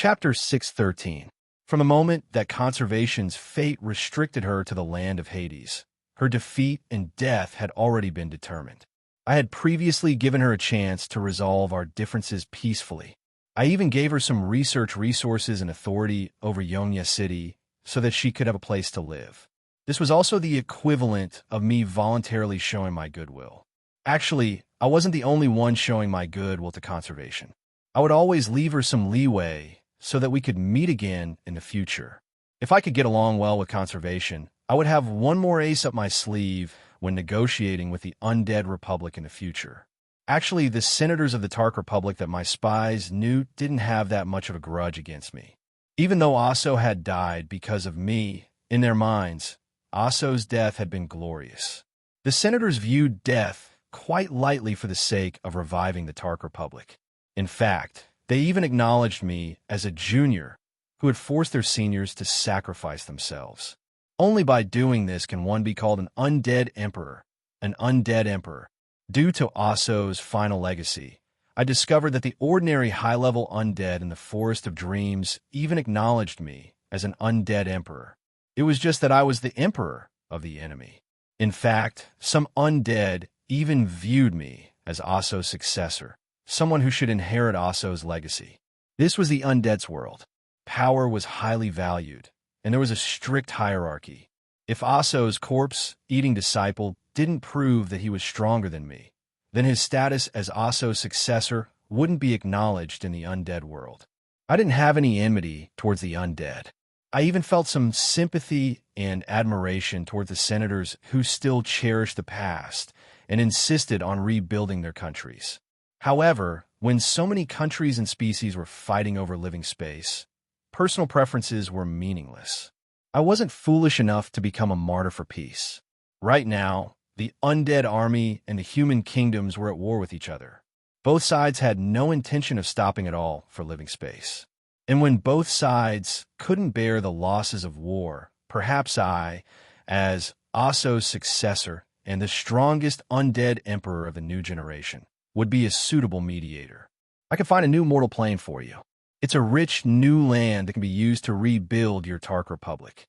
Chapter 613. From the moment that conservation's fate restricted her to the land of Hades, her defeat and death had already been determined. I had previously given her a chance to resolve our differences peacefully. I even gave her some research resources and authority over Yongya City so that she could have a place to live. This was also the equivalent of me voluntarily showing my goodwill. Actually, I wasn't the only one showing my goodwill to conservation. I would always leave her some leeway so that we could meet again in the future. If I could get along well with conservation, I would have one more ace up my sleeve when negotiating with the Undead Republic in the future. Actually, the senators of the Tark Republic that my spies knew didn't have that much of a grudge against me. Even though Aso had died because of me, in their minds, Aso's death had been glorious. The senators viewed death quite lightly for the sake of reviving the Tark Republic. In fact, they even acknowledged me as a junior who had forced their seniors to sacrifice themselves. Only by doing this can one be called an undead emperor. An undead emperor. Due to Aso's final legacy, I discovered that the ordinary high-level undead in the Forest of Dreams even acknowledged me as an undead emperor. It was just that I was the emperor of the enemy. In fact, some undead even viewed me as Aso's successor, someone who should inherit Aso's legacy. This was the undead's world. Power was highly valued, and there was a strict hierarchy. If Aso's corpse-eating disciple didn't prove that he was stronger than me, then his status as Aso's successor wouldn't be acknowledged in the undead world. I didn't have any enmity towards the undead. I even felt some sympathy and admiration toward the senators who still cherished the past and insisted on rebuilding their countries. However, when so many countries and species were fighting over living space, personal preferences were meaningless. I wasn't foolish enough to become a martyr for peace. Right now, the undead army and the human kingdoms were at war with each other. Both sides had no intention of stopping at all for living space. And when both sides couldn't bear the losses of war, perhaps I, as Aso's successor and the strongest undead emperor of the new generation, would be a suitable mediator. I could find a new mortal plane for you. It's a rich new land that can be used to rebuild your Tark Republic.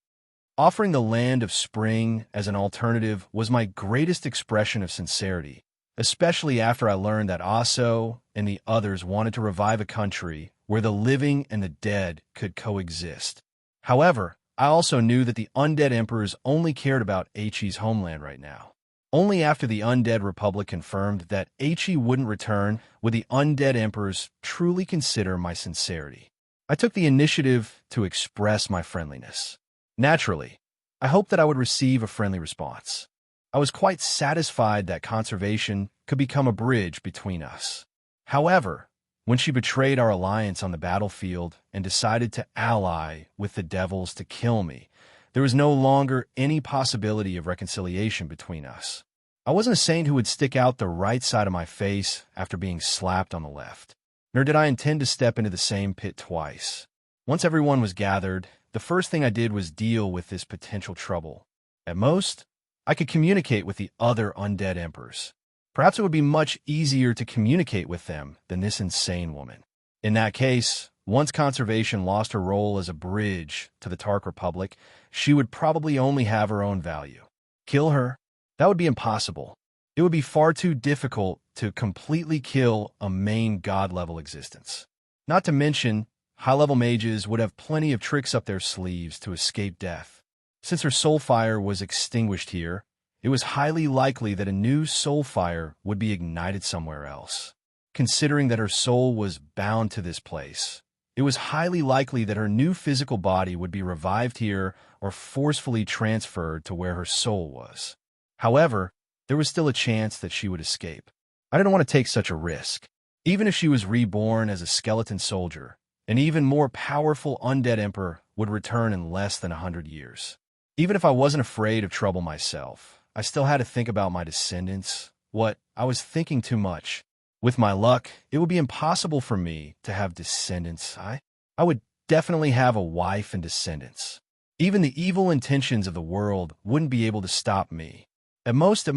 Offering the land of spring as an alternative was my greatest expression of sincerity, especially after I learned that Aso and the others wanted to revive a country where the living and the dead could coexist. However, I also knew that the undead emperors only cared about Eichi's homeland right now. Only after the Undead Republic confirmed that Eichi wouldn't return would the undead emperors truly consider my sincerity. I took the initiative to express my friendliness. Naturally, I hoped that I would receive a friendly response. I was quite satisfied that conservation could become a bridge between us. However, when she betrayed our alliance on the battlefield and decided to ally with the devils to kill me, there was no longer any possibility of reconciliation between us. I wasn't a saint who would stick out the right side of my face after being slapped on the left, nor did I intend to step into the same pit twice. Once everyone was gathered, the first thing I did was deal with this potential trouble. At most, I could communicate with the other undead emperors. Perhaps it would be much easier to communicate with them than this insane woman. In that case, once conservation lost her role as a bridge to the Tark Republic, she would probably only have her own value. Kill her? That would be impossible. It would be far too difficult to completely kill a main god-level existence. Not to mention, high-level mages would have plenty of tricks up their sleeves to escape death. Since her soul fire was extinguished here, it was highly likely that a new soul fire would be ignited somewhere else. Considering that her soul was bound to this place, it was highly likely that her new physical body would be revived here or forcefully transferred to where her soul was. However, there was still a chance that she would escape. I didn't want to take such a risk. Even if she was reborn as a skeleton soldier, an even more powerful undead emperor would return in less than 100 years. Even if I wasn't afraid of trouble myself, I still had to think about my descendants. I was thinking too much. With my luck, it would be impossible for me to have descendants. I would definitely have a wife and descendants. Even the evil intentions of the world wouldn't be able to stop me. At most,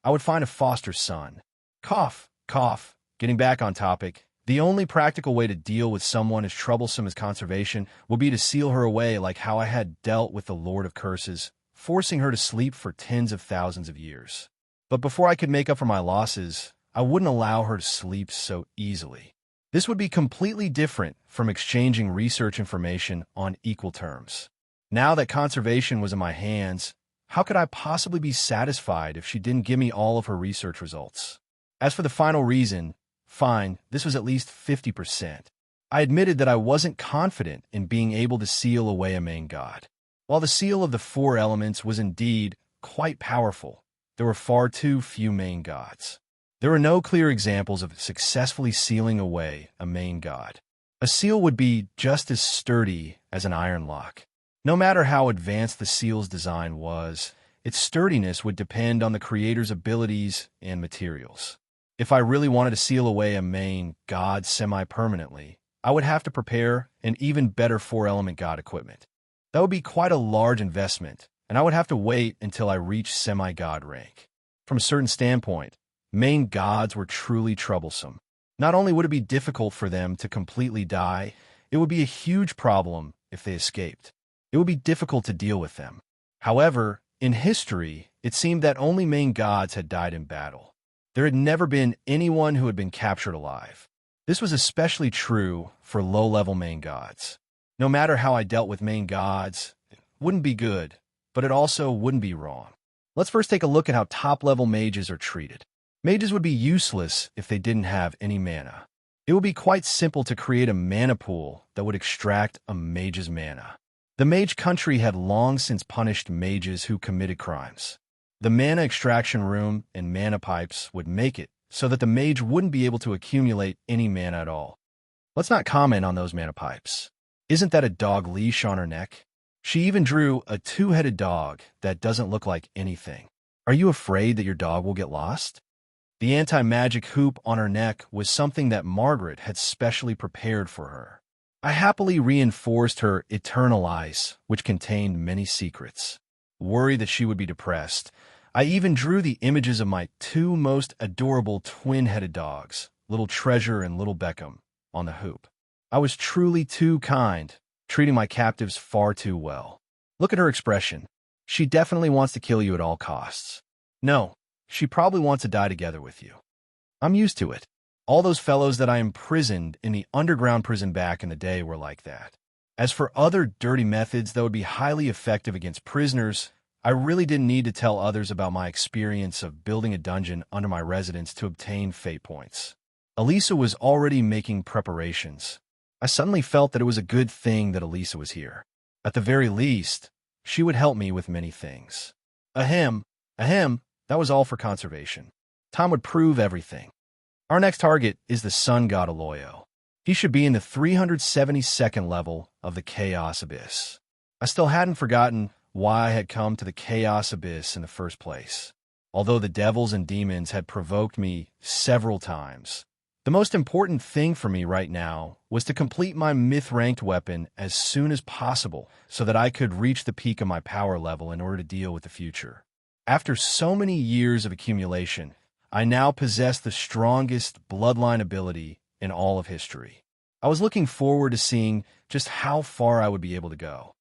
I would find a foster son. Cough, cough. Getting back on topic, The only practical way to deal with someone as troublesome as conservation would be to seal her away like how I had dealt with the Lord of Curses, forcing her to sleep for tens of thousands of years. But before I could make up for my losses, I wouldn't allow her to sleep so easily. This would be completely different from exchanging research information on equal terms. Now that conservation was in my hands, how could I possibly be satisfied if she didn't give me all of her research results? As for the final reason, fine, this was at least 50%. I admitted that I wasn't confident in being able to seal away a main god. While the seal of the four elements was indeed quite powerful, there were far too few main gods. There were no clear examples of successfully sealing away a main god. A seal would be just as sturdy as an iron lock. No matter how advanced the seal's design was, its sturdiness would depend on the creator's abilities and materials. If I really wanted to seal away a main god semi-permanently, I would have to prepare an even better four-element god equipment. That would be quite a large investment, and I would have to wait until I reached semi-god rank. From a certain standpoint, main gods were truly troublesome. Not only would it be difficult for them to completely die, it would be a huge problem if they escaped. It would be difficult to deal with them. However, in history, it seemed that only main gods had died in battle. There had never been anyone who had been captured alive. This was especially true for low-level main gods. No matter how I dealt with main gods, it wouldn't be good, but it also wouldn't be wrong. Let's first take a look at how top-level mages are treated. Mages would be useless if they didn't have any mana. It would be quite simple to create a mana pool that would extract a mage's mana. The mage country had long since punished mages who committed crimes. The mana extraction room and mana pipes would make it so that the mage wouldn't be able to accumulate any mana at all. Let's not comment on those mana pipes. Isn't that a dog leash on her neck? She even drew a two-headed dog that doesn't look like anything. Are you afraid that your dog will get lost? The anti-magic hoop on her neck was something that Margaret had specially prepared for her. I happily reinforced her eternal ice, which contained many secrets. Worried that she would be depressed, I even drew the images of my two most adorable twin-headed dogs, Little Treasure and Little Beckham, on the hoop. I was truly too kind, treating my captives far too well. Look at her expression. She definitely wants to kill you at all costs. No, she probably wants to die together with you. I'm used to it. All those fellows that I imprisoned in the underground prison back in the day were like that. As for other dirty methods that would be highly effective against prisoners, I really didn't need to tell others about my experience of building a dungeon under my residence to obtain fate points. Elisa was already making preparations. I suddenly felt that it was a good thing that Elisa was here. At the very least, she would help me with many things. Ahem, that was all for conservation. Time would prove everything. Our next target is the sun god Aloyo. He should be in the 372nd level of the Chaos Abyss. I still hadn't forgotten why I had come to the Chaos Abyss in the first place. Although the devils and demons had provoked me several times, the most important thing for me right now was to complete my myth-ranked weapon as soon as possible so that I could reach the peak of my power level in order to deal with the future. After so many years of accumulation, I now possess the strongest bloodline ability in all of history. I was looking forward to seeing just how far I would be able to go.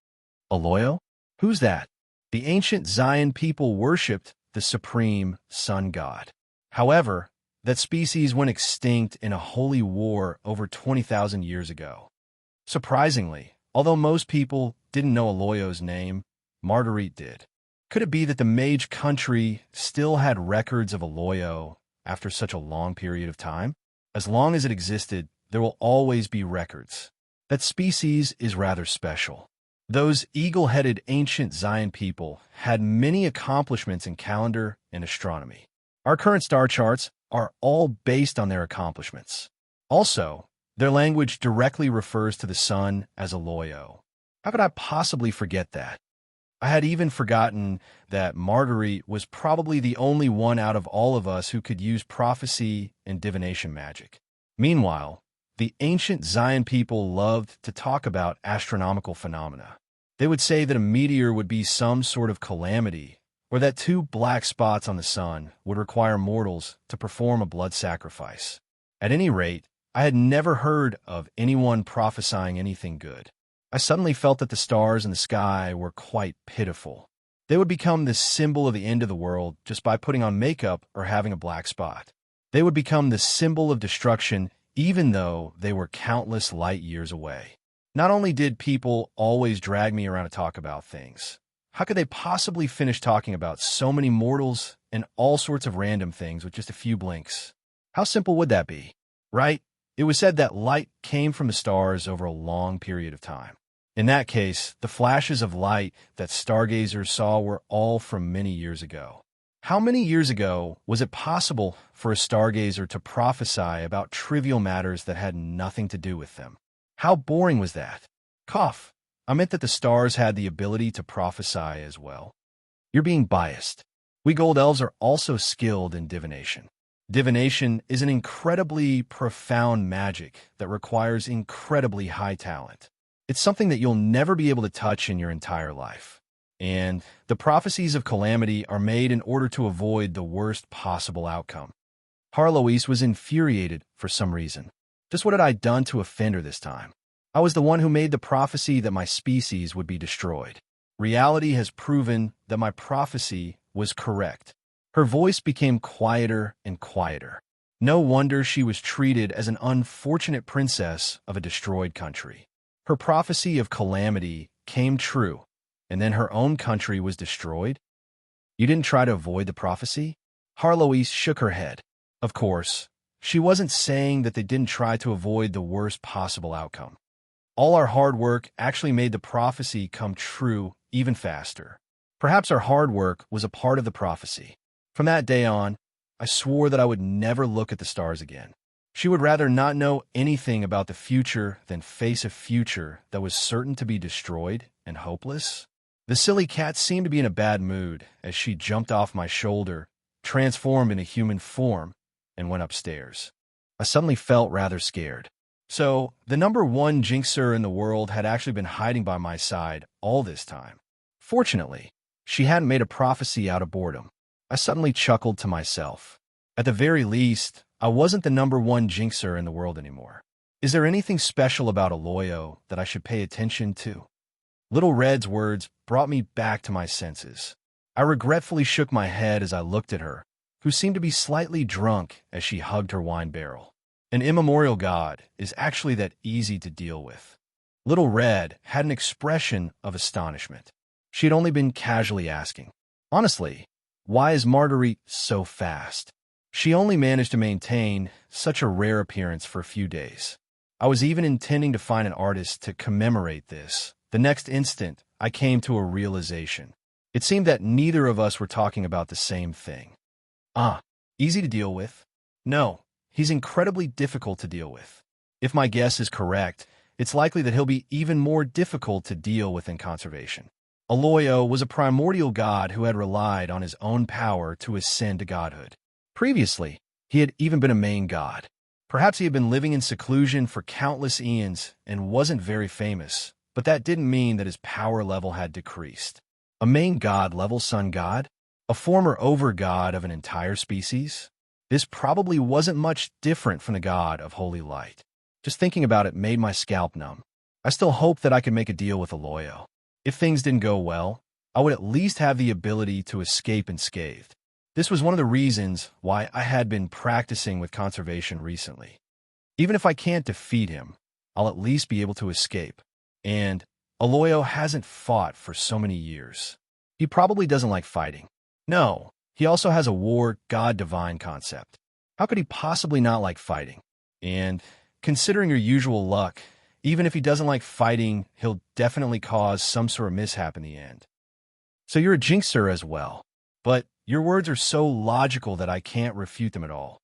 Aloyo? Who's that? The ancient Zion people worshipped the supreme sun god. However, that species went extinct in a holy war over 20,000 years ago. Surprisingly, although most people didn't know Aloyo's name, Marguerite did. Could it be that the mage country still had records of Aloyo after such a long period of time? As long as it existed, there will always be records. That species is rather special. Those eagle-headed ancient Zion people had many accomplishments in calendar and astronomy. Our current star charts are all based on their accomplishments. Also, their language directly refers to the sun as Aloyo. How could I possibly forget that? I had even forgotten that Marguerite was probably the only one out of all of us who could use prophecy and divination magic. Meanwhile, the ancient Zion people loved to talk about astronomical phenomena. They would say that a meteor would be some sort of calamity, or that two black spots on the sun would require mortals to perform a blood sacrifice. At any rate, I had never heard of anyone prophesying anything good. I suddenly felt that the stars in the sky were quite pitiful. They would become the symbol of the end of the world just by putting on makeup or having a black spot. They would become the symbol of destruction even though they were countless light years away. Not only did people always drag me around to talk about things, how could they possibly finish talking about so many mortals and all sorts of random things with just a few blinks? How simple would that be, right? It was said that light came from the stars over a long period of time. In that case, the flashes of light that stargazers saw were all from many years ago. How many years ago was it possible for a stargazer to prophesy about trivial matters that had nothing to do with them? How boring was that? Cough. I meant that the stars had the ability to prophesy as well. You're being biased. We gold elves are also skilled in divination. Divination is an incredibly profound magic that requires incredibly high talent. It's something that you'll never be able to touch in your entire life. And the prophecies of calamity are made in order to avoid the worst possible outcome. Harloise was infuriated for some reason. Just what had I done to offend her this time? I was the one who made the prophecy that my species would be destroyed. Reality has proven that my prophecy was correct. Her voice became quieter and quieter. No wonder she was treated as an unfortunate princess of a destroyed country. Her prophecy of calamity came true, and then her own country was destroyed? You didn't try to avoid the prophecy? Harloise shook her head. Of course, she wasn't saying that they didn't try to avoid the worst possible outcome. All our hard work actually made the prophecy come true even faster. Perhaps our hard work was a part of the prophecy. From that day on, I swore that I would never look at the stars again. She would rather not know anything about the future than face a future that was certain to be destroyed and hopeless. The silly cat seemed to be in a bad mood as she jumped off my shoulder, transformed into human form, and went upstairs. I suddenly felt rather scared. So, the number one jinxer in the world had actually been hiding by my side all this time. Fortunately, she hadn't made a prophecy out of boredom. I suddenly chuckled to myself. At the very least, I wasn't the number one jinxer in the world anymore. Is there anything special about Aloyo that I should pay attention to? Little Red's words brought me back to my senses. I regretfully shook my head as I looked at her, who seemed to be slightly drunk as she hugged her wine barrel. An immemorial god is actually that easy to deal with. Little Red had an expression of astonishment. She had only been casually asking, honestly, why is Marguerite so fast? She only managed to maintain such a rare appearance for a few days. I was even intending to find an artist to commemorate this. The next instant, I came to a realization. It seemed that neither of us were talking about the same thing. Easy to deal with? No, he's incredibly difficult to deal with. If my guess is correct, it's likely that he'll be even more difficult to deal with in conservation. Aloyo was a primordial god who had relied on his own power to ascend to godhood. Previously, he had even been a main god. Perhaps he had been living in seclusion for countless eons and wasn't very famous, but that didn't mean that his power level had decreased. A main god level sun god? A former over-god of an entire species? This probably wasn't much different from the god of holy light. Just thinking about it made my scalp numb. I still hoped that I could make a deal with Aloyo. If things didn't go well, I would at least have the ability to escape unscathed. This was one of the reasons why I had been practicing with conservation recently. Even if I can't defeat him, I'll at least be able to escape. And Aloyo hasn't fought for so many years. He probably doesn't like fighting. No, he also has a war god-divine concept. How could he possibly not like fighting? And considering your usual luck, even if he doesn't like fighting, he'll definitely cause some sort of mishap in the end. So you're a jinxer as well. But your words are so logical that I can't refute them at all.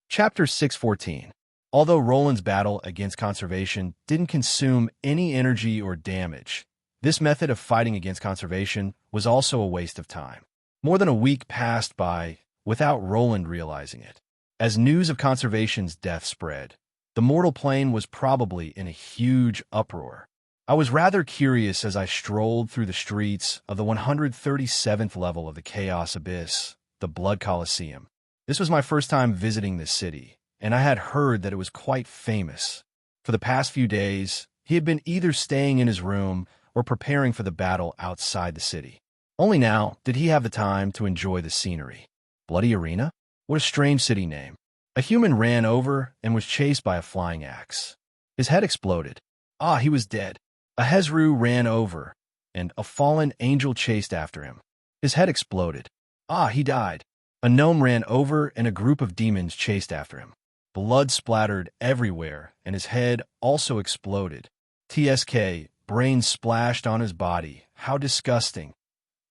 Chapter 614. Although Roland's battle against conservation didn't consume any energy or damage, this method of fighting against conservation was also a waste of time. More than a week passed by without Roland realizing it. As news of conservation's death spread, the mortal plane was probably in a huge uproar. I was rather curious as I strolled through the streets of the 137th level of the Chaos Abyss, the Blood Colosseum. This was my first time visiting this city, and I had heard that it was quite famous. For the past few days, he had been either staying in his room or preparing for the battle outside the city. Only now did he have the time to enjoy the scenery. Bloody Arena? What a strange city name. A human ran over and was chased by a flying axe. His head exploded. Ah, he was dead. A Hezru ran over, and a fallen angel chased after him. His head exploded. Ah, he died. A gnome ran over, and a group of demons chased after him. Blood splattered everywhere, and his head also exploded. TSK, brain splashed on his body. How disgusting.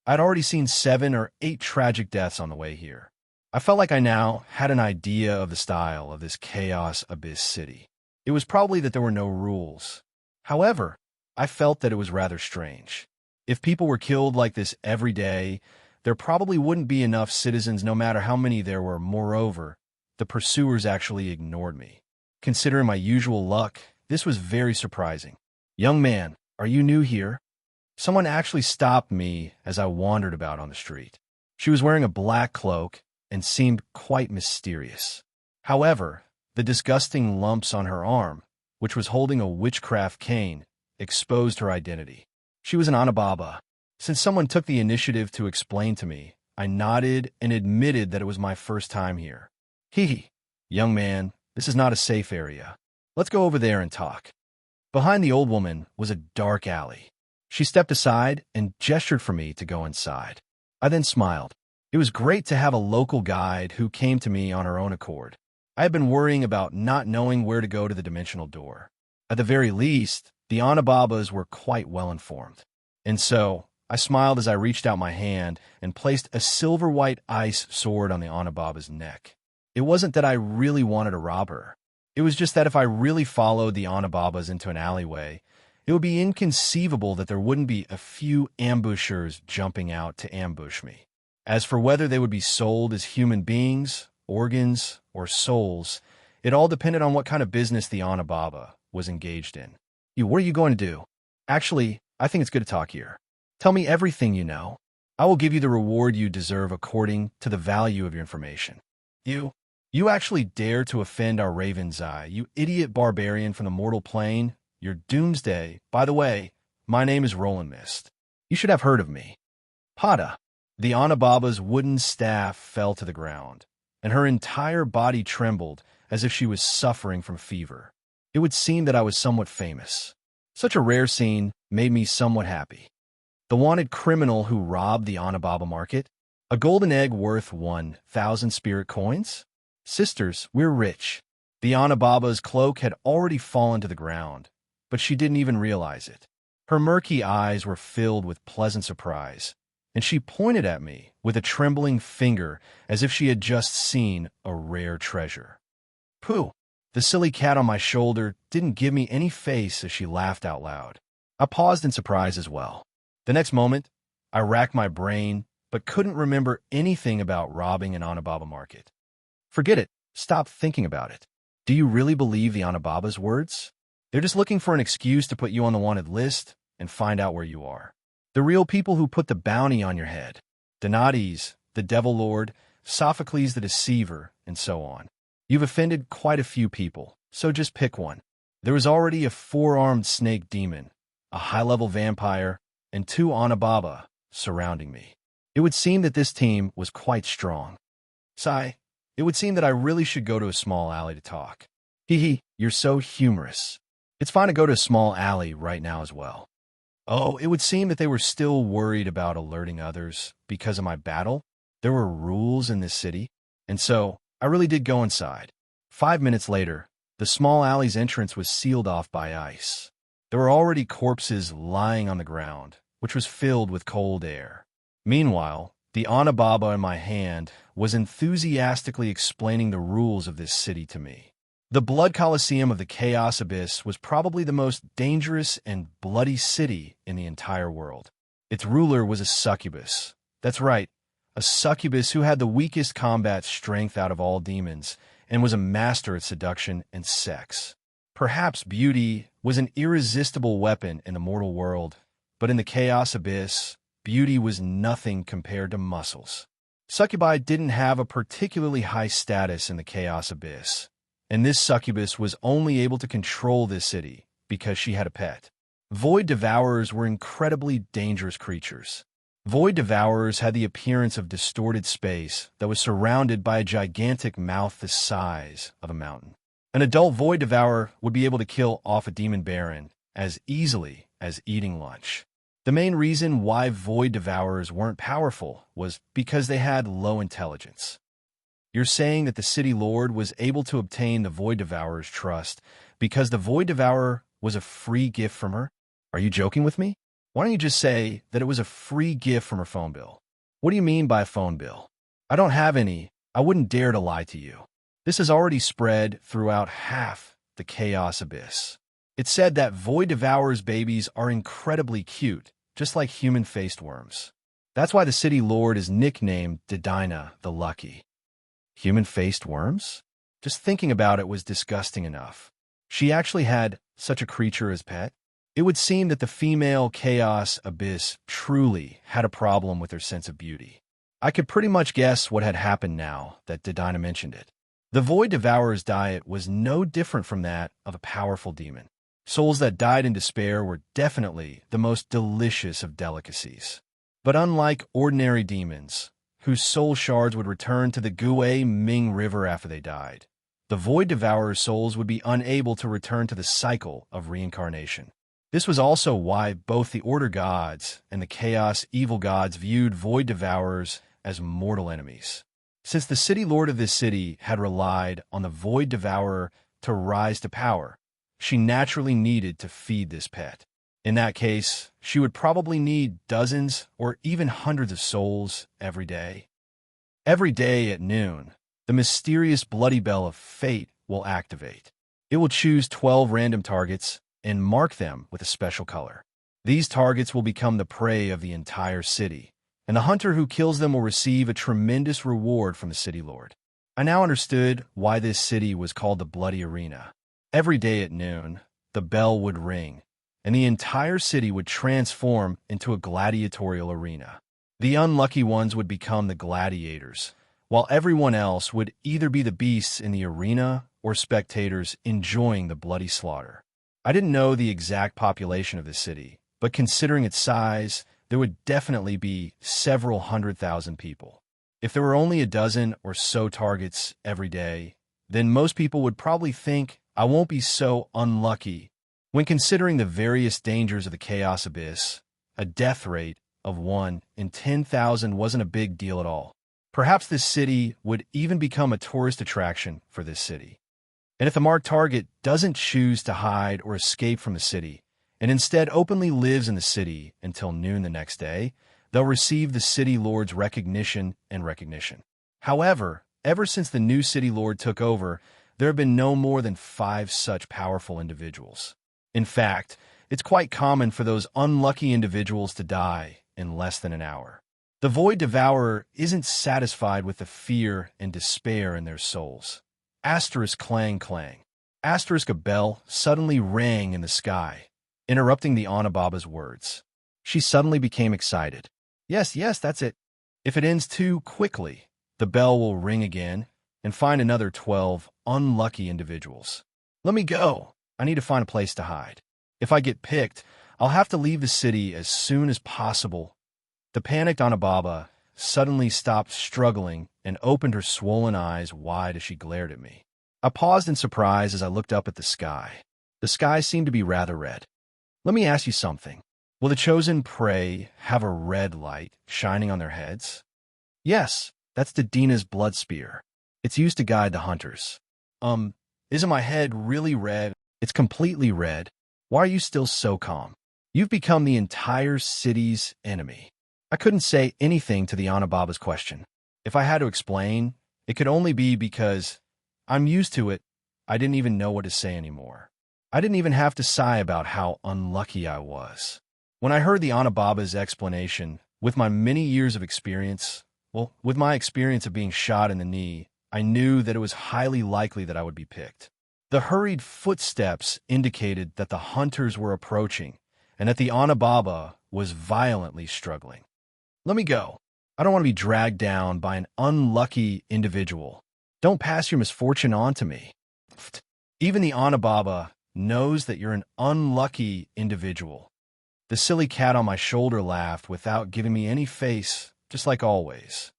I'd already seen 7 or 8 tragic deaths on the way here. I felt like I now had an idea of the style of this Chaos Abyss city. It was probably that there were no rules. However, I felt that it was rather strange. If people were killed like this every day, there probably wouldn't be enough citizens no matter how many there were. Moreover, the pursuers actually ignored me. Considering my usual luck, this was very surprising. "Young man, are you new here?" Someone actually stopped me as I wandered about on the street. She was wearing a black cloak and seemed quite mysterious. However, the disgusting lumps on her arm, which was holding a witchcraft cane, exposed her identity. She was an Anababa. Since someone took the initiative to explain to me, I nodded and admitted that it was my first time here. "Hee, young man, this is not a safe area. Let's go over there and talk." Behind the old woman was a dark alley. She stepped aside and gestured for me to go inside. I then smiled. It was great to have a local guide who came to me on her own accord. I had been worrying about not knowing where to go to the dimensional door. At the very least, the Anababas were quite well informed. And so, I smiled as I reached out my hand and placed a silver-white ice sword on the Anababa's neck. It wasn't that I really wanted to rob her. It was just that if I really followed the Anababas into an alleyway, it would be inconceivable that there wouldn't be a few ambushers jumping out to ambush me. As for whether they would be sold as human beings, organs, or souls, it all depended on what kind of business the Anababa was engaged in. What are you going to do? Actually, I think it's good to talk here. Tell me everything you know. I will give you the reward you deserve according to the value of your information. You actually dare to offend our Raven's Eye, you idiot barbarian from the mortal plane. You're doomsday. By the way, my name is Roland Mist. You should have heard of me. Pada. The Anababa's wooden staff fell to the ground, and her entire body trembled as if she was suffering from fever. It would seem that I was somewhat famous. Such a rare scene made me somewhat happy. The wanted criminal who robbed the Anababa market? A golden egg worth 1,000 spirit coins? Sisters, we're rich. The Anababa's cloak had already fallen to the ground, but she didn't even realize it. Her murky eyes were filled with pleasant surprise, and she pointed at me with a trembling finger as if she had just seen a rare treasure. Pooh! The silly cat on my shoulder didn't give me any face as she laughed out loud. I paused in surprise as well. The next moment, I racked my brain, but couldn't remember anything about robbing an Anababa market. Forget it. Stop thinking about it. Do you really believe the Anababa's words? They're just looking for an excuse to put you on the wanted list and find out where you are. The real people who put the bounty on your head. Donades, the Devil Lord, Sophocles the Deceiver, and so on. You've offended quite a few people, so just pick one. There was already a 4-armed snake demon, a high-level vampire, and 2 Anababa surrounding me. It would seem that this team was quite strong. Sigh, it would seem that I really should go to a small alley to talk. Hee, you're so humorous. It's fine to go to a small alley right now as well. Oh, it would seem that they were still worried about alerting others because of my battle. There were rules in this city, and so I really did go inside. 5 minutes later, the small alley's entrance was sealed off by ice. There were already corpses lying on the ground, which was filled with cold air. Meanwhile, the Anababa in my hand was enthusiastically explaining the rules of this city to me. The Blood Coliseum of the Chaos Abyss was probably the most dangerous and bloody city in the entire world. Its ruler was a succubus. That's right, a succubus who had the weakest combat strength out of all demons and was a master at seduction and sex. Perhaps beauty was an irresistible weapon in the mortal world, but in the Chaos Abyss, beauty was nothing compared to muscles. Succubi didn't have a particularly high status in the Chaos Abyss. and this succubus was only able to control this city because she had a pet. Void Devourers were incredibly dangerous creatures. Void Devourers had the appearance of distorted space that was surrounded by a gigantic mouth the size of a mountain. An adult Void Devourer would be able to kill off a demon baron as easily as eating lunch. The main reason why Void Devourers weren't powerful was because they had low intelligence. You're saying that the City Lord was able to obtain the Void Devourer's trust because the Void Devourer was a free gift from her? Are you joking with me? Why don't you just say that it was a free gift from her phone bill? What do you mean by a phone bill? I don't have any. I wouldn't dare to lie to you. This has already spread throughout half the Chaos Abyss. It's said that Void Devourers' babies are incredibly cute, just like human-faced worms. That's why the City Lord is nicknamed Dedina the Lucky. Human-faced worms? Just thinking about it was disgusting enough. She actually had such a creature as pet? It would seem that the female Chaos Abyss truly had a problem with her sense of beauty. I could pretty much guess what had happened now that Dedina mentioned it. The Void Devourer's diet was no different from that of a powerful demon. Souls that died in despair were definitely the most delicious of delicacies. But unlike ordinary demons, whose soul shards would return to the Gui Ming River after they died, the Void Devourer's souls would be unable to return to the cycle of reincarnation. This was also why both the Order gods and the Chaos Evil gods viewed Void Devourers as mortal enemies. Since the City Lord of this city had relied on the Void Devourer to rise to power, she naturally needed to feed this pet. In that case, she would probably need dozens or even hundreds of souls every day. Every day at noon, the mysterious bloody bell of fate will activate. It will choose 12 random targets and mark them with a special color. These targets will become the prey of the entire city, and the hunter who kills them will receive a tremendous reward from the City Lord. I now understood why this city was called the Bloody Arena. Every day at noon, the bell would ring, and the entire city would transform into a gladiatorial arena. The unlucky ones would become the gladiators, while everyone else would either be the beasts in the arena or spectators enjoying the bloody slaughter. I didn't know the exact population of the city, but considering its size, there would definitely be several 100,000 people. If there were only a dozen or so targets every day, then most people would probably think I won't be so unlucky. When considering the various dangers of the Chaos Abyss, a death rate of 1 in 10,000 wasn't a big deal at all. Perhaps this city would even become a tourist attraction for this city. And if the marked target doesn't choose to hide or escape from the city, and instead openly lives in the city until noon the next day, they'll receive the City Lord's recognition. However, ever since the new City Lord took over, there have been no more than 5 such powerful individuals. In fact, it's quite common for those unlucky individuals to die in less than an hour. The Void Devourer isn't satisfied with the fear and despair in their souls. Asterisk clang clang. Asterisk a bell suddenly rang in the sky, interrupting the Anababa's words. She suddenly became excited. Yes, that's it. If it ends too quickly, the bell will ring again and find another 12 unlucky individuals. Let me go. I need to find a place to hide. If I get picked, I'll have to leave the city as soon as possible. The panicked Anababa suddenly stopped struggling and opened her swollen eyes wide as she glared at me. I paused in surprise as I looked up at the sky. The sky seemed to be rather red. Let me ask you something. Will the chosen prey have a red light shining on their heads? Yes, that's Dedina's blood spear. It's used to guide the hunters. Isn't my head really red? It's completely red. Why are you still so calm? You've become the entire city's enemy. I couldn't say anything to the Anababa's question. If I had to explain, it could only be because I'm used to it. I didn't even know what to say anymore. I didn't even have to sigh about how unlucky I was. When I heard the Anababa's explanation, with my many years of experience, with my experience of being shot in the knee, I knew that it was highly likely that I would be picked. The hurried footsteps indicated that the hunters were approaching and that the Anababa was violently struggling. Let me go. I don't want to be dragged down by an unlucky individual. Don't pass your misfortune on to me. Pfft. Even the Anababa knows that you're an unlucky individual. The silly cat on my shoulder laughed without giving me any face, just like always.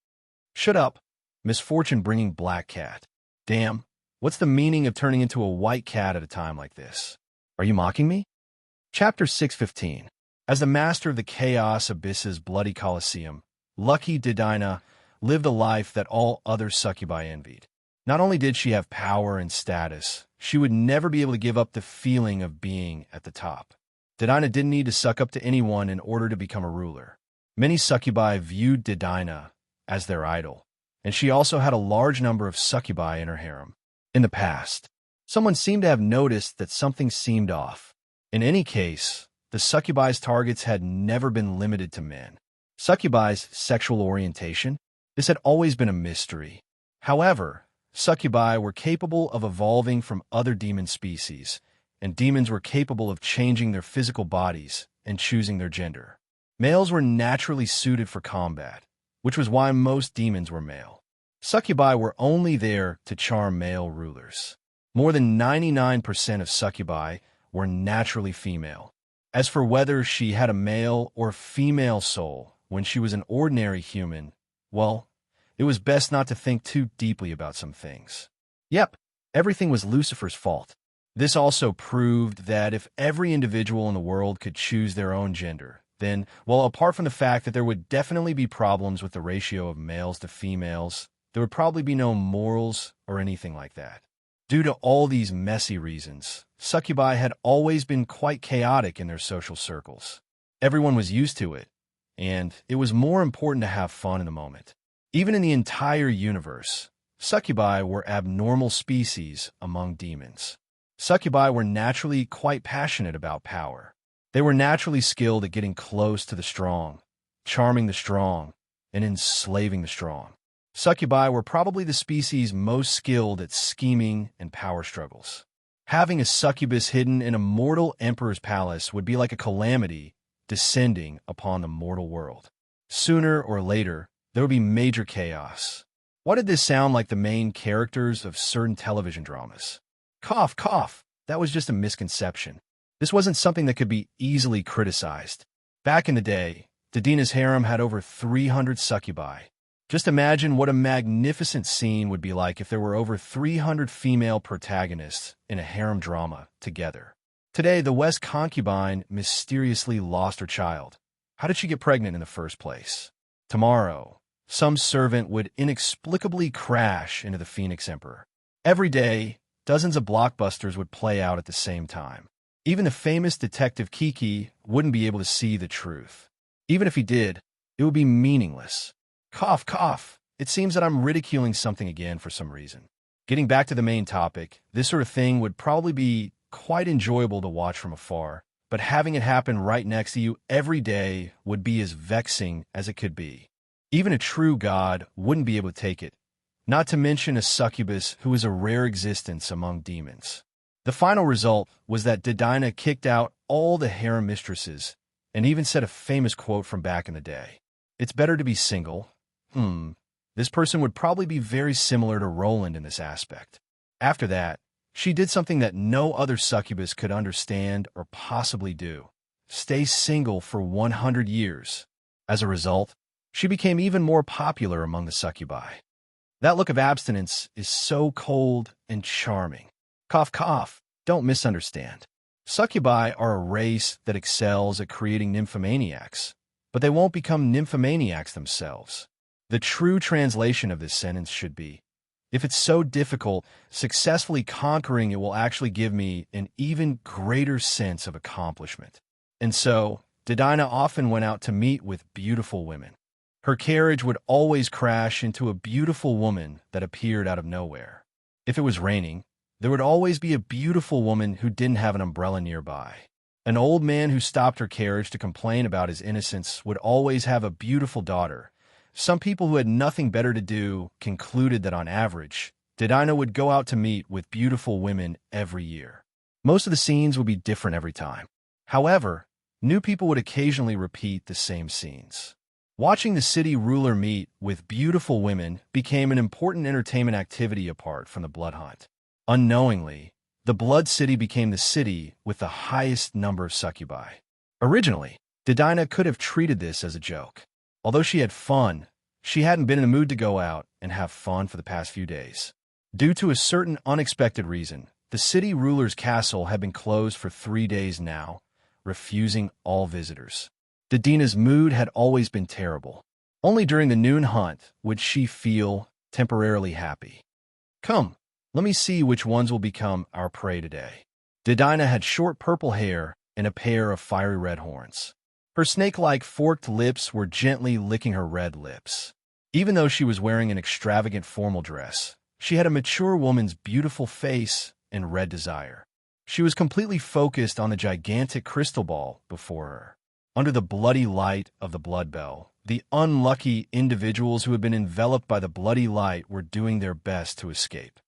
Shut up, misfortune-bringing black cat. Damn, what's the meaning of turning into a white cat at a time like this? Are you mocking me? Chapter 615. As the master of the Chaos Abyss's bloody Colosseum, Lucky Didina lived a life that all other succubi envied. Not only did she have power and status, she would never be able to give up the feeling of being at the top. Didina didn't need to suck up to anyone in order to become a ruler. Many succubi viewed Didina as their idol, and she also had a large number of succubi in her harem. In the past, someone seemed to have noticed that something seemed off. In any case, the succubi's targets had never been limited to men. Succubi's sexual orientation? This had always been a mystery. However, succubi were capable of evolving from other demon species, and demons were capable of changing their physical bodies and choosing their gender. Males were naturally suited for combat, which was why most demons were male. Succubi were only there to charm male rulers. More than 99% of succubi were naturally female. As for whether she had a male or female soul when she was an ordinary human, well, it was best not to think too deeply about some things. Yep, everything was Lucifer's fault. This also proved that if every individual in the world could choose their own gender, then, well, apart from the fact that there would definitely be problems with the ratio of males to females, there would probably be no morals or anything like that. Due to all these messy reasons, succubi had always been quite chaotic in their social circles. Everyone was used to it, and it was more important to have fun in the moment. Even in the entire universe, succubi were abnormal species among demons. Succubi were naturally quite passionate about power. They were naturally skilled at getting close to the strong, charming the strong, and enslaving the strong. Succubi were probably the species most skilled at scheming and power struggles. Having a succubus hidden in a mortal emperor's palace would be like a calamity descending upon the mortal world. Sooner or later, there would be major chaos. Why did this sound like the main characters of certain television dramas? Cough, cough. That was just a misconception. This wasn't something that could be easily criticized. Back in the day, Didina's harem had over 300 succubi. Just imagine what a magnificent scene would be like if there were over 300 female protagonists in a harem drama together. Today, the West concubine mysteriously lost her child. How did she get pregnant in the first place? Tomorrow, some servant would inexplicably crash into the Phoenix Emperor. Every day, dozens of blockbusters would play out at the same time. Even the famous detective Kiki wouldn't be able to see the truth. Even if he did, it would be meaningless. Cough, cough. It seems that I'm ridiculing something again for some reason. Getting back to the main topic, this sort of thing would probably be quite enjoyable to watch from afar, but having it happen right next to you every day would be as vexing as it could be. Even a true god wouldn't be able to take it, not to mention a succubus who is a rare existence among demons. The final result was that Didina kicked out all the harem mistresses and even said a famous quote from back in the day. It's better to be single. This person would probably be very similar to Roland in this aspect. After that, she did something that no other succubus could understand or possibly do. Stay single for 100 years. As a result, she became even more popular among the succubi. That look of abstinence is so cold and charming. Cough, cough. Don't misunderstand. Succubi are a race that excels at creating nymphomaniacs, but they won't become nymphomaniacs themselves. The true translation of this sentence should be, if it's so difficult, successfully conquering it will actually give me an even greater sense of accomplishment. And so, Didina often went out to meet with beautiful women. Her carriage would always crash into a beautiful woman that appeared out of nowhere. If it was raining, there would always be a beautiful woman who didn't have an umbrella nearby. An old man who stopped her carriage to complain about his innocence would always have a beautiful daughter. Some people who had nothing better to do concluded that on average, Didina would go out to meet with beautiful women every year. Most of the scenes would be different every time. However, new people would occasionally repeat the same scenes. Watching the city ruler meet with beautiful women became an important entertainment activity apart from the blood hunt. Unknowingly, the Blood City became the city with the highest number of succubi. Originally, Dedina could have treated this as a joke. Although she had fun, she hadn't been in the mood to go out and have fun for the past few days. Due to a certain unexpected reason, the city ruler's castle had been closed for 3 days now, refusing all visitors. Dedina's mood had always been terrible. Only during the noon hunt would she feel temporarily happy. Come, let me see which ones will become our prey today. Dedina had short purple hair and a pair of fiery red horns. Her snake-like forked lips were gently licking her red lips. Even though she was wearing an extravagant formal dress, she had a mature woman's beautiful face and red desire. She was completely focused on the gigantic crystal ball before her. Under the bloody light of the blood bell, the unlucky individuals who had been enveloped by the bloody light were doing their best to escape.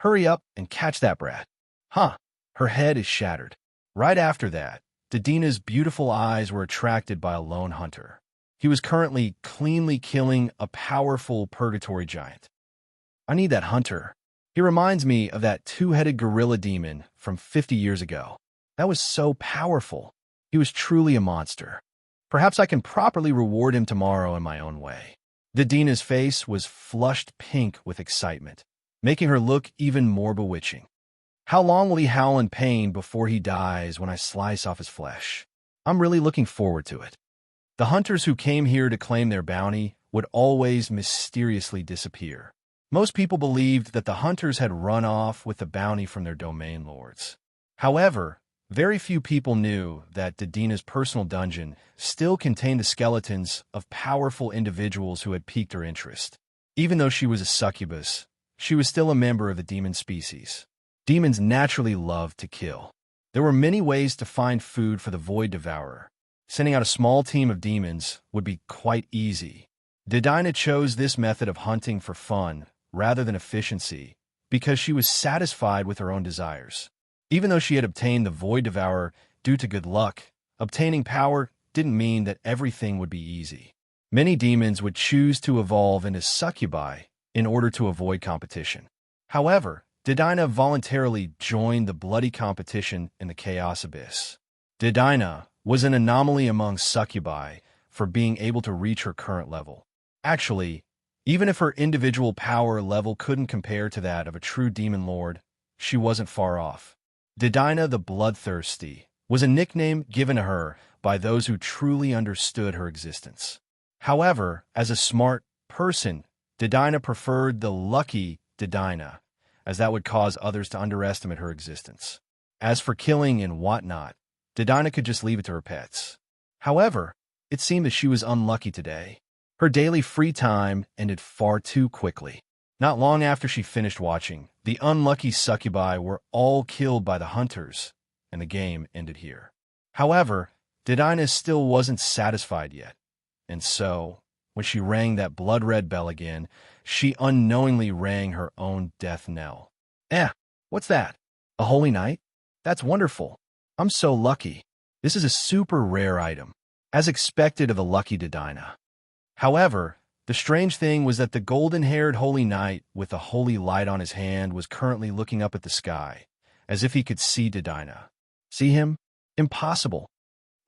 Hurry up and catch that brat. Huh, her head is shattered. Right after that, Dedina's beautiful eyes were attracted by a lone hunter. He was currently cleanly killing a powerful purgatory giant. I need that hunter. He reminds me of that two-headed gorilla demon from 50 years ago. That was so powerful. He was truly a monster. Perhaps I can properly reward him tomorrow in my own way. Dedina's face was flushed pink with excitement, making her look even more bewitching. How long will he howl in pain before he dies when I slice off his flesh? I'm really looking forward to it. The hunters who came here to claim their bounty would always mysteriously disappear. Most people believed that the hunters had run off with the bounty from their domain lords. However, very few people knew that Dedina's personal dungeon still contained the skeletons of powerful individuals who had piqued her interest. Even though she was a succubus, she was still a member of the demon species. Demons naturally love to kill. There were many ways to find food for the Void Devourer. Sending out a small team of demons would be quite easy. Dedina chose this method of hunting for fun rather than efficiency because she was satisfied with her own desires. Even though she had obtained the Void Devourer due to good luck, obtaining power didn't mean that everything would be easy. Many demons would choose to evolve into succubi in order to avoid competition. However, Dedina voluntarily joined the bloody competition in the Chaos Abyss. Dedina was an anomaly among succubi for being able to reach her current level. Actually, even if her individual power level couldn't compare to that of a true demon lord, she wasn't far off. Dedina the Bloodthirsty was a nickname given to her by those who truly understood her existence. However, as a smart person, Dedina preferred the Lucky Dedina, as that would cause others to underestimate her existence. As for killing and whatnot, Dedina could just leave it to her pets. However, it seemed that she was unlucky today. Her daily free time ended far too quickly. Not long after she finished watching, the unlucky succubi were all killed by the hunters, and the game ended here. However, Dedina still wasn't satisfied yet, and so, when she rang that blood-red bell again, she unknowingly rang her own death knell. What's that? A holy night? That's wonderful. I'm so lucky. This is a super rare item, as expected of the lucky Dedina. However, the strange thing was that the golden-haired holy knight with the holy light on his hand was currently looking up at the sky, as if he could see Dedina. See him? Impossible.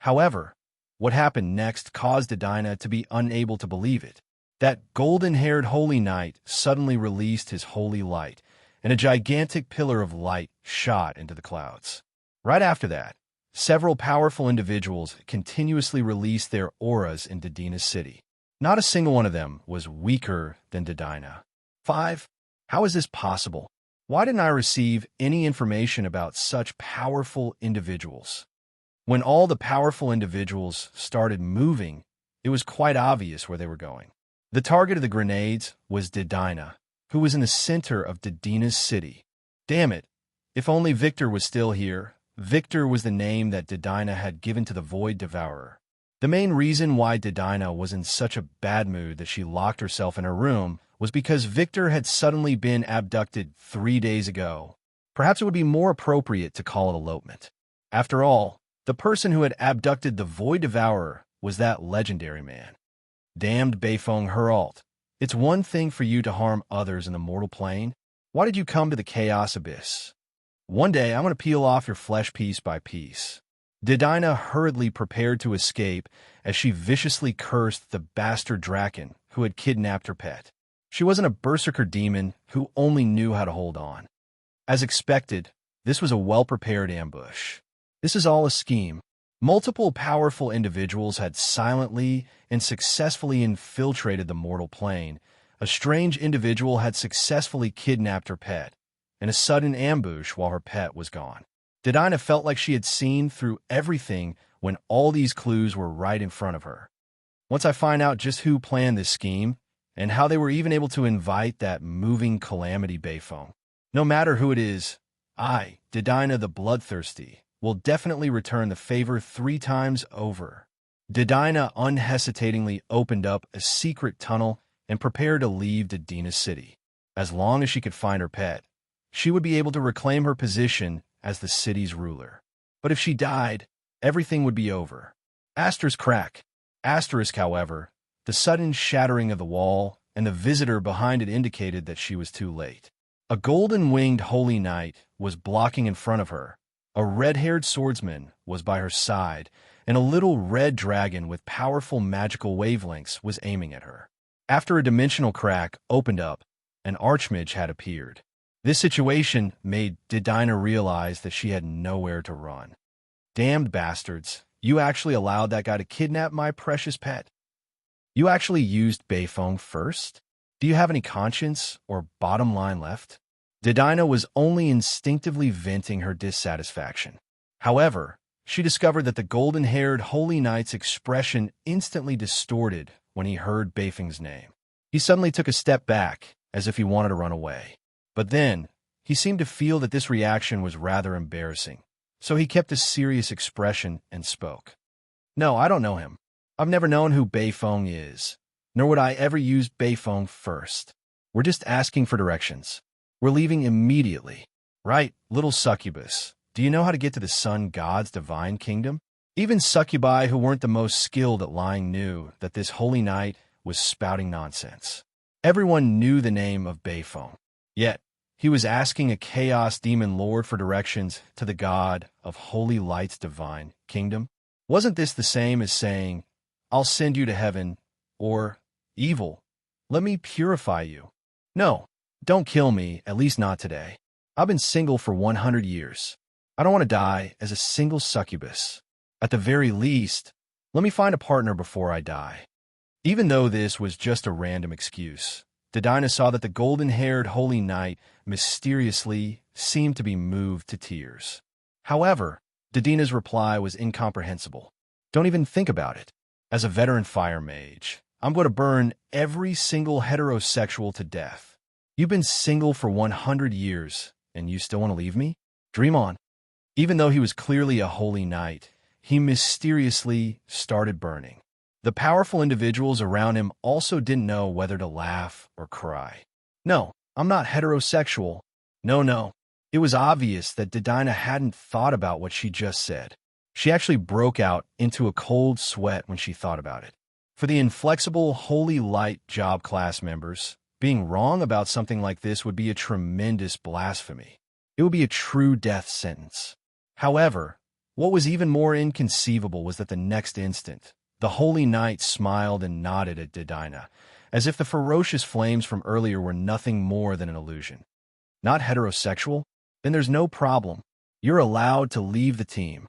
However, what happened next caused Dedina to be unable to believe it. That golden-haired holy knight suddenly released his holy light, and a gigantic pillar of light shot into the clouds. Right after that, several powerful individuals continuously released their auras in Dedina's city. Not a single one of them was weaker than Dedina. 5. How is this possible? Why didn't I receive any information about such powerful individuals? When all the powerful individuals started moving, it was quite obvious where they were going. The target of the grenades was Dedina, who was in the center of Dedina's city. Damn it, if only Victor was still here. Victor was the name that Dedina had given to the Void Devourer. The main reason why Dedina was in such a bad mood that she locked herself in her room was because Victor had suddenly been abducted 3 days ago. Perhaps it would be more appropriate to call it elopement. After all, the person who had abducted the Void Devourer was that legendary man. Damned Beifeng Herald. It's one thing for you to harm others in the mortal plane, Why did you come to the Chaos Abyss? One day, I'm going to peel off your flesh piece by piece. Didina hurriedly prepared to escape as she viciously cursed the bastard Draken who had kidnapped her pet. She wasn't a berserker demon who only knew how to hold on. As expected, this was a well-prepared ambush. This is all a scheme. Multiple powerful individuals had silently and successfully infiltrated the mortal plane. A strange individual had successfully kidnapped her pet, in a sudden ambush while her pet was gone. Didina felt like she had seen through everything when all these clues were right in front of her. Once I find out just who planned this scheme, and how they were even able to invite that moving calamity Bayfong, no matter who it is, I, Didina the Bloodthirsty, will definitely return the favor 3 times over. Didina unhesitatingly opened up a secret tunnel and prepared to leave Didina's city. As long as she could find her pet, she would be able to reclaim her position as the city's ruler. But if she died, everything would be over. Asterisk, however, the sudden shattering of the wall and the visitor behind it indicated that she was too late. A golden-winged holy knight was blocking in front of her. A red-haired swordsman was by her side, and a little red dragon with powerful magical wavelengths was aiming at her. After a dimensional crack opened up, an archmage had appeared. This situation made Didina realize that she had nowhere to run. Damned bastards, you actually allowed that guy to kidnap my precious pet. You actually used Bayfong first? Do you have any conscience or bottom line left? Didina was only instinctively venting her dissatisfaction. However, she discovered that the golden-haired holy knight's expression instantly distorted when he heard Bayfong's name. He suddenly took a step back, as if he wanted to run away. But then, he seemed to feel that this reaction was rather embarrassing, so he kept a serious expression and spoke. No, I don't know him. I've never known who Bayfong is, nor would I ever use Bayfong first. We're just asking for directions. We're leaving immediately. Right, little succubus. Do you know how to get to the sun god's divine kingdom? Even succubi who weren't the most skilled at lying knew that this holy knight was spouting nonsense. Everyone knew the name of Bayfong. Yet, he was asking a chaos demon lord for directions to the god of holy light's divine kingdom. Wasn't this the same as saying, I'll send you to heaven, or, evil, let me purify you? No, don't kill me, at least not today. I've been single for 100 years. I don't want to die as a single succubus. At the very least, let me find a partner before I die. Even though this was just a random excuse, Didina saw that the golden-haired holy knight mysteriously seemed to be moved to tears. However, Didina's reply was incomprehensible. Don't even think about it. As a veteran fire mage, I'm going to burn every single heterosexual to death. You've been single for 100 years, and you still want to leave me? Dream on. Even though he was clearly a holy knight, he mysteriously started burning. The powerful individuals around him also didn't know whether to laugh or cry. No, I'm not heterosexual. No. It was obvious that Didina hadn't thought about what she just said. She actually broke out into a cold sweat when she thought about it. For the inflexible holy light job class members, being wrong about something like this would be a tremendous blasphemy. It would be a true death sentence. However, what was even more inconceivable was that the next instant, the holy knight smiled and nodded at Didina, as if the ferocious flames from earlier were nothing more than an illusion. Not heterosexual? Then there's no problem. You're allowed to leave the team.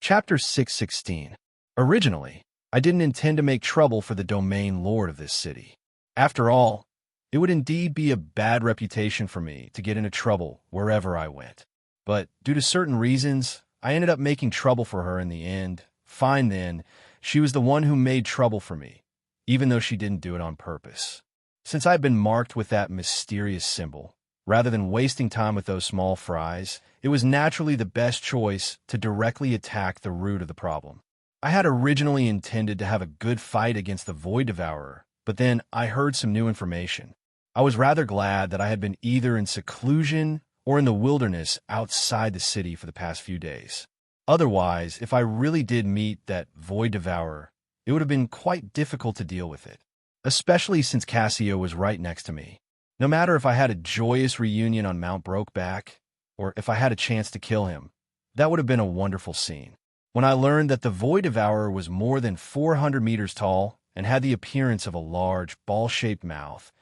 Chapter 616. Originally, I didn't intend to make trouble for the domain lord of this city. After all, it would indeed be a bad reputation for me to get into trouble wherever I went. But due to certain reasons, I ended up making trouble for her in the end. Fine then, she was the one who made trouble for me, even though she didn't do it on purpose. Since I'd been marked with that mysterious symbol, rather than wasting time with those small fries, it was naturally the best choice to directly attack the root of the problem. I had originally intended to have a good fight against the Void Devourer, but then I heard some new information. I was rather glad that I had been either in seclusion or in the wilderness outside the city for the past few days. Otherwise, if I really did meet that Void Devourer, it would have been quite difficult to deal with it, especially since Cassio was right next to me. No matter if I had a joyous reunion on Mount Brokeback, or if I had a chance to kill him, that would have been a wonderful scene. When I learned that the Void Devourer was more than 400 meters tall and had the appearance of a large, ball-shaped mouth,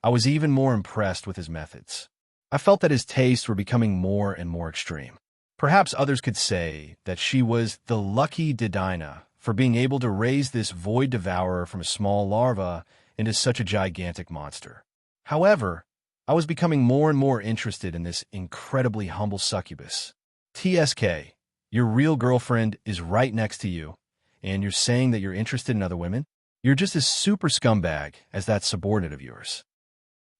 I was even more impressed with his methods. I felt that his tastes were becoming more and more extreme. Perhaps others could say that she was the lucky Dedina for being able to raise this Void Devourer from a small larva into such a gigantic monster. However, I was becoming more and more interested in this incredibly humble succubus. TSK, your real girlfriend is right next to you, and you're saying that you're interested in other women? You're just as super scumbag as that subordinate of yours.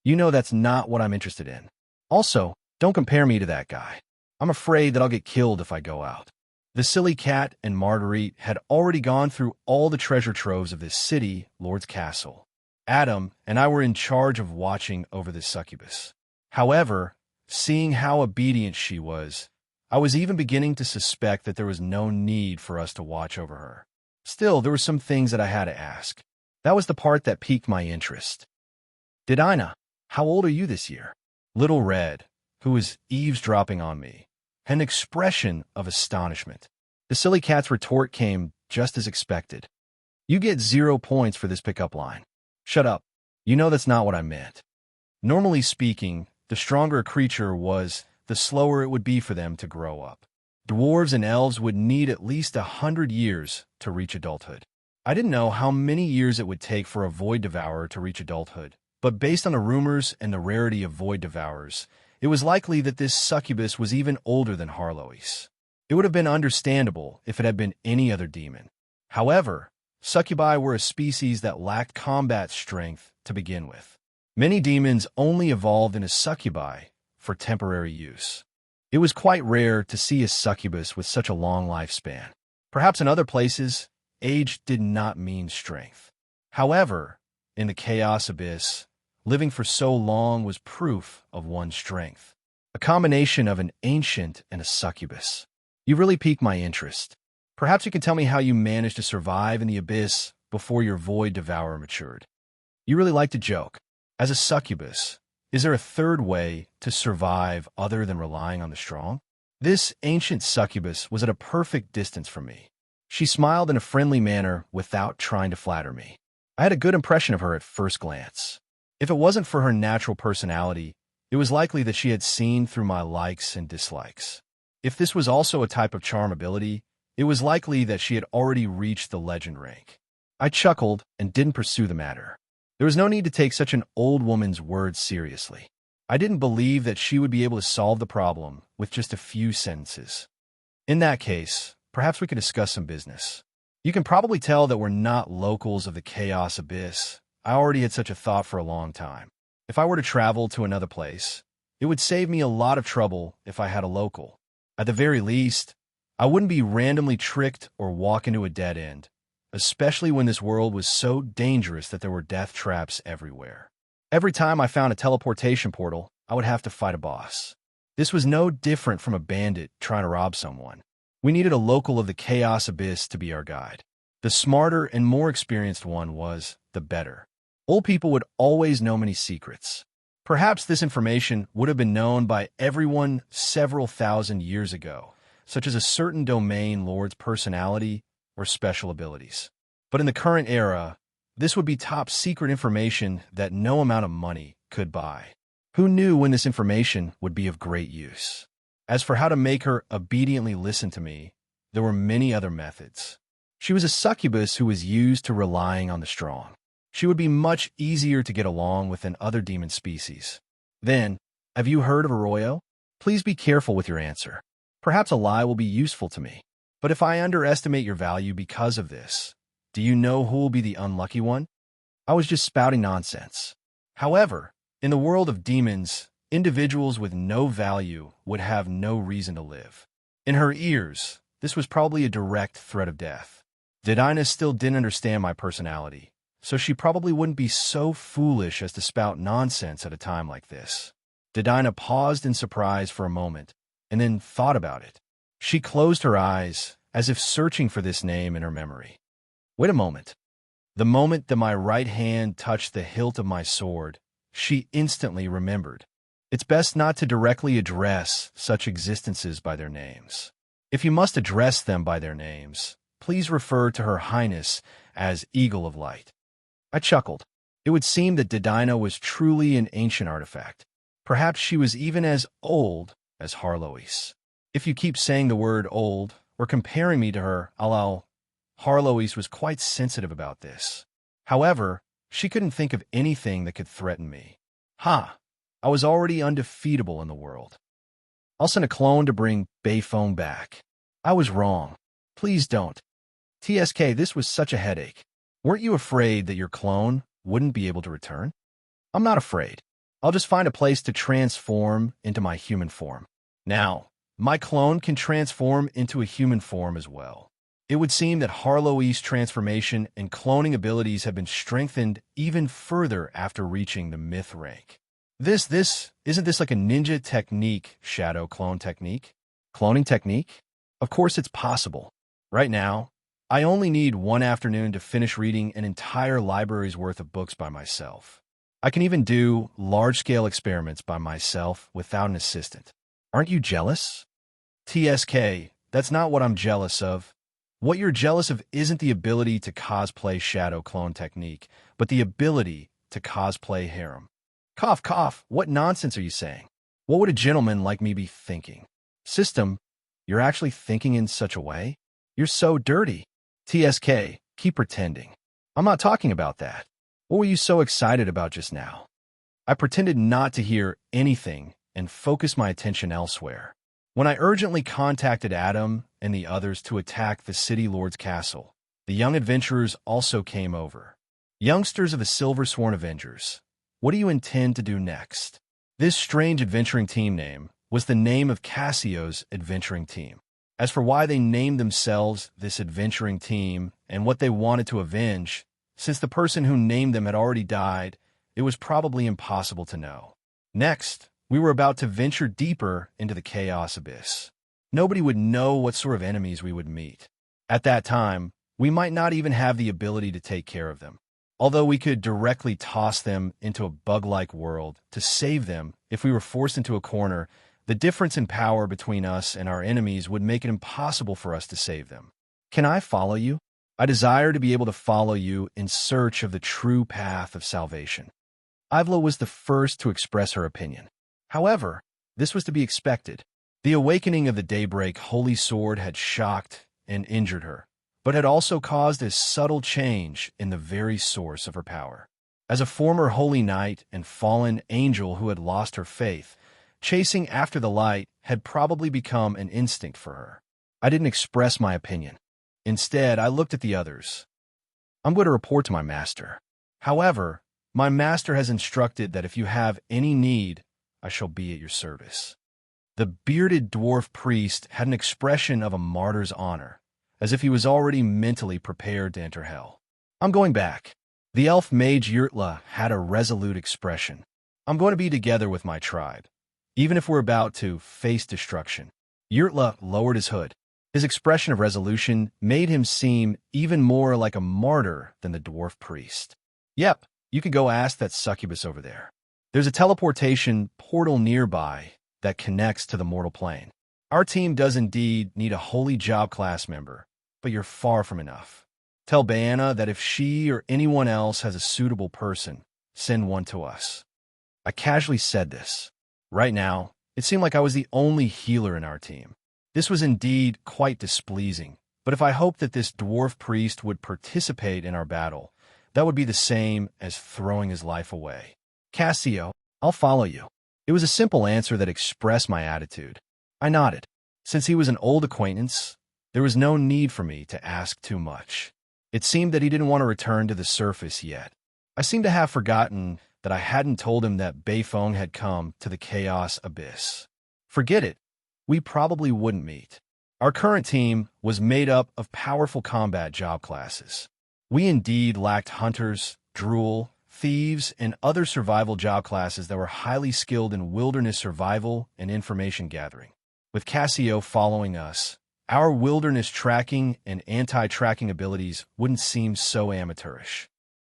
You know that's not what I'm interested in. Also, don't compare me to that guy. I'm afraid that I'll get killed if I go out. The silly cat and Marguerite had already gone through all the treasure troves of this city, Lord's Castle. Adam and I were in charge of watching over this succubus. However, seeing how obedient she was, I was even beginning to suspect that there was no need for us to watch over her. Still, there were some things that I had to ask. That was the part that piqued my interest. Dedina, how old are you this year? Little Red, who was eavesdropping on me, had an expression of astonishment. The silly cat's retort came just as expected. You get 0 points for this pickup line. Shut up. You know that's not what I meant. Normally speaking, the stronger a creature was, the slower it would be for them to grow up. Dwarves and elves would need at least 100 years to reach adulthood. I didn't know how many years it would take for a Void Devourer to reach adulthood, but based on the rumors and the rarity of Void Devourers, it was likely that this succubus was even older than Harlois. It would have been understandable if it had been any other demon. However, succubi were a species that lacked combat strength to begin with. Many demons only evolved into succubi for temporary use. It was quite rare to see a succubus with such a long lifespan. Perhaps in other places, age did not mean strength. However, in the Chaos Abyss, living for so long was proof of one's strength. A combination of an ancient and a succubus. You really piqued my interest. Perhaps you can tell me how you managed to survive in the Abyss before your Void Devourer matured. You really like to joke. As a succubus, is there a third way to survive other than relying on the strong? This ancient succubus was at a perfect distance from me. She smiled in a friendly manner without trying to flatter me. I had a good impression of her at first glance. If it wasn't for her natural personality, it was likely that she had seen through my likes and dislikes. If this was also a type of charm ability, it was likely that she had already reached the legend rank. I chuckled and didn't pursue the matter. There was no need to take such an old woman's words seriously. I didn't believe that she would be able to solve the problem with just a few sentences. In that case, perhaps we could discuss some business. You can probably tell that we're not locals of the Chaos Abyss. I already had such a thought for a long time. If I were to travel to another place, it would save me a lot of trouble if I had a local. At the very least, I wouldn't be randomly tricked or walk into a dead end, especially when this world was so dangerous that there were death traps everywhere. Every time I found a teleportation portal, I would have to fight a boss. This was no different from a bandit trying to rob someone. We needed a local of the Chaos Abyss to be our guide. The smarter and more experienced one was, the better. Old people would always know many secrets. Perhaps this information would have been known by everyone several thousand years ago, such as a certain domain lord's personality or special abilities. But in the current era, this would be top secret information that no amount of money could buy. Who knew when this information would be of great use? As for how to make her obediently listen to me, there were many other methods. She was a succubus who was used to relying on the strong. She would be much easier to get along with than other demon species. Then, have you heard of Arroyo? Please be careful with your answer. Perhaps a lie will be useful to me. But if I underestimate your value because of this, do you know who will be the unlucky one? I was just spouting nonsense. However, in the world of demons, individuals with no value would have no reason to live. In her ears, this was probably a direct threat of death. Dedina still didn't understand my personality, so she probably wouldn't be so foolish as to spout nonsense at a time like this. Dedina paused in surprise for a moment, and then thought about it. She closed her eyes, as if searching for this name in her memory. Wait a moment. The moment that my right hand touched the hilt of my sword, she instantly remembered. It's best not to directly address such existences by their names. If you must address them by their names, please refer to Her Highness as Eagle of Light. I chuckled. It would seem that Didina was truly an ancient artifact. Perhaps she was even as old as Harlois. If you keep saying the word old or comparing me to her, Harlois was quite sensitive about this. However, she couldn't think of anything that could threaten me. I was already undefeatable in the world. I'll send a clone to bring Bayphone back. I was wrong. Please don't. TSK, this was such a headache. Weren't you afraid that your clone wouldn't be able to return? I'm not afraid. I'll just find a place to transform into my human form. Now, my clone can transform into a human form as well. It would seem that Harlois' transformation and cloning abilities have been strengthened even further after reaching the myth rank. Isn't this like a ninja technique, shadow clone technique? Cloning technique? Of course it's possible. Right now, I only need one afternoon to finish reading an entire library's worth of books by myself. I can even do large-scale experiments by myself without an assistant. Aren't you jealous? TSK, that's not what I'm jealous of. What you're jealous of isn't the ability to cosplay shadow clone technique, but the ability to cosplay harem. Cough, cough, what nonsense are you saying? What would a gentleman like me be thinking? System, you're actually thinking in such a way? You're so dirty. TSK, keep pretending. I'm not talking about that. What were you so excited about just now? I pretended not to hear anything and focused my attention elsewhere. When I urgently contacted Adam and the others to attack the City Lord's castle, the young adventurers also came over. Youngsters of the Silver Sworn Avengers, what do you intend to do next? This strange adventuring team name was the name of Cassio's adventuring team. As for why they named themselves this adventuring team and what they wanted to avenge, since the person who named them had already died, it was probably impossible to know. Next, we were about to venture deeper into the chaos abyss. Nobody would know what sort of enemies we would meet. At that time, we might not even have the ability to take care of them. Although we could directly toss them into a bug-like world to save them if we were forced into a corner, the difference in power between us and our enemies would make it impossible for us to save them. Can I follow you? I desire to be able to follow you in search of the true path of salvation. Ivla was the first to express her opinion. However, this was to be expected. The awakening of the Daybreak Holy Sword had shocked and injured her, but had also caused a subtle change in the very source of her power. As a former holy knight and fallen angel who had lost her faith, chasing after the light had probably become an instinct for her. I didn't express my opinion. Instead, I looked at the others. I'm going to report to my master. However, my master has instructed that if you have any need, I shall be at your service. The bearded dwarf priest had an expression of a martyr's honor, as if he was already mentally prepared to enter hell. I'm going back. The elf mage Yurtla had a resolute expression. I'm going to be together with my tribe, even if we're about to face destruction. Yurtla lowered his hood. His expression of resolution made him seem even more like a martyr than the dwarf priest. Yep, you can go ask that succubus over there. There's a teleportation portal nearby that connects to the mortal plane. Our team does indeed need a holy job class member, but you're far from enough. Tell Bayanna that if she or anyone else has a suitable person, send one to us. I casually said this. Right now, it seemed like I was the only healer in our team. This was indeed quite displeasing, but if I hoped that this dwarf priest would participate in our battle, that would be the same as throwing his life away. Cassio, I'll follow you. It was a simple answer that expressed my attitude. I nodded. Since he was an old acquaintance, there was no need for me to ask too much. It seemed that he didn't want to return to the surface yet. I seemed to have forgotten that I hadn't told him that Bayphone had come to the Chaos Abyss. Forget it. We probably wouldn't meet. Our current team was made up of powerful combat job classes. We indeed lacked hunters, drool, thieves, and other survival job classes that were highly skilled in wilderness survival and information gathering. With Cassio following us, our wilderness tracking and anti-tracking abilities wouldn't seem so amateurish.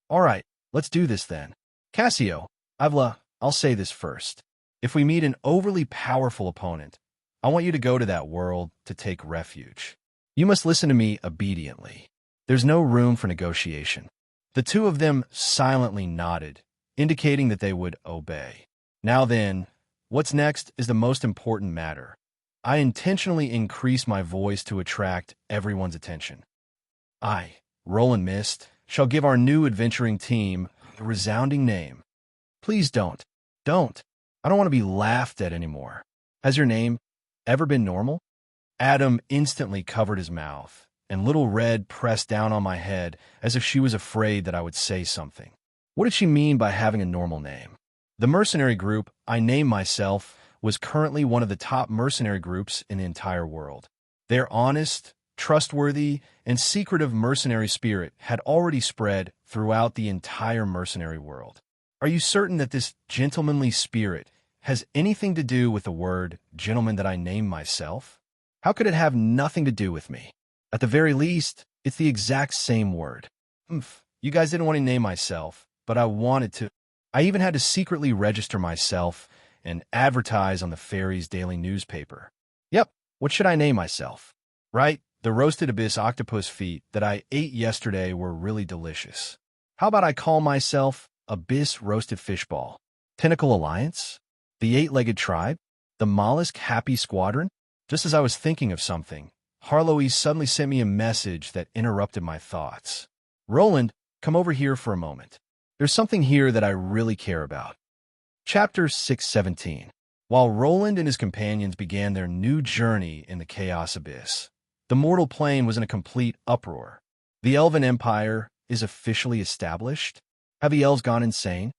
All right, let's do this then. Cassio, I'll say this first. If we meet an overly powerful opponent, I want you to go to that world to take refuge. You must listen to me obediently. There's no room for negotiation. The two of them silently nodded, indicating that they would obey. Now then, what's next is the most important matter. I intentionally increase my voice to attract everyone's attention. I, Roland Mist, shall give our new adventuring team a resounding name. Please don't. Don't. I don't want to be laughed at anymore. Has your name ever been normal? Adam instantly covered his mouth, and Little Red pressed down on my head as if she was afraid that I would say something. What did she mean by having a normal name? The mercenary group I named myself was currently one of the top mercenary groups in the entire world. Their honest, trustworthy, and secretive mercenary spirit had already spread throughout the entire mercenary world. Are you certain that this gentlemanly spirit has anything to do with the word gentleman that I named myself? How could it have nothing to do with me? At the very least, it's the exact same word. You guys didn't want to name myself, but I wanted to. I even had to secretly register myself and advertise on the fairy's daily newspaper. Yep, what should I name myself? Right, the roasted abyss octopus feet that I ate yesterday were really delicious. How about I call myself Abyss Roasted Fishball? Tentacle Alliance? The Eight-Legged Tribe? The Mollusk Happy Squadron? Just as I was thinking of something, Harlowe suddenly sent me a message that interrupted my thoughts. Roland, come over here for a moment. There's something here that I really care about. Chapter 617. While Roland and his companions began their new journey in the Chaos Abyss, the mortal plane was in a complete uproar. The Elven Empire is officially established? Have the elves gone insane?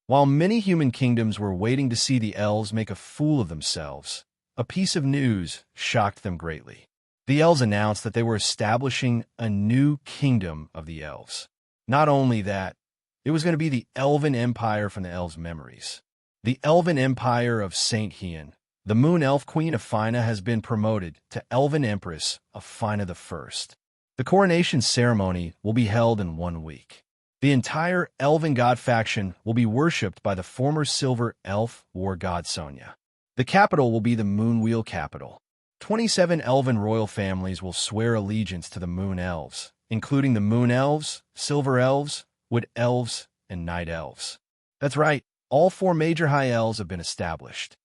While many human kingdoms were waiting to see the elves make a fool of themselves, a piece of news shocked them greatly. The elves announced that they were establishing a new kingdom of the elves. Not only that, it was going to be the Elven Empire from the elves' memories. The Elven Empire of Saint Hien, the Moon Elf Queen Afina, has been promoted to Elven Empress Afina the First. The coronation ceremony will be held in 1 week. The entire Elven God faction will be worshipped by the former Silver Elf war god Sonia. The capital will be the Moonwheel capital. 27 Elven royal families will swear allegiance to the Moon Elves, including the Moon Elves, Silver Elves, Wood Elves, and Night Elves. That's right, all 4 major high elves have been established.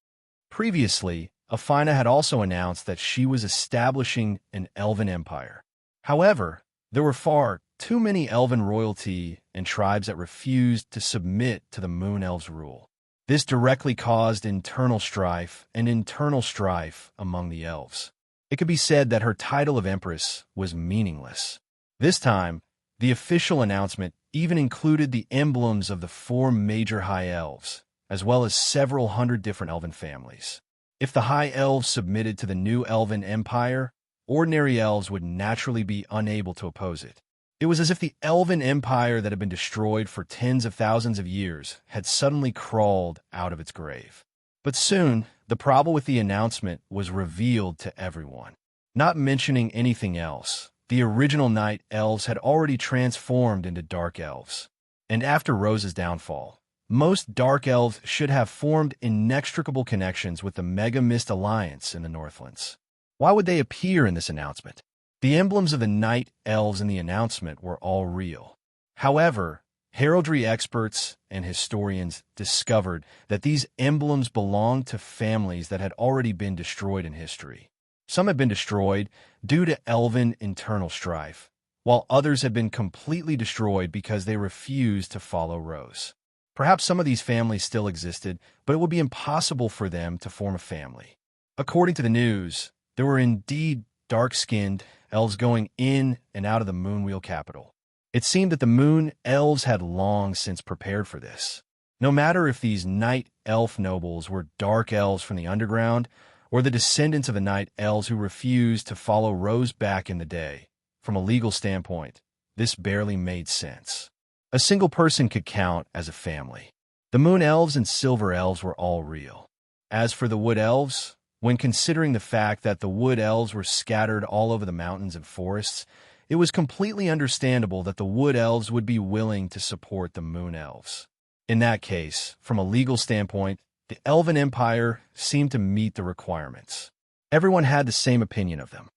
Previously, Afina had also announced that she was establishing an Elven Empire. However, there were far too many Elven royalty and tribes that refused to submit to the Moon Elves' rule. This directly caused internal strife among the elves. It could be said that her title of Empress was meaningless. This time, the official announcement even included the emblems of the 4 major high elves, as well as several hundred different elven families. If the high elves submitted to the new Elven Empire, ordinary elves would naturally be unable to oppose it. It was as if the Elven Empire that had been destroyed for tens of thousands of years had suddenly crawled out of its grave. But soon, the problem with the announcement was revealed to everyone. Not mentioning anything else, the original Night Elves had already transformed into Dark Elves. And after Rose's downfall, most Dark Elves should have formed inextricable connections with the Mega Mist Alliance in the Northlands. Why would they appear in this announcement? The emblems of the Night Elves in the announcement were all real. However, heraldry experts and historians discovered that these emblems belonged to families that had already been destroyed in history. Some had been destroyed due to elven internal strife, while others had been completely destroyed because they refused to follow Rose. Perhaps some of these families still existed, but it would be impossible for them to form a family. According to the news, there were indeed dark-skinned elves going in and out of the Moonwheel capital. It seemed that the Moon Elves had long since prepared for this. No matter if these Night Elf nobles were Dark Elves from the underground, or the descendants of the Night Elves who refused to follow Rose back in the day, from a legal standpoint, this barely made sense. A single person could count as a family. The Moon Elves and Silver Elves were all real. As for the Wood Elves, when considering the fact that the Wood Elves were scattered all over the mountains and forests, it was completely understandable that the Wood Elves would be willing to support the Moon Elves. In that case, from a legal standpoint, the Elven Empire seemed to meet the requirements. Everyone had the same opinion of them.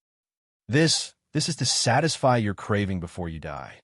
This is to satisfy your craving before you die.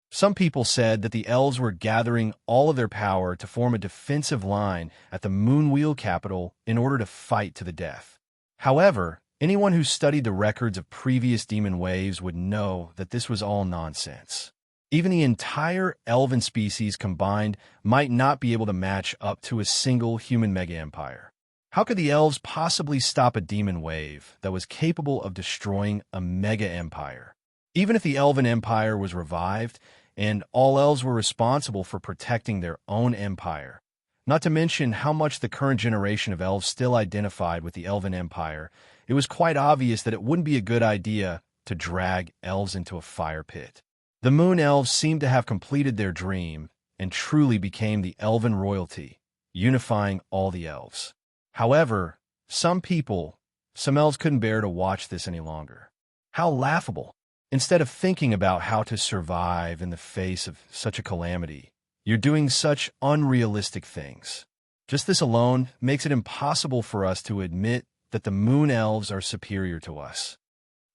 Some people said that the elves were gathering all of their power to form a defensive line at the Moonwheel capital in order to fight to the death. However, anyone who studied the records of previous demon waves would know that this was all nonsense. Even the entire elven species combined might not be able to match up to a single human mega-empire. How could the elves possibly stop a demon wave that was capable of destroying a mega-empire? Even if the Elven Empire was revived, and all elves were responsible for protecting their own empire, not to mention how much the current generation of elves still identified with the Elven Empire, it was quite obvious that it wouldn't be a good idea to drag elves into a fire pit. The Moon Elves seemed to have completed their dream and truly became the Elven royalty, unifying all the elves. However, some elves couldn't bear to watch this any longer. How laughable! Instead of thinking about how to survive in the face of such a calamity, you're doing such unrealistic things. Just this alone makes it impossible for us to admit that the Moon Elves are superior to us.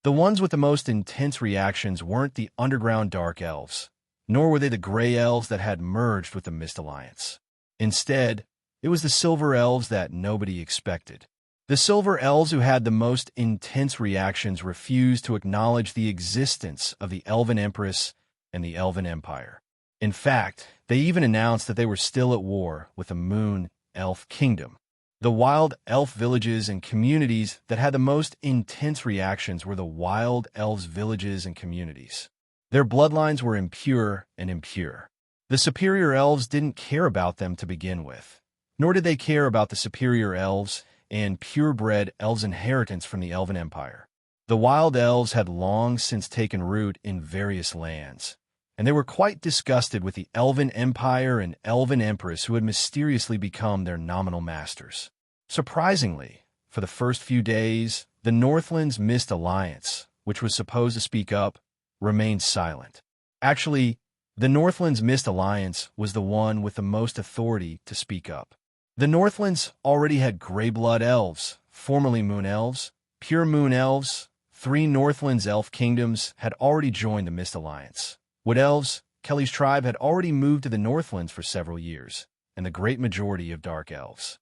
The ones with the most intense reactions weren't the underground Dark Elves, nor were they the Gray Elves that had merged with the Mist Alliance. Instead, it was the Silver Elves that nobody expected. The Silver Elves who had the most intense reactions refused to acknowledge the existence of the Elven Empress and the Elven Empire. In fact, they even announced that they were still at war with the Moon Elf Kingdom. The wild elf villages and communities that had the most intense reactions were the wild elves' villages and communities. Their bloodlines were impure and impure. The superior elves didn't care about them to begin with, nor did they care about the superior elves and purebred elves' inheritance from the Elven Empire. The wild elves had long since taken root in various lands, and they were quite disgusted with the Elven Empire and Elven Empress who had mysteriously become their nominal masters. Surprisingly, for the first few days, the Northland's Mist Alliance, which was supposed to speak up, remained silent. Actually, the Northland's Mist Alliance was the one with the most authority to speak up. The Northlands already had Greyblood Elves, formerly Moon Elves, Pure Moon Elves. 3 Northlands elf kingdoms had already joined the Mist Alliance. Wood Elves, Kelly's tribe, had already moved to the Northlands for several years, and the great majority of Dark Elves.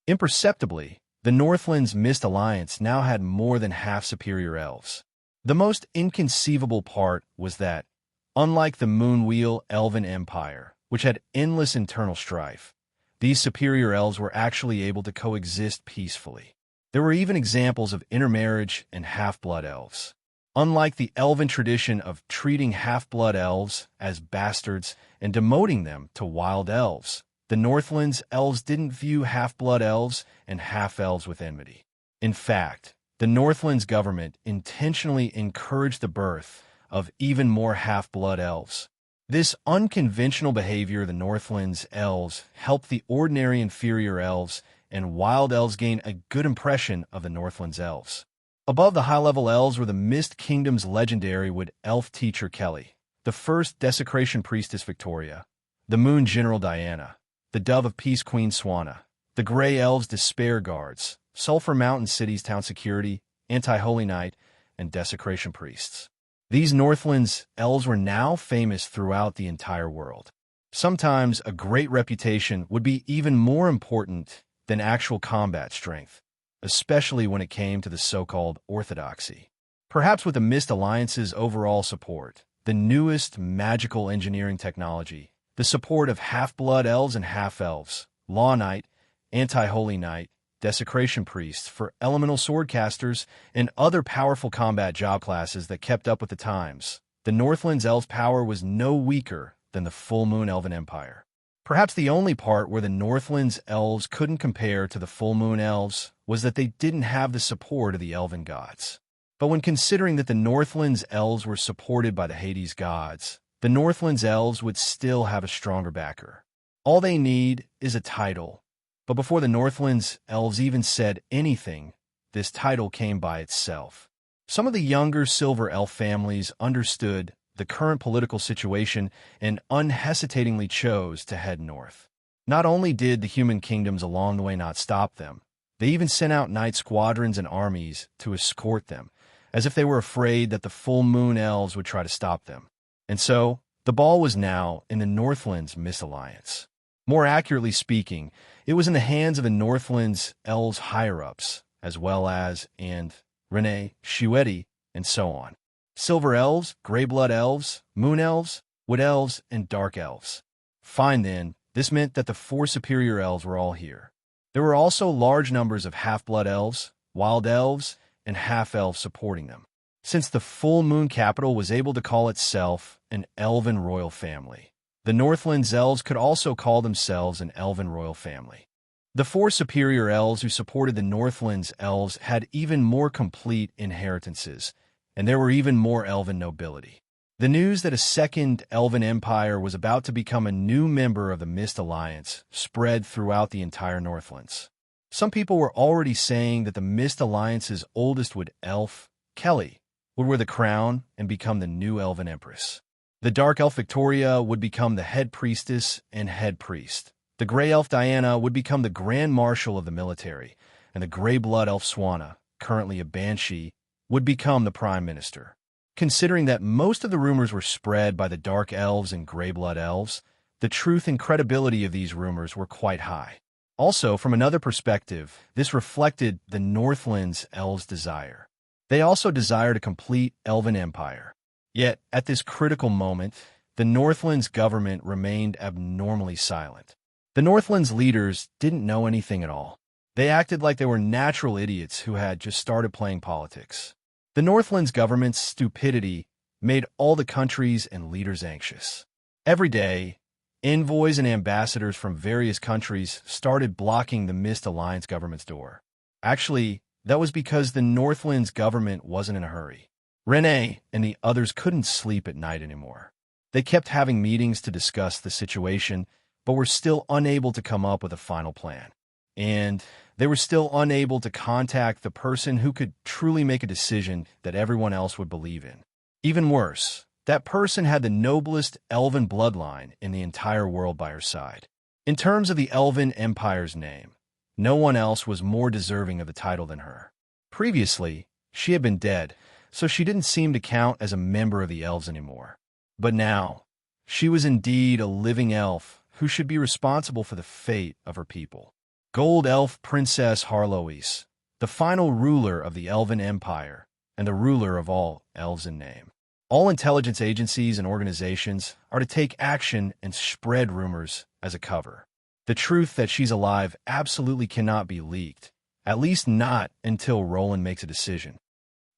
Imperceptibly, the Northlands Mist Alliance now had more than half superior elves. The most inconceivable part was that, unlike the Moonwheel Elven Empire, which had endless internal strife, these superior elves were actually able to coexist peacefully. There were even examples of intermarriage and half-blood elves. Unlike the elven tradition of treating half-blood elves as bastards and demoting them to wild elves, the Northlands elves didn't view half-blood elves and half-elves with enmity. In fact, the Northlands government intentionally encouraged the birth of even more half-blood elves. This unconventional behavior of the Northlands elves helped the ordinary inferior elves and wild elves gain a good impression of the Northlands elves. Above the high-level elves were the Mist Kingdom's legendary wood elf teacher Kelly, the first Desecration Priestess Victoria, the Moon General Diana, the Dove of Peace Queen Swanna, the Grey Elves Despair Guards, Sulphur Mountain City's Town Security, Anti-Holy Knight, and Desecration Priests. These Northlands elves were now famous throughout the entire world. Sometimes a great reputation would be even more important than actual combat strength, especially when it came to the so-called orthodoxy. Perhaps with the Mist Alliance's overall support, the newest magical engineering technology, the support of half-blood elves and half-elves, Law Knight, Anti-Holy Knight, Desecration Priests for elemental swordcasters, and other powerful combat job classes that kept up with the times, the Northlands elves' power was no weaker than the full Moon Elven Empire. Perhaps the only part where the Northlands elves couldn't compare to the full Moon elves was that they didn't have the support of the elven gods. But when considering that the Northlands elves were supported by the Hades gods, the Northlands elves would still have a stronger backer. All they need is a title. But before the Northlands elves even said anything, this title came by itself. Some of the younger Silver Elf families understood the current political situation and unhesitatingly chose to head north. Not only did the human kingdoms along the way not stop them, they even sent out night squadrons and armies to escort them, as if they were afraid that the full moon elves would try to stop them. And so, the ball was now in the Northland's Mist Alliance. More accurately speaking, it was in the hands of the Northland's elves higher-ups, as well as, and Renee, Shueti, and so on. Silver elves, gray-blood elves, moon elves, wood elves, and dark elves. Fine then, this meant that the four superior elves were all here. There were also large numbers of half-blood elves, wild elves, and half-elves supporting them, since the full moon capital was able to call itself an elven royal family. The Northland's elves could also call themselves an elven royal family. The four superior elves who supported the Northland's elves had even more complete inheritances, and there were even more elven nobility. The news that a second elven empire was about to become a new member of the Mist Alliance spread throughout the entire Northlands. Some people were already saying that the Mist Alliance's oldest wood elf, Kelly, would wear the crown and become the new elven empress. The dark elf Victoria would become the head priestess and head priest. The gray elf Diana would become the grand marshal of the military, and the gray blood elf Swanna, currently a banshee, would become the prime minister. Considering that most of the rumors were spread by the dark elves and gray blood elves, the truth and credibility of these rumors were quite high. Also, from another perspective, this reflected the Northland's elves' desire. They also desired a complete elven empire. Yet, at this critical moment, the Northland's government remained abnormally silent. The Northland's leaders didn't know anything at all. They acted like they were natural idiots who had just started playing politics. The Northland's government's stupidity made all the countries and leaders anxious. Every day, envoys and ambassadors from various countries started blocking the Mist Alliance government's door. Actually, that was because the Northland's government wasn't in a hurry. Renee and the others couldn't sleep at night anymore. They kept having meetings to discuss the situation, but were still unable to come up with a final plan. And they were still unable to contact the person who could truly make a decision that everyone else would believe in. Even worse, that person had the noblest elven bloodline in the entire world by her side. In terms of the Elven Empire's name, no one else was more deserving of the title than her. Previously, she had been dead, so she didn't seem to count as a member of the elves anymore. But now, she was indeed a living elf who should be responsible for the fate of her people. Gold Elf Princess Harloise, the final ruler of the Elven Empire and the ruler of all elves in name. All intelligence agencies and organizations are to take action and spread rumors as a cover. The truth that she's alive absolutely cannot be leaked, at least not until Roland makes a decision.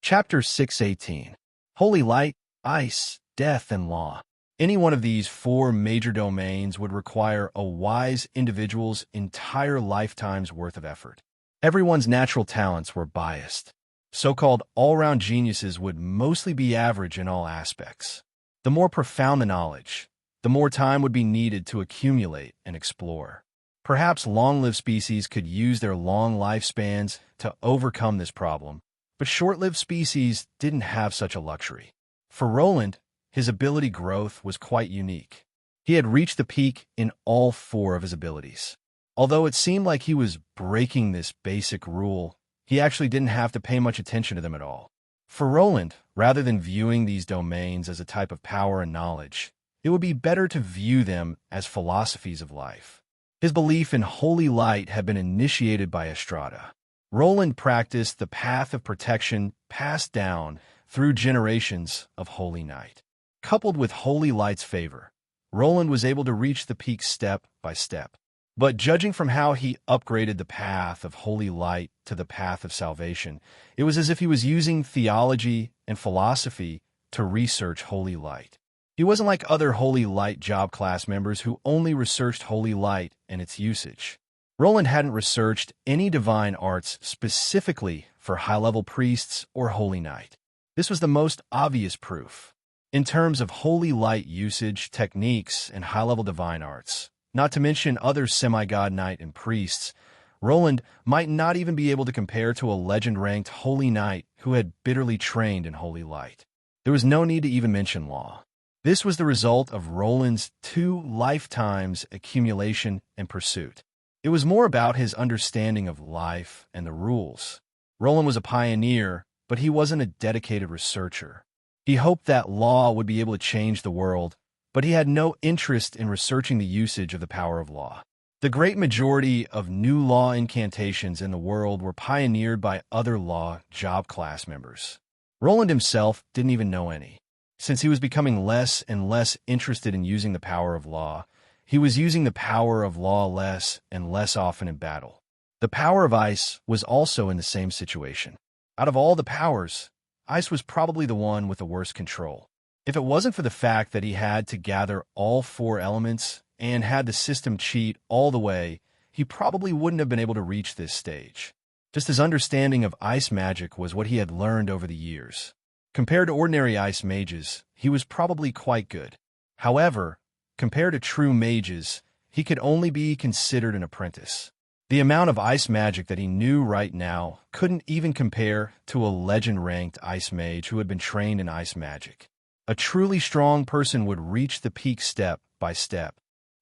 Chapter 618. Holy Light, Ice, Death, and Law. Any one of these four major domains would require a wise individual's entire lifetime's worth of effort. Everyone's natural talents were biased. So-called all-round geniuses would mostly be average in all aspects. The more profound the knowledge, the more time would be needed to accumulate and explore. Perhaps long-lived species could use their long lifespans to overcome this problem, but short-lived species didn't have such a luxury. For Roland, his ability growth was quite unique. He had reached the peak in all four of his abilities. Although it seemed like he was breaking this basic rule, he actually didn't have to pay much attention to them at all. For Roland, rather than viewing these domains as a type of power and knowledge, it would be better to view them as philosophies of life. His belief in holy light had been initiated by Estrada. Roland practiced the path of protection passed down through generations of holy night. Coupled with holy light's favor, Roland was able to reach the peak step by step. But judging from how he upgraded the path of holy light to the path of salvation, it was as if he was using theology and philosophy to research holy light. He wasn't like other holy light job class members who only researched holy light and its usage. Roland hadn't researched any divine arts specifically for high-level priests or holy knight. This was the most obvious proof. In terms of holy light usage, techniques, and high-level divine arts, not to mention other semi-god knight and priests, Roland might not even be able to compare to a legend-ranked holy knight who had bitterly trained in holy light. There was no need to even mention law. This was the result of Roland's 2 lifetimes accumulation and pursuit. It was more about his understanding of life and the rules. Roland was a pioneer, but he wasn't a dedicated researcher. He hoped that law would be able to change the world, but he had no interest in researching the usage of the power of law. The great majority of new law incantations in the world were pioneered by other law job class members. Roland himself didn't even know any. Since he was becoming less and less interested in using the power of law, he was using the power of law less and less often in battle. The power of ice was also in the same situation. Out of all the powers, ice was probably the one with the worst control. If it wasn't for the fact that he had to gather all 4 elements and had the system cheat all the way, he probably wouldn't have been able to reach this stage. Just his understanding of ice magic was what he had learned over the years. Compared to ordinary ice mages, he was probably quite good. However, compared to true mages, he could only be considered an apprentice. The amount of ice magic that he knew right now couldn't even compare to a legend-ranked ice mage who had been trained in ice magic. A truly strong person would reach the peak step by step.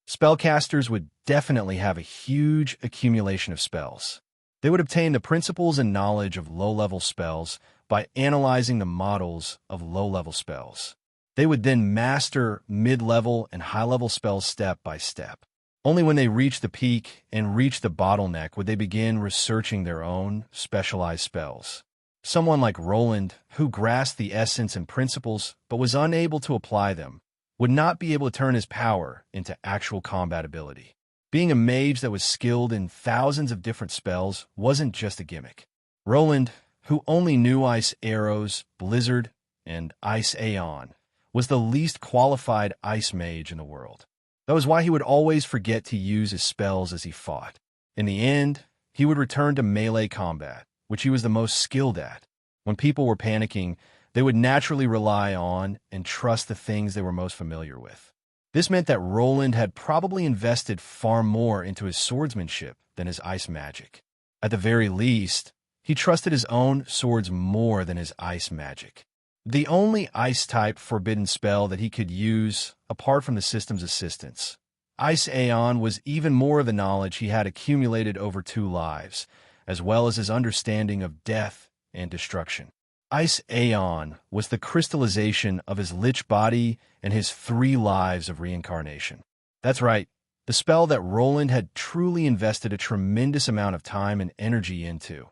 Spellcasters would definitely have a huge accumulation of spells. They would obtain the principles and knowledge of low-level spells by analyzing the models of low-level spells. They would then master mid-level and high-level spells step by step. Only when they reach the peak and reach the bottleneck would they begin researching their own specialized spells. Someone like Roland, who grasped the essence and principles but was unable to apply them, would not be able to turn his power into actual combat ability. Being a mage that was skilled in thousands of different spells wasn't just a gimmick. Roland, who only knew Ice Arrows, Blizzard, and Ice Aeon, was the least qualified ice mage in the world. That was why he would always forget to use his spells as he fought. In the end, he would return to melee combat, which he was the most skilled at. When people were panicking, they would naturally rely on and trust the things they were most familiar with. This meant that Roland had probably invested far more into his swordsmanship than his ice magic. At the very least, he trusted his own swords more than his ice magic. The only ice-type forbidden spell that he could use, apart from the system's assistance, Ice Aeon, was even more of the knowledge he had accumulated over 2 lives, as well as his understanding of death and destruction. Ice Aeon was the crystallization of his Lich body and his 3 lives of reincarnation. That's right, the spell that Roland had truly invested a tremendous amount of time and energy into,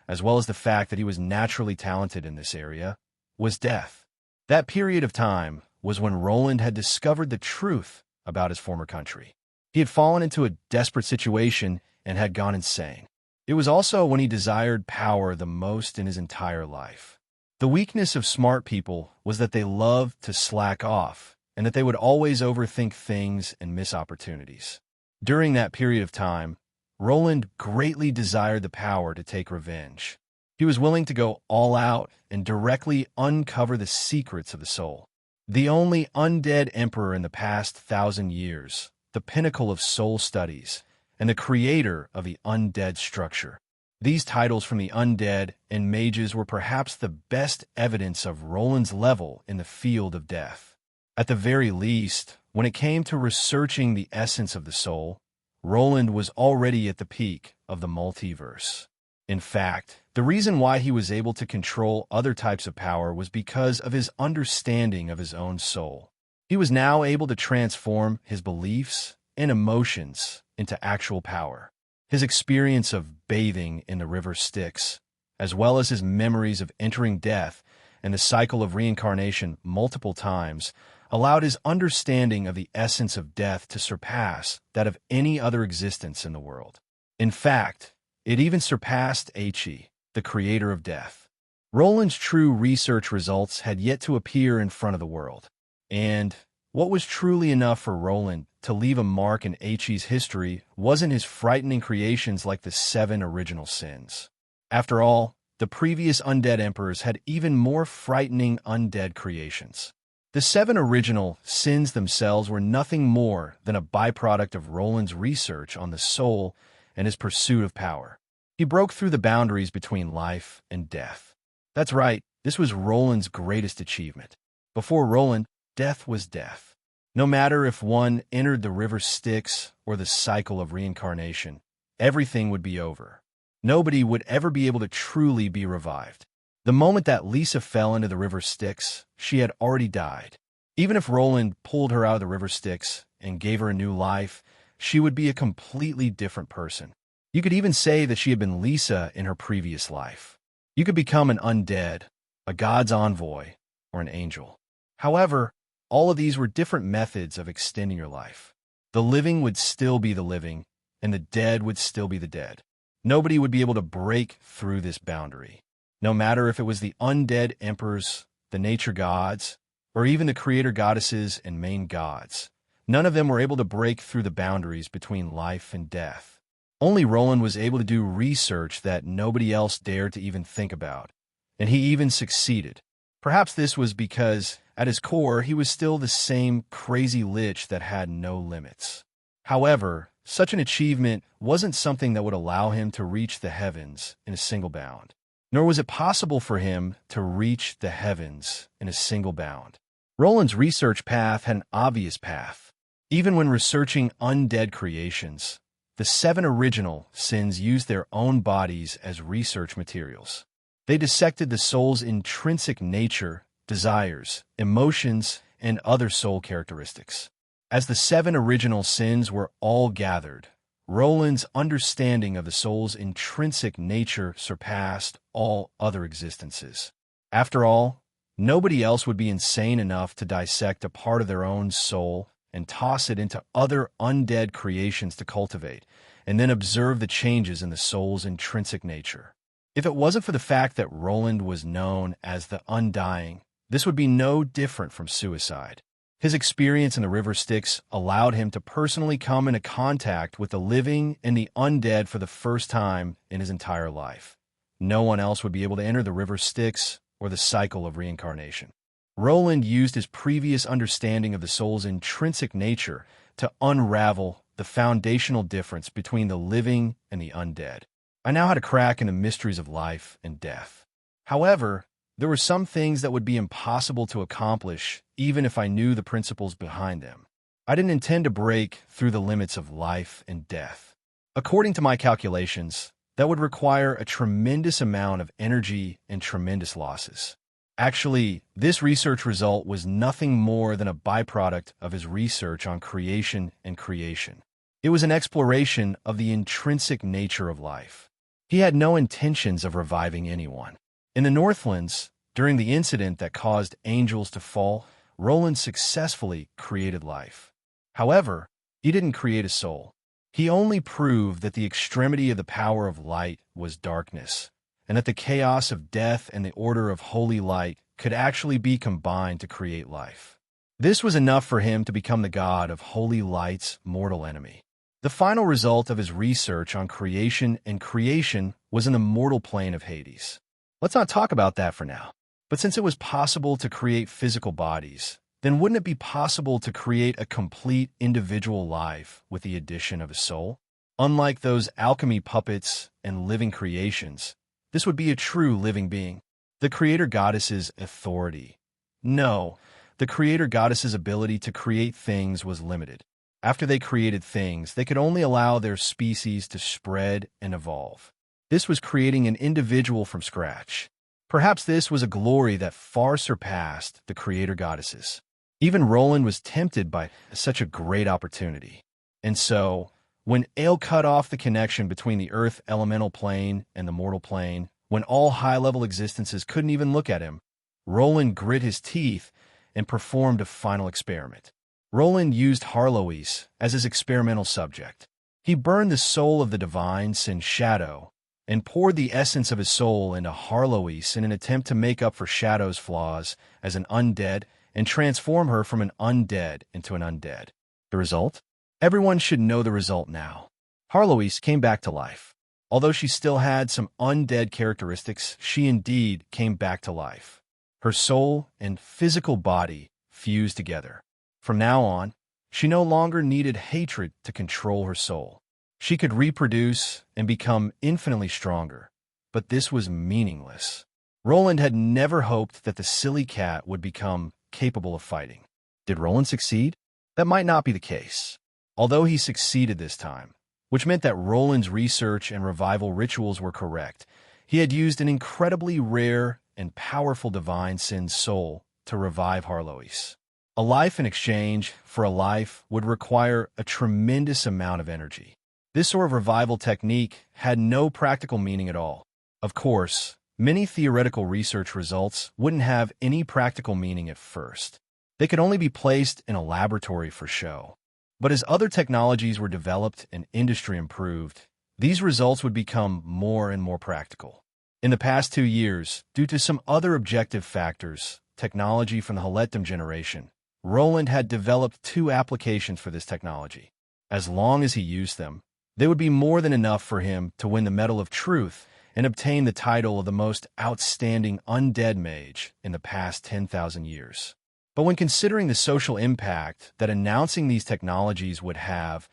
as well as the fact that he was naturally talented in this area, was death. That period of time was when Roland had discovered the truth about his former country. He had fallen into a desperate situation and had gone insane. It was also when he desired power the most in his entire life. The weakness of smart people was that they loved to slack off and that they would always overthink things and miss opportunities. During that period of time, Roland greatly desired the power to take revenge. He was willing to go all out and directly uncover the secrets of the soul. The only undead emperor in the past 1,000 years, the pinnacle of soul studies, and the creator of the undead structure. These titles from the undead and mages were perhaps the best evidence of Roland's level in the field of death. At the very least, when it came to researching the essence of the soul, Roland was already at the peak of the multiverse. In fact, the reason why he was able to control other types of power was because of his understanding of his own soul. He was now able to transform his beliefs and emotions into actual power. His experience of bathing in the river Styx, as well as his memories of entering death and the cycle of reincarnation multiple times, allowed his understanding of the essence of death to surpass that of any other existence in the world. In fact, it even surpassed Achi, the creator of death. Roland's true research results had yet to appear in front of the world. And what was truly enough for Roland to leave a mark in Achi's history wasn't his frightening creations like the 7 original sins. After all, the previous undead emperors had even more frightening undead creations. The 7 original sins themselves were nothing more than a byproduct of Roland's research on the soul and his pursuit of power. He broke through the boundaries between life and death. That's right, this was Roland's greatest achievement. Before Roland, death was death. No matter if one entered the river Styx or the cycle of reincarnation, everything would be over. Nobody would ever be able to truly be revived. The moment that Lisa fell into the river Styx, she had already died. Even if Roland pulled her out of the river Styx and gave her a new life, she would be a completely different person. You could even say that she had been Lisa in her previous life. You could become an undead, a god's envoy, or an angel. However, all of these were different methods of extending your life. The living would still be the living, and the dead would still be the dead. Nobody would be able to break through this boundary. No matter if it was the undead emperors, the nature gods, or even the creator goddesses and main gods, none of them were able to break through the boundaries between life and death. Only Roland was able to do research that nobody else dared to even think about, and he even succeeded. Perhaps this was because, at his core, he was still the same crazy lich that had no limits. However, such an achievement wasn't something that would allow him to reach the heavens in a single bound. Nor was it possible for him to reach the heavens in a single bound. Roland's research path had an obvious path. Even when researching undead creations, the 7 original sins used their own bodies as research materials. They dissected the soul's intrinsic nature, desires, emotions, and other soul characteristics. As the 7 original sins were all gathered, Roland's understanding of the soul's intrinsic nature surpassed all other existences. After all, nobody else would be insane enough to dissect a part of their own soul and toss it into other undead creations to cultivate, and then observe the changes in the soul's intrinsic nature. If it wasn't for the fact that Roland was known as the Undying, this would be no different from suicide. His experience in the river Styx allowed him to personally come into contact with the living and the undead for the first time in his entire life. No one else would be able to enter the river Styx or the cycle of reincarnation. Roland used his previous understanding of the soul's intrinsic nature to unravel the foundational difference between the living and the undead. I now had a crack in the mysteries of life and death. However, there were some things that would be impossible to accomplish even if I knew the principles behind them. I didn't intend to break through the limits of life and death. According to my calculations, that would require a tremendous amount of energy and tremendous losses. Actually, this research result was nothing more than a byproduct of his research on creation and creation. It was an exploration of the intrinsic nature of life. He had no intentions of reviving anyone. In the Northlands, during the incident that caused angels to fall, Roland successfully created life. However, he didn't create a soul. He only proved that the extremity of the power of light was darkness, and that the chaos of death and the order of holy light could actually be combined to create life. This was enough for him to become the god of holy light's mortal enemy. The final result of his research on creation and creation was in the mortal plane of Hades. Let's not talk about that for now. But since it was possible to create physical bodies, then wouldn't it be possible to create a complete individual life with the addition of a soul? Unlike those alchemy puppets and living creations, this would be a true living being. The creator goddess's authority. No, the creator goddess's ability to create things was limited. After they created things, they could only allow their species to spread and evolve. This was creating an individual from scratch. Perhaps this was a glory that far surpassed the creator goddesses. Even Roland was tempted by such a great opportunity. And so, when Ale cut off the connection between the earth elemental plane and the mortal plane, when all high-level existences couldn't even look at him, Roland grit his teeth and performed a final experiment. Roland used Harlois as his experimental subject. He burned the soul of the divine Sin Shadow and poured the essence of his soul into Harlois in an attempt to make up for Shadow's flaws as an undead and transform her from an undead into an undead. The result? Everyone should know the result now. Harlois came back to life. Although she still had some undead characteristics, she indeed came back to life. Her soul and physical body fused together. From now on, she no longer needed hatred to control her soul. She could reproduce and become infinitely stronger, but this was meaningless. Roland had never hoped that the silly cat would become capable of fighting. Did Roland succeed? That might not be the case. Although he succeeded this time, which meant that Roland's research and revival rituals were correct, he had used an incredibly rare and powerful divine sin soul to revive Harloise. A life in exchange for a life would require a tremendous amount of energy. This sort of revival technique had no practical meaning at all. Of course, many theoretical research results wouldn't have any practical meaning at first. They could only be placed in a laboratory for show. But as other technologies were developed and industry improved, these results would become more and more practical. In the past 2 years, due to some other objective factors, technology from the Haletum generation, Roland had developed 2 applications for this technology. As long as he used them, they would be more than enough for him to win the Medal of Truth and obtain the title of the most outstanding undead mage in the past 10,000 years. But when considering the social impact that announcing these technologies would have,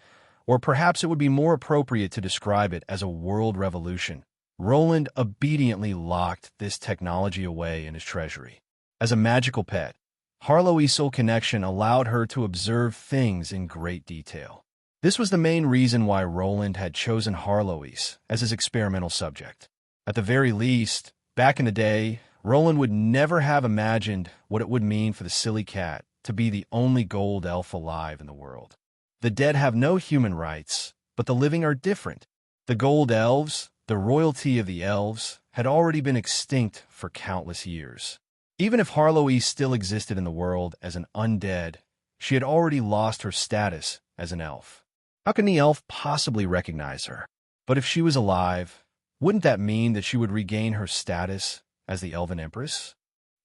or perhaps it would be more appropriate to describe it as a world revolution, Roland obediently locked this technology away in his treasury. As a magical pet, Harloi's soul connection allowed her to observe things in great detail. This was the main reason why Roland had chosen Harlois as his experimental subject. At the very least, back in the day, Roland would never have imagined what it would mean for the silly cat to be the only gold elf alive in the world. The dead have no human rights, but the living are different. The gold elves, the royalty of the elves, had already been extinct for countless years. Even if Harlois still existed in the world as an undead, she had already lost her status as an elf. How can the elf possibly recognize her? But if she was alive, wouldn't that mean that she would regain her status as the Elven Empress?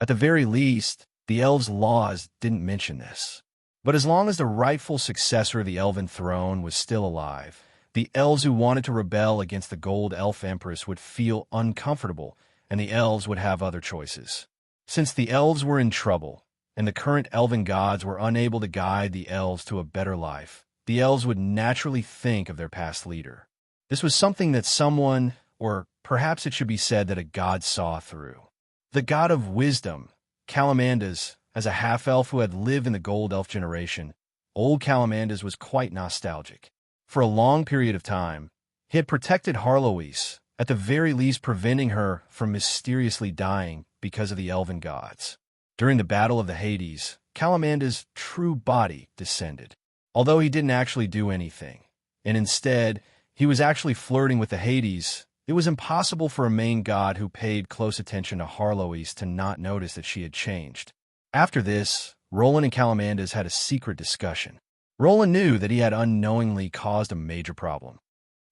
At the very least, the elves' laws didn't mention this. But as long as the rightful successor of the Elven throne was still alive, the elves who wanted to rebel against the Gold Elf Empress would feel uncomfortable, and the elves would have other choices. Since the elves were in trouble, and the current elven gods were unable to guide the elves to a better life, the elves would naturally think of their past leader. This was something that someone, or perhaps it should be said that a god, saw through. The god of wisdom, Calamandas, as a half-elf who had lived in the Gold Elf generation, old Calamandas was quite nostalgic. For a long period of time, he had protected Harlois, at the very least preventing her from mysteriously dying because of the elven gods. During the Battle of the Hades, Calamandas' true body descended, although he didn't actually do anything, and instead, he was actually flirting with the Hades. It was impossible for a main god who paid close attention to Harlois to not notice that she had changed. After this, Roland and Calamandas had a secret discussion. Roland knew that he had unknowingly caused a major problem.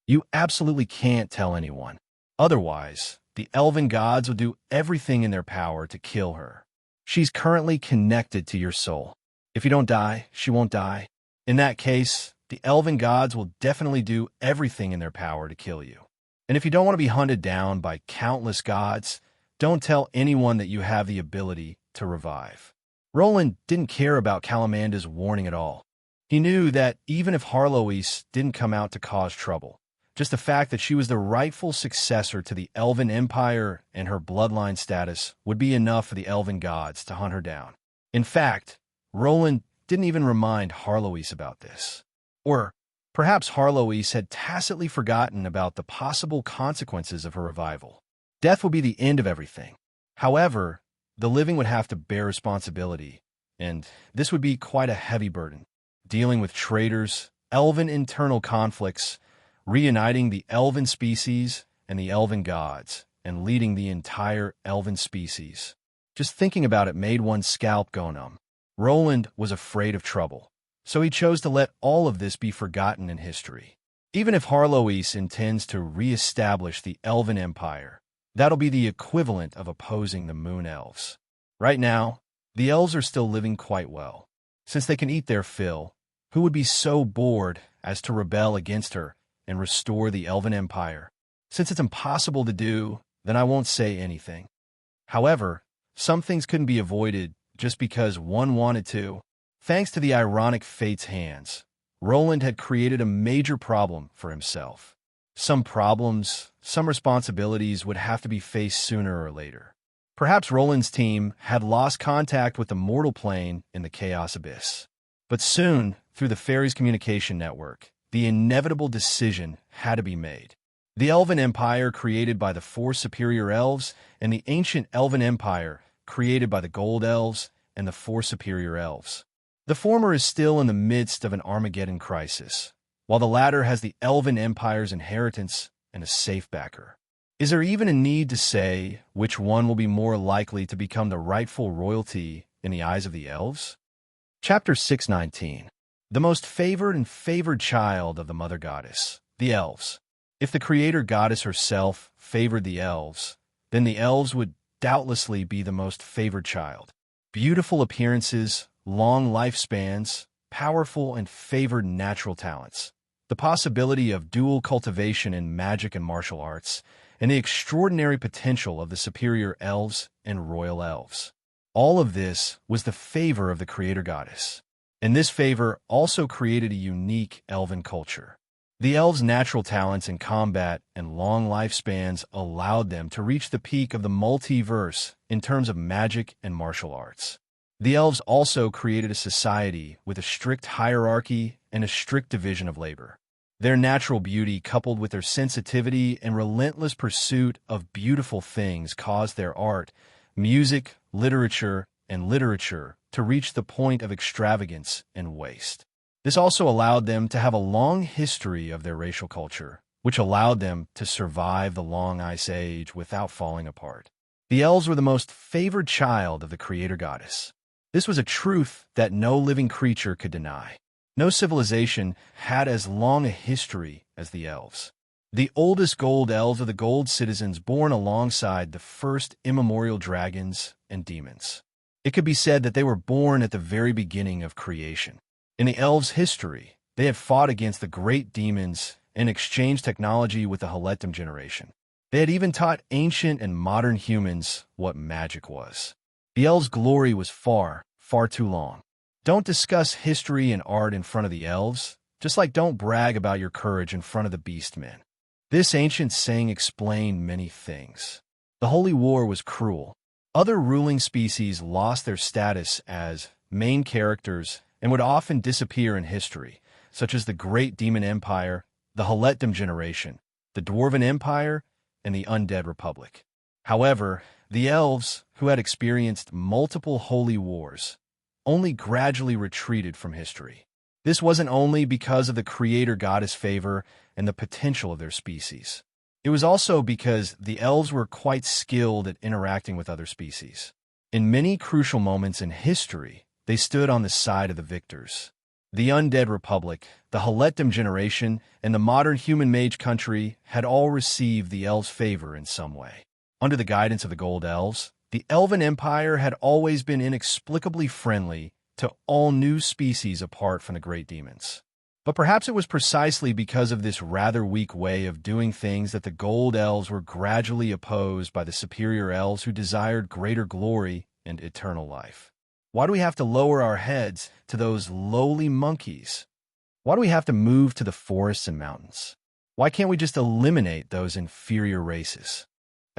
You absolutely can't tell anyone. Otherwise, the elven gods will do everything in their power to kill her. She's currently connected to your soul. If you don't die, she won't die. In that case, the elven gods will definitely do everything in their power to kill you. And if you don't want to be hunted down by countless gods, don't tell anyone that you have the ability to revive. Roland didn't care about Calamanda's warning at all. He knew that even if Harlois didn't come out to cause trouble, just the fact that she was the rightful successor to the Elven Empire and her bloodline status would be enough for the elven gods to hunt her down. In fact, Roland didn't even remind Harlois about this. Or perhaps Harlois had tacitly forgotten about the possible consequences of her revival. Death would be the end of everything. However, the living would have to bear responsibility, and this would be quite a heavy burden, dealing with traitors, elven internal conflicts, reuniting the elven species and the elven gods, and leading the entire elven species. Just thinking about it made one's scalp go numb. Roland was afraid of trouble, so he chose to let all of this be forgotten in history. Even if Harlois intends to re-establish the Elven Empire, that'll be the equivalent of opposing the Moon Elves. Right now, the elves are still living quite well. Since they can eat their fill, who would be so bored as to rebel against her and restore the Elven Empire? Since it's impossible to do, then I won't say anything. However, some things couldn't be avoided just because one wanted to. Thanks to the ironic fate's hands, Roland had created a major problem for himself. Some problems, some responsibilities would have to be faced sooner or later. Perhaps Roland's team had lost contact with the mortal plane in the Chaos Abyss. But soon, through the fairies' communication network, the inevitable decision had to be made. The Elven Empire, created by the four superior elves, and the ancient Elven Empire, created by the Gold Elves and the four superior elves. The former is still in the midst of an Armageddon crisis, while the latter has the Elven Empire's inheritance and a safe backer. Is there even a need to say which one will be more likely to become the rightful royalty in the eyes of the elves? Chapter 619. The most favored and favored child of the Mother Goddess, the elves. If the creator goddess herself favored the elves, then the elves would doubtlessly be the most favored child. Beautiful appearances, long lifespans, powerful and favored natural talents, the possibility of dual cultivation in magic and martial arts, and the extraordinary potential of the superior elves and royal elves. All of this was the favor of the creator goddess. And this favor also created a unique elven culture. The elves' natural talents in combat and long lifespans allowed them to reach the peak of the multiverse in terms of magic and martial arts. The elves also created a society with a strict hierarchy and a strict division of labor. Their natural beauty, coupled with their sensitivity and relentless pursuit of beautiful things, caused their art, music, literature to reach the point of extravagance and waste. This also allowed them to have a long history of their racial culture, which allowed them to survive the long ice age without falling apart. The elves were the most favored child of the creator goddess. This was a truth that no living creature could deny. No civilization had as long a history as the elves. The oldest gold elves are the gold citizens born alongside the first immemorial dragons and demons. It could be said that they were born at the very beginning of creation. In the elves' history, they had fought against the great demons and exchanged technology with the Haletum generation. They had even taught ancient and modern humans what magic was. The elves' glory was far, far too long. Don't discuss history and art in front of the elves, just like don't brag about your courage in front of the beastmen. This ancient saying explained many things. The Holy War was cruel. Other ruling species lost their status as main characters and would often disappear in history, such as the Great Demon Empire, the Haletum generation, the Dwarven Empire, and the Undead Republic. However, the elves, who had experienced multiple holy wars, only gradually retreated from history. This wasn't only because of the creator goddess favor and the potential of their species. It was also because the elves were quite skilled at interacting with other species. In many crucial moments in history, they stood on the side of the victors. The Undead Republic, the Haletum generation, and the modern human mage country had all received the elves' favor in some way. Under the guidance of the Gold Elves, the Elven Empire had always been inexplicably friendly to all new species apart from the great demons. But perhaps it was precisely because of this rather weak way of doing things that the Gold Elves were gradually opposed by the superior elves who desired greater glory and eternal life. Why do we have to lower our heads to those lowly monkeys? Why do we have to move to the forests and mountains? Why can't we just eliminate those inferior races?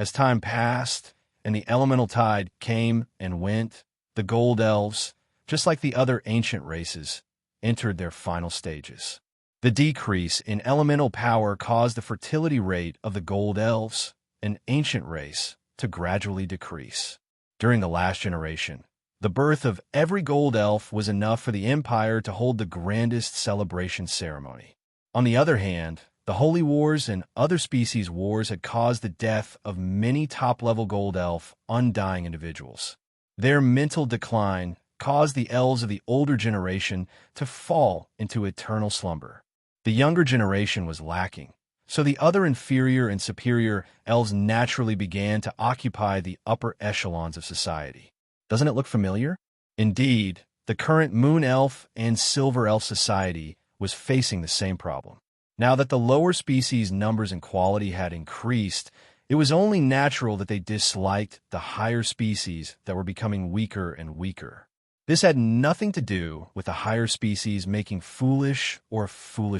As time passed and the elemental tide came and went, the Gold Elves, just like the other ancient races, entered their final stages. The decrease in elemental power caused the fertility rate of the Gold Elves, an ancient race, to gradually decrease. During the last generation, the birth of every Gold Elf was enough for the Empire to hold the grandest celebration ceremony. On the other hand, the Holy Wars and other species wars had caused the death of many top-level Gold Elf, undying individuals. Their mental decline caused the elves of the older generation to fall into eternal slumber. The younger generation was lacking, so the other inferior and superior elves naturally began to occupy the upper echelons of society. Doesn't it look familiar? Indeed, the current Moon Elf and Silver Elf society was facing the same problem. Now that the lower species' numbers and quality had increased, it was only natural that they disliked the higher species that were becoming weaker and weaker. This had nothing to do with the higher species making foolish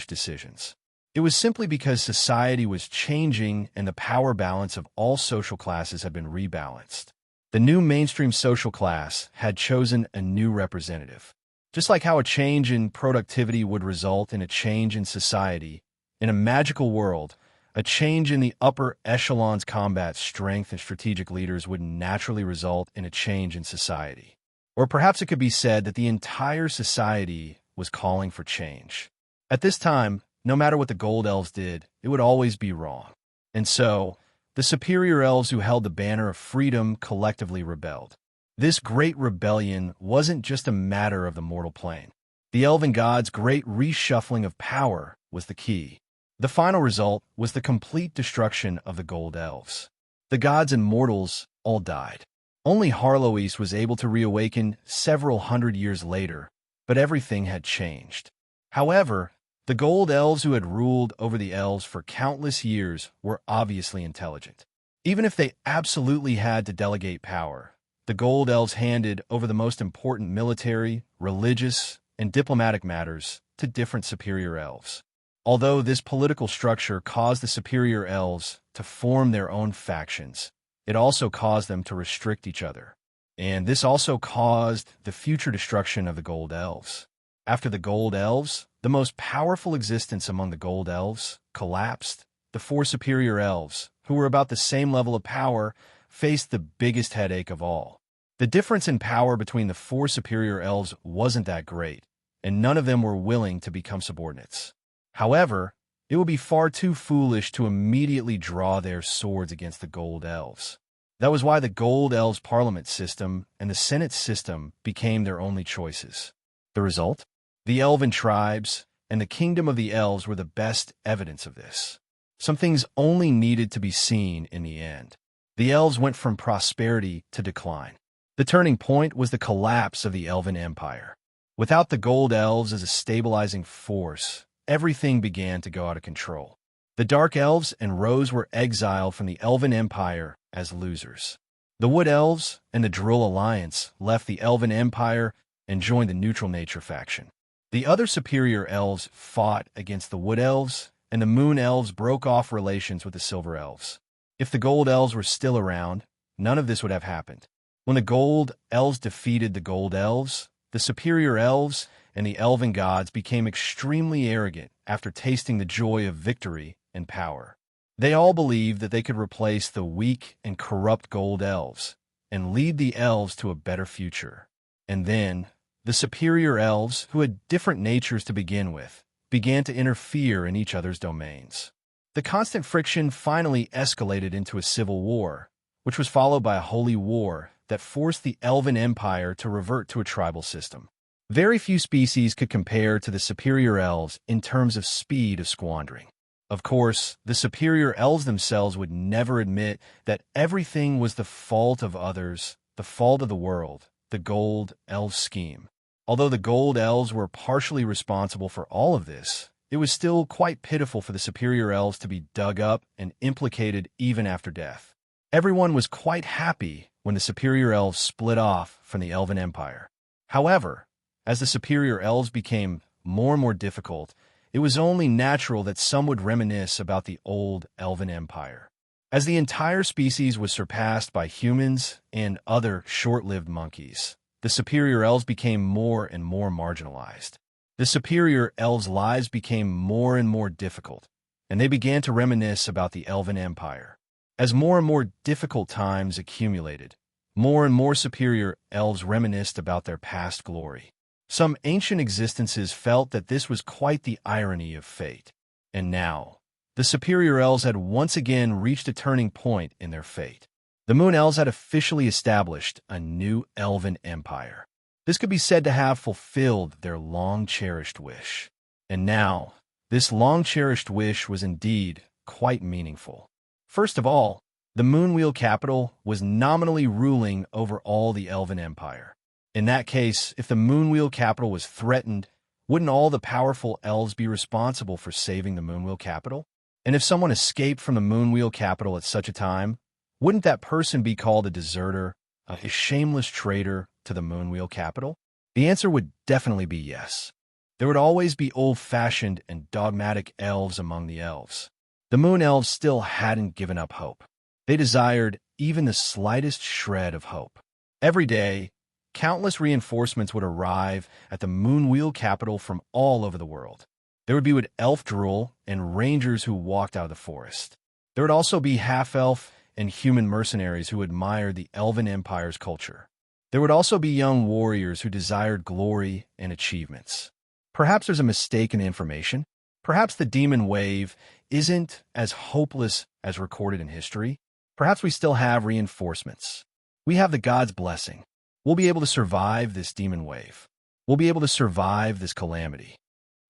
decisions. It was simply because society was changing and the power balance of all social classes had been rebalanced. The new mainstream social class had chosen a new representative. Just like how a change in productivity would result in a change in society, in a magical world, a change in the upper echelon's combat strength and strategic leaders would naturally result in a change in society. Or perhaps it could be said that the entire society was calling for change. At this time, no matter what the Gold Elves did, it would always be wrong. And so, the superior elves who held the banner of freedom collectively rebelled. This great rebellion wasn't just a matter of the mortal plane. The elven gods' great reshuffling of power was the key. The final result was the complete destruction of the Gold Elves. The gods and mortals all died. Only Harloise was able to reawaken several hundred years later, but everything had changed. However, the Gold Elves who had ruled over the elves for countless years were obviously intelligent. Even if they absolutely had to delegate power, the Gold Elves handed over the most important military, religious, and diplomatic matters to different superior elves. Although this political structure caused the superior elves to form their own factions, it also caused them to restrict each other. And this also caused the future destruction of the Gold Elves. After the Gold Elves, the most powerful existence among the Gold Elves, collapsed. The four superior elves, who were about the same level of power, faced the biggest headache of all. The difference in power between the four superior elves wasn't that great, and none of them were willing to become subordinates. However, it would be far too foolish to immediately draw their swords against the Gold Elves. That was why the Gold Elves' parliament system and the Senate system became their only choices. The result? The elven tribes and the kingdom of the elves were the best evidence of this. Some things only needed to be seen in the end. The elves went from prosperity to decline. The turning point was the collapse of the Elven Empire. Without the Gold Elves as a stabilizing force, everything began to go out of control. The Dark Elves and Rose were exiled from the Elven Empire as losers. The Wood Elves and the Drill Alliance left the Elven Empire and joined the Neutral Nature faction. The other superior elves fought against the Wood Elves, and the Moon Elves broke off relations with the Silver Elves. If the Gold Elves were still around, none of this would have happened. When the Gold Elves defeated the Gold Elves, the superior elves and the elven gods became extremely arrogant after tasting the joy of victory and power. They all believed that they could replace the weak and corrupt Gold Elves and lead the elves to a better future. And then, the superior elves, who had different natures to begin with, began to interfere in each other's domains. The constant friction finally escalated into a civil war, which was followed by a holy war that forced the Elven Empire to revert to a tribal system. Very few species could compare to the superior elves in terms of speed of squandering. Of course, the superior elves themselves would never admit that everything was the fault of others, the fault of the world, the Gold Elf scheme. Although the Gold Elves were partially responsible for all of this, it was still quite pitiful for the superior elves to be dug up and implicated even after death. Everyone was quite happy when the superior elves split off from the Elven Empire. However, as the superior elves became more and more difficult, it was only natural that some would reminisce about the old Elven Empire. As the entire species was surpassed by humans and other short-lived monkeys, the superior elves became more and more marginalized. The superior elves' lives became more and more difficult, and they began to reminisce about the Elven Empire. As more and more difficult times accumulated, more and more superior elves reminisced about their past glory. Some ancient existences felt that this was quite the irony of fate. And now, the superior elves had once again reached a turning point in their fate. The Moon Elves had officially established a new Elven Empire. This could be said to have fulfilled their long-cherished wish. And now, this long-cherished wish was indeed quite meaningful. First of all, the Moonwheel capital was nominally ruling over all the Elven Empire. In that case, if the Moonwheel capital was threatened, wouldn't all the powerful elves be responsible for saving the Moonwheel capital? And if someone escaped from the Moonwheel capital at such a time, wouldn't that person be called a deserter, a shameless traitor to the Moonwheel capital? The answer would definitely be yes. There would always be old-fashioned and dogmatic elves among the elves. The Moon Elves still hadn't given up hope. They desired even the slightest shred of hope. Every day, countless reinforcements would arrive at the Moonwheel capital from all over the world. There would be elf drool and rangers who walked out of the forest. There would also be half-elf and human mercenaries who admired the Elven Empire's culture. There would also be young warriors who desired glory and achievements. Perhaps there's a mistake in the information. Perhaps the demon wave isn't as hopeless as recorded in history. Perhaps we still have reinforcements. We have the god's blessing. We'll be able to survive this demon wave. We'll be able to survive this calamity.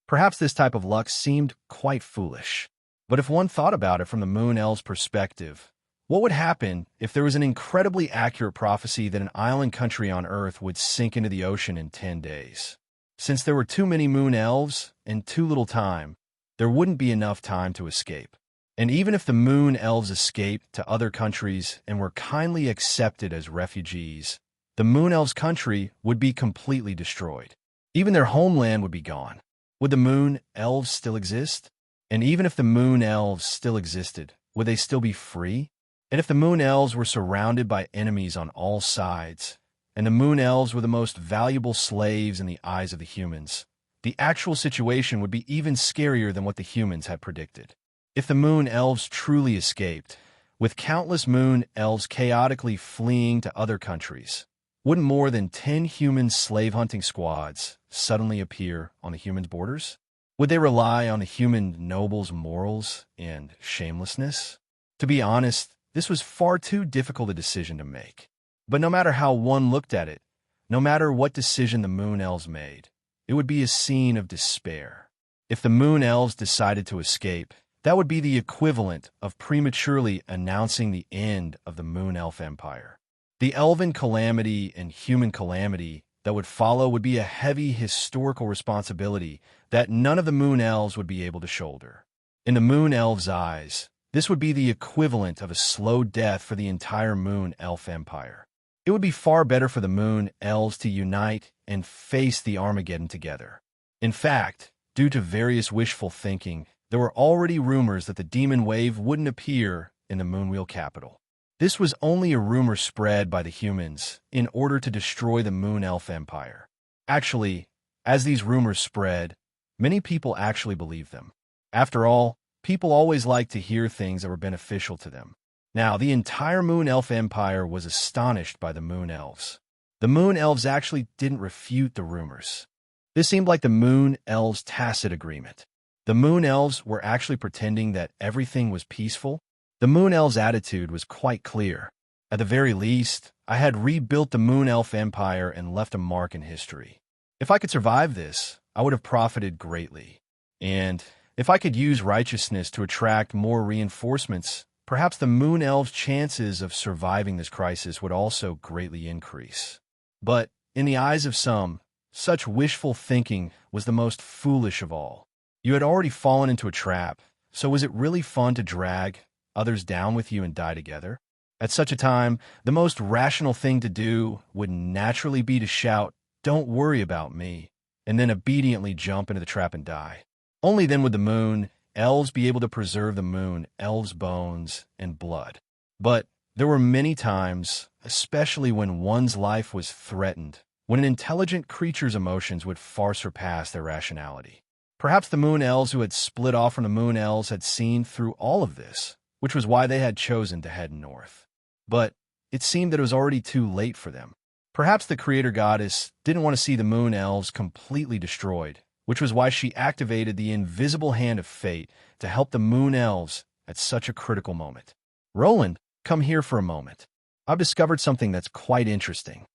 Perhaps this type of luck seemed quite foolish. But if one thought about it from the Moon Elves' perspective, what would happen if there was an incredibly accurate prophecy that an island country on Earth would sink into the ocean in 10 days? Since there were too many Moon Elves and too little time, there wouldn't be enough time to escape. And even if the Moon Elves escaped to other countries and were kindly accepted as refugees, the Moon Elves' country would be completely destroyed. Even their homeland would be gone. Would the Moon Elves still exist? And even if the Moon Elves still existed, would they still be free? And if the Moon Elves were surrounded by enemies on all sides, and the Moon Elves were the most valuable slaves in the eyes of the humans, the actual situation would be even scarier than what the humans had predicted. If the Moon Elves truly escaped, with countless Moon Elves chaotically fleeing to other countries, wouldn't more than 10 human slave-hunting squads suddenly appear on the humans' borders? Would they rely on the human nobles' morals and shamelessness? To be honest, this was far too difficult a decision to make. But no matter how one looked at it, no matter what decision the Moon Elves made, it would be a scene of despair. If the Moon Elves decided to escape, that would be the equivalent of prematurely announcing the end of the Moon Elf Empire. The Elven calamity and human calamity that would follow would be a heavy historical responsibility that none of the Moon Elves would be able to shoulder. In the Moon Elves' eyes, this would be the equivalent of a slow death for the entire Moon Elf Empire. It would be far better for the Moon Elves to unite and face the Armageddon together. In fact, due to various wishful thinking, there were already rumors that the demon wave wouldn't appear in the Moonwheel capital. This was only a rumor spread by the humans in order to destroy the Moon Elf Empire. Actually, as these rumors spread, many people actually believed them. After all, people always liked to hear things that were beneficial to them. Now, the entire Moon Elf Empire was astonished by the Moon Elves. The Moon Elves actually didn't refute the rumors. This seemed like the Moon Elves' tacit agreement. The Moon Elves were actually pretending that everything was peaceful. The Moon Elves' attitude was quite clear. At the very least, I had rebuilt the Moon Elf Empire and left a mark in history. If I could survive this, I would have profited greatly. And if I could use righteousness to attract more reinforcements, perhaps the Moon Elves' chances of surviving this crisis would also greatly increase. But, in the eyes of some, such wishful thinking was the most foolish of all. You had already fallen into a trap, so was it really fun to drag others down with you and die together? At such a time, the most rational thing to do would naturally be to shout, "Don't worry about me," and then obediently jump into the trap and die. Only then would the Moon Elves be able to preserve the Moon Elves' bones and blood. But there were many times, especially when one's life was threatened, when an intelligent creature's emotions would far surpass their rationality. Perhaps the Moon Elves who had split off from the Moon Elves had seen through all of this, which was why they had chosen to head north. But it seemed that it was already too late for them. Perhaps the Creator Goddess didn't want to see the Moon Elves completely destroyed, which was why she activated the invisible hand of fate to help the Moon Elves at such a critical moment. Roland, come here for a moment. I've discovered something that's quite interesting.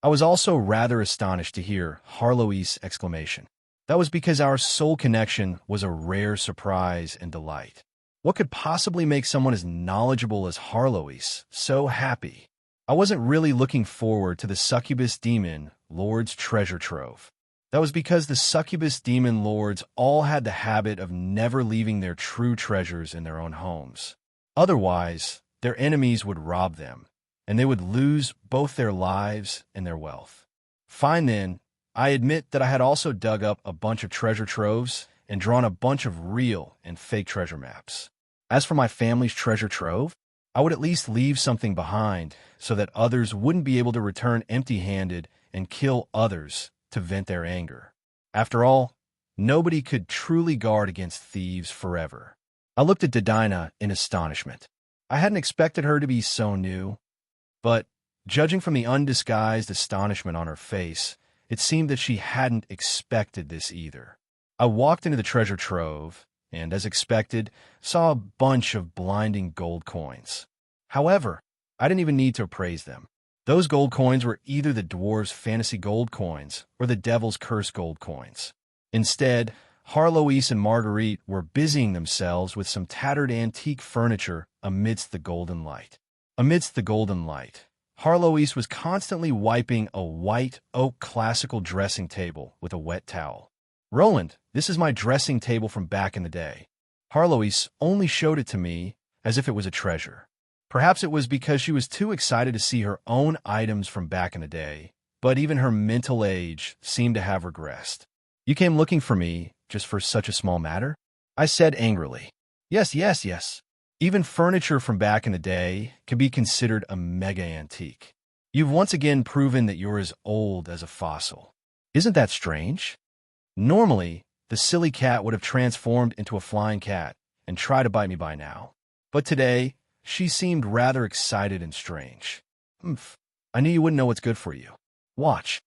I was also rather astonished to hear Harlow's exclamation. That was because our soul connection was a rare surprise and delight. What could possibly make someone as knowledgeable as Harlow's so happy? I wasn't really looking forward to the succubus demon lord's treasure trove. That was because the succubus demon lords all had the habit of never leaving their true treasures in their own homes. Otherwise, their enemies would rob them, and they would lose both their lives and their wealth. Fine then, I admit that I had also dug up a bunch of treasure troves and drawn a bunch of real and fake treasure maps. As for my family's treasure trove, I would at least leave something behind so that others wouldn't be able to return empty-handed and kill others to vent their anger. After all, nobody could truly guard against thieves forever. I looked at Dedina in astonishment. I hadn't expected her to be so new, but judging from the undisguised astonishment on her face, it seemed that she hadn't expected this either. I walked into the treasure trove and, as expected, saw a bunch of blinding gold coins. However, I didn't even need to appraise them. Those gold coins were either the dwarves' fantasy gold coins or the devil's curse gold coins. Instead, Harloise and Marguerite were busying themselves with some tattered antique furniture amidst the golden light. Amidst the golden light, Harloise was constantly wiping a white oak classical dressing table with a wet towel. "Roland, this is my dressing table from back in the day." Harloise only showed it to me as if it was a treasure. Perhaps it was because she was too excited to see her own items from back in the day, but even her mental age seemed to have regressed. "You came looking for me just for such a small matter?" I said angrily. Yes. Even furniture from back in the day can be considered a mega antique. You've once again proven that you're as old as a fossil. Isn't that strange? Normally, the silly cat would have transformed into a flying cat and tried to bite me by now. But today, she seemed rather excited and strange. I knew you wouldn't know what's good for you. Watch.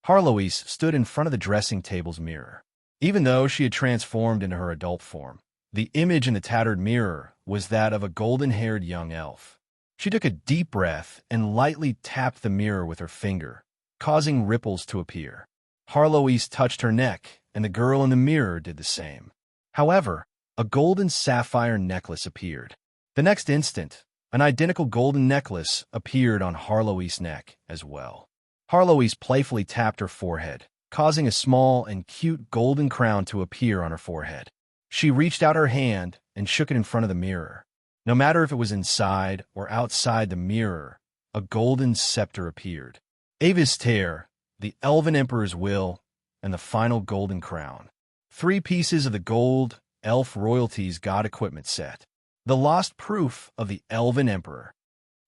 Harloise stood in front of the dressing table's mirror. Even though she had transformed into her adult form, the image in the tattered mirror was that of a golden-haired young elf. She took a deep breath and lightly tapped the mirror with her finger, causing ripples to appear. Harloise touched her neck, and the girl in the mirror did the same. However, a golden sapphire necklace appeared. The next instant, an identical golden necklace appeared on Harloise's neck as well. Harloise playfully tapped her forehead, causing a small and cute golden crown to appear on her forehead. She reached out her hand and shook it in front of the mirror. No matter if it was inside or outside the mirror, a golden scepter appeared. Avis Ter, the Elven Emperor's will, and the final golden crown. 3 pieces of the gold elf royalty's god equipment set. The lost proof of the Elven Emperor.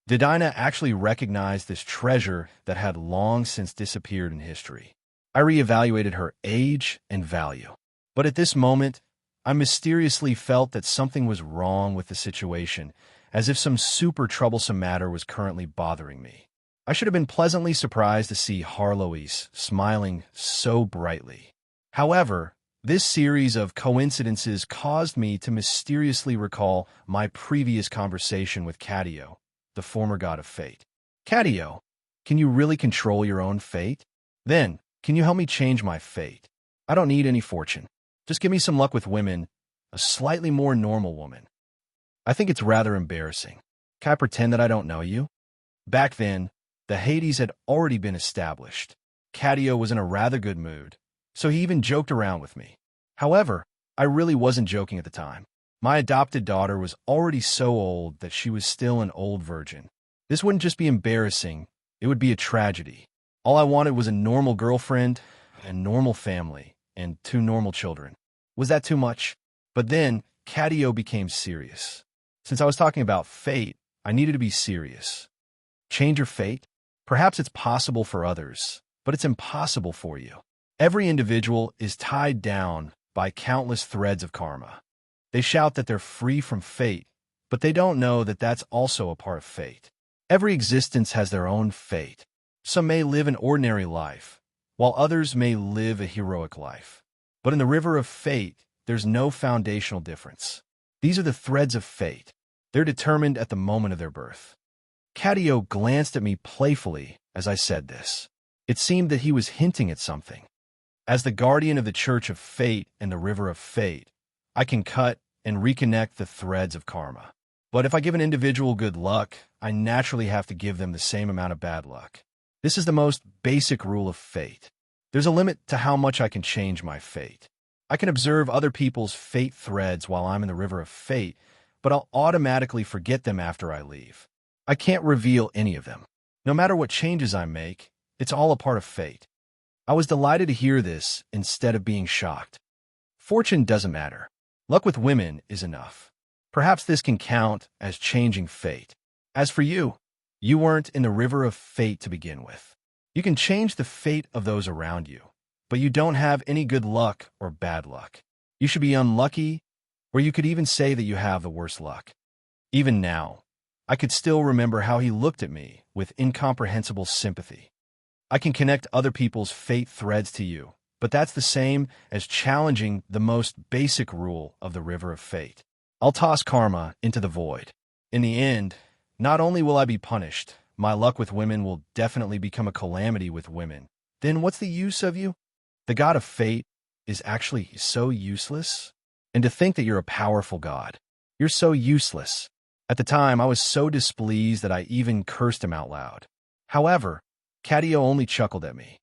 Dedina actually recognized this treasure that had long since disappeared in history. I reevaluated her age and value. But at this moment, I mysteriously felt that something was wrong with the situation, as if some super troublesome matter was currently bothering me. I should have been pleasantly surprised to see Harloise smiling so brightly. However, this series of coincidences caused me to mysteriously recall my previous conversation with Catio, the former god of fate. "Catio, can you really control your own fate? Then, can you help me change my fate? I don't need any fortune. Just give me some luck with women, a slightly more normal woman. I think it's rather embarrassing. Can I pretend that I don't know you?" Back then, the Hades had already been established. Catio was in a rather good mood, so he even joked around with me. However, I really wasn't joking at the time. My adopted daughter was already so old that she was still an old virgin. This wouldn't just be embarrassing, it would be a tragedy. All I wanted was a normal girlfriend, a normal family, and 2 normal children. Was that too much? But then, Catio became serious. Since I was talking about fate, I needed to be serious. Change your fate? Perhaps it's possible for others, but it's impossible for you. Every individual is tied down by countless threads of karma. They shout that they're free from fate, but they don't know that that's also a part of fate. Every existence has their own fate. Some may live an ordinary life, while others may live a heroic life. But in the river of fate, there's no foundational difference. These are the threads of fate. They're determined at the moment of their birth. Catio glanced at me playfully as I said this. It seemed that he was hinting at something. As the guardian of the Church of Fate and the River of Fate, I can cut and reconnect the threads of karma. But if I give an individual good luck, I naturally have to give them the same amount of bad luck. This is the most basic rule of fate. There's a limit to how much I can change my fate. I can observe other people's fate threads while I'm in the River of Fate, but I'll automatically forget them after I leave. I can't reveal any of them. No matter what changes I make, it's all a part of fate. I was delighted to hear this instead of being shocked. Fortune doesn't matter. Luck with women is enough. Perhaps this can count as changing fate. As for you, you weren't in the river of fate to begin with. You can change the fate of those around you, but you don't have any good luck or bad luck. You should be unlucky, or you could even say that you have the worst luck. Even now, I could still remember how he looked at me with incomprehensible sympathy. I can connect other people's fate threads to you, but that's the same as challenging the most basic rule of the river of fate. I'll toss karma into the void. In the end, not only will I be punished, my luck with women will definitely become a calamity with women. Then what's the use of you? The god of fate is actually so useless. And to think that you're a powerful god. You're so useless. At the time, I was so displeased that I even cursed him out loud. However, Cadio only chuckled at me.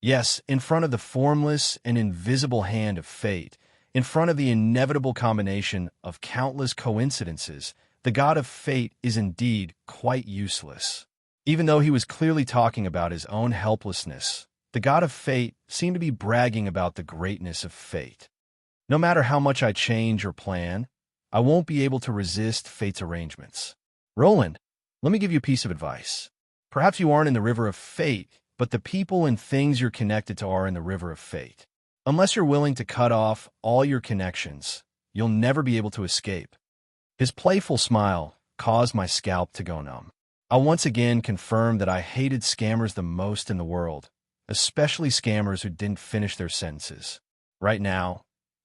Yes, in front of the formless and invisible hand of fate, in front of the inevitable combination of countless coincidences, the god of fate is indeed quite useless. Even though he was clearly talking about his own helplessness, the god of fate seemed to be bragging about the greatness of fate. No matter how much I change or plan, I won't be able to resist fate's arrangements. Roland, let me give you a piece of advice. Perhaps you aren't in the river of fate, but the people and things you're connected to are in the river of fate. Unless you're willing to cut off all your connections, you'll never be able to escape. His playful smile caused my scalp to go numb. I once again confirmed that I hated scammers the most in the world, especially scammers who didn't finish their sentences. Right now,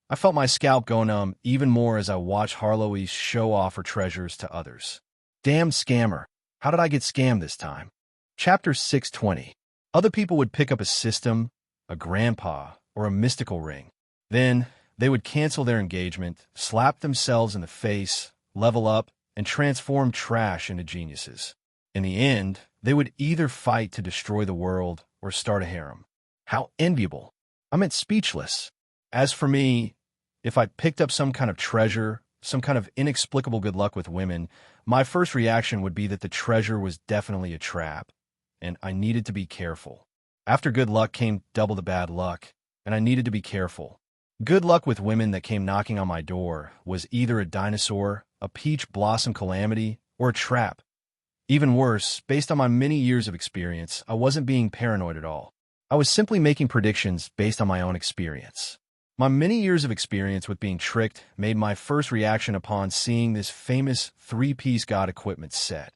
I felt my scalp go numb even more as I watched Harloise show off her treasures to others. Damn scammer, how did I get scammed this time? Chapter 620. Other people would pick up a system, a grandpa, or a mystical ring. Then, they would cancel their engagement, slap themselves in the face, level up, and transform trash into geniuses. In the end, they would either fight to destroy the world or start a harem. How enviable. I meant speechless. As for me, if I picked up some kind of treasure, some kind of inexplicable good luck with women, my first reaction would be that the treasure was definitely a trap, and I needed to be careful. After good luck came double the bad luck, and I needed to be careful. Good luck with women that came knocking on my door was either a dinosaur, a peach blossom calamity, or a trap. Even worse, based on my many years of experience, I wasn't being paranoid at all. I was simply making predictions based on my own experience. My many years of experience with being tricked made my first reaction upon seeing this famous three-piece god equipment set.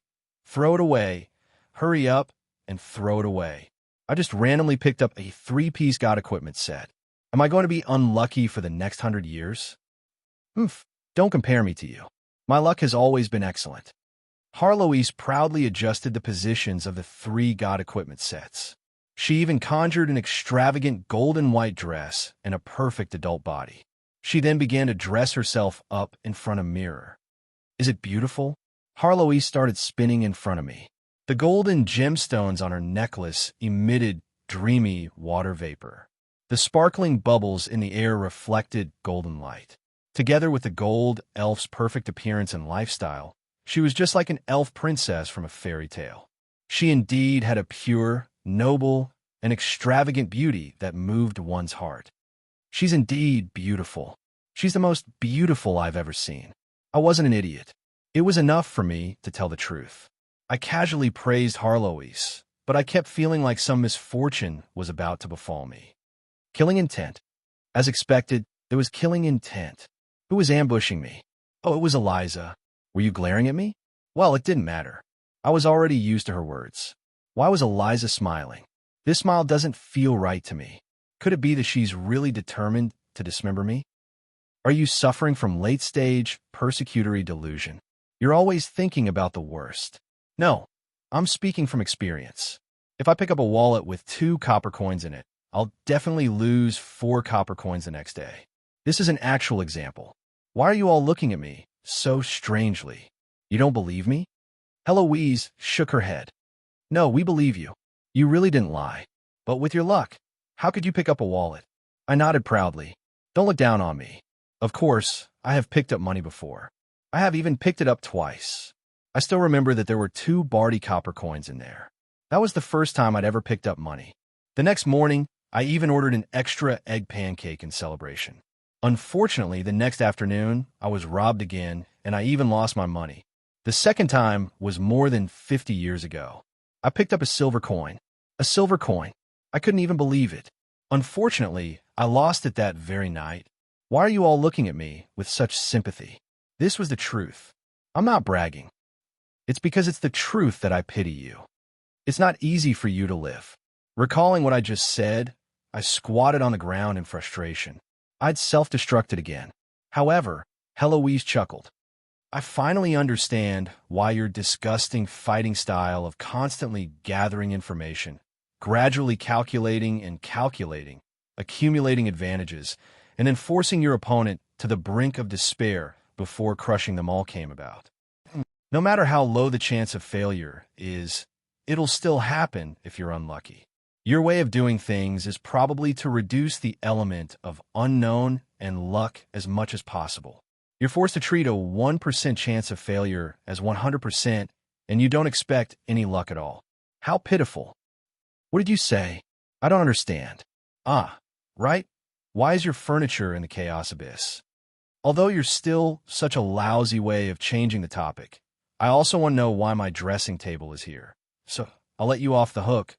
Throw it away, hurry up, and throw it away. I just randomly picked up a three-piece god equipment set. Am I going to be unlucky for the next 100 years? Don't compare me to you. My luck has always been excellent. Harloise proudly adjusted the positions of the three god equipment sets. She even conjured an extravagant golden white dress and a perfect adult body. She then began to dress herself up in front of a mirror. Is it beautiful? Harloise started spinning in front of me. The golden gemstones on her necklace emitted dreamy water vapor. The sparkling bubbles in the air reflected golden light. Together with the gold elf's perfect appearance and lifestyle, she was just like an elf princess from a fairy tale. She indeed had a pure, noble, and extravagant beauty that moved one's heart. She's indeed beautiful. She's the most beautiful I've ever seen. I wasn't an idiot. It was enough for me to tell the truth. I casually praised Harloise, but I kept feeling like some misfortune was about to befall me. Killing intent. As expected, there was killing intent. Who was ambushing me? Oh, it was Eliza. Were you glaring at me? Well, it didn't matter. I was already used to her words. Why was Eliza smiling? This smile doesn't feel right to me. Could it be that she's really determined to dismember me? Are you suffering from late-stage persecutory delusion? You're always thinking about the worst. No, I'm speaking from experience. If I pick up a wallet with 2 copper coins in it, I'll definitely lose 4 copper coins the next day. This is an actual example. Why are you all looking at me so strangely? You don't believe me? Heloise shook her head. No, we believe you. You really didn't lie. But with your luck, how could you pick up a wallet? I nodded proudly. Don't look down on me. Of course, I have picked up money before. I have even picked it up twice. I still remember that there were 2 Barty copper coins in there. That was the first time I'd ever picked up money. The next morning, I even ordered an extra egg pancake in celebration. Unfortunately, the next afternoon, I was robbed again, and I even lost my money. The second time was more than 50 years ago. I picked up a silver coin. A silver coin. I couldn't even believe it. Unfortunately, I lost it that very night. Why are you all looking at me with such sympathy? This was the truth. I'm not bragging. It's because it's the truth that I pity you. It's not easy for you to live. Recalling what I just said, I squatted on the ground in frustration. I'd self-destructed again. However, Heloise chuckled. I finally understand why your disgusting fighting style of constantly gathering information, gradually calculating and calculating, accumulating advantages, and then forcing your opponent to the brink of despair before crushing them all came about. No matter how low the chance of failure is, it'll still happen if you're unlucky. Your way of doing things is probably to reduce the element of unknown and luck as much as possible. You're forced to treat a 1% chance of failure as 100%, and you don't expect any luck at all. How pitiful. What did you say? I don't understand. Right? Why is your furniture in the chaos abyss? Although you're still such a lousy way of changing the topic, I also want to know why my dressing table is here. So, I'll let you off the hook.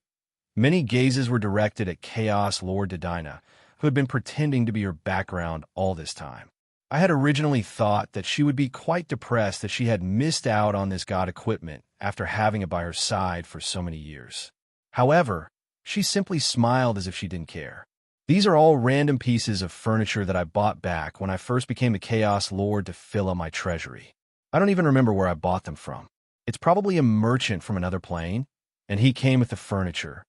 Many gazes were directed at Chaos Lord Dedina, who had been pretending to be her background all this time. I had originally thought that she would be quite depressed that she had missed out on this god equipment after having it by her side for so many years. However, she simply smiled as if she didn't care. These are all random pieces of furniture that I bought back when I first became the Chaos Lord to fill up my treasury. I don't even remember where I bought them from. It's probably a merchant from another plane, and he came with the furniture.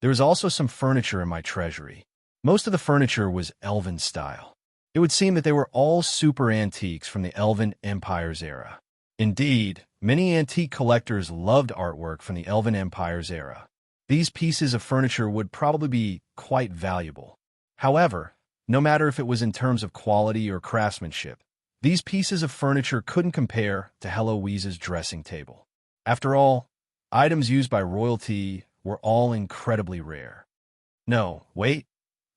There was also some furniture in my treasury. Most of the furniture was Elven style. It would seem that they were all super antiques from the Elven Empire's era. Indeed, many antique collectors loved artwork from the Elven Empire's era. These pieces of furniture would probably be quite valuable. However, no matter if it was in terms of quality or craftsmanship, these pieces of furniture couldn't compare to Heloise's dressing table. After all, items used by royalty were all incredibly rare. No, wait.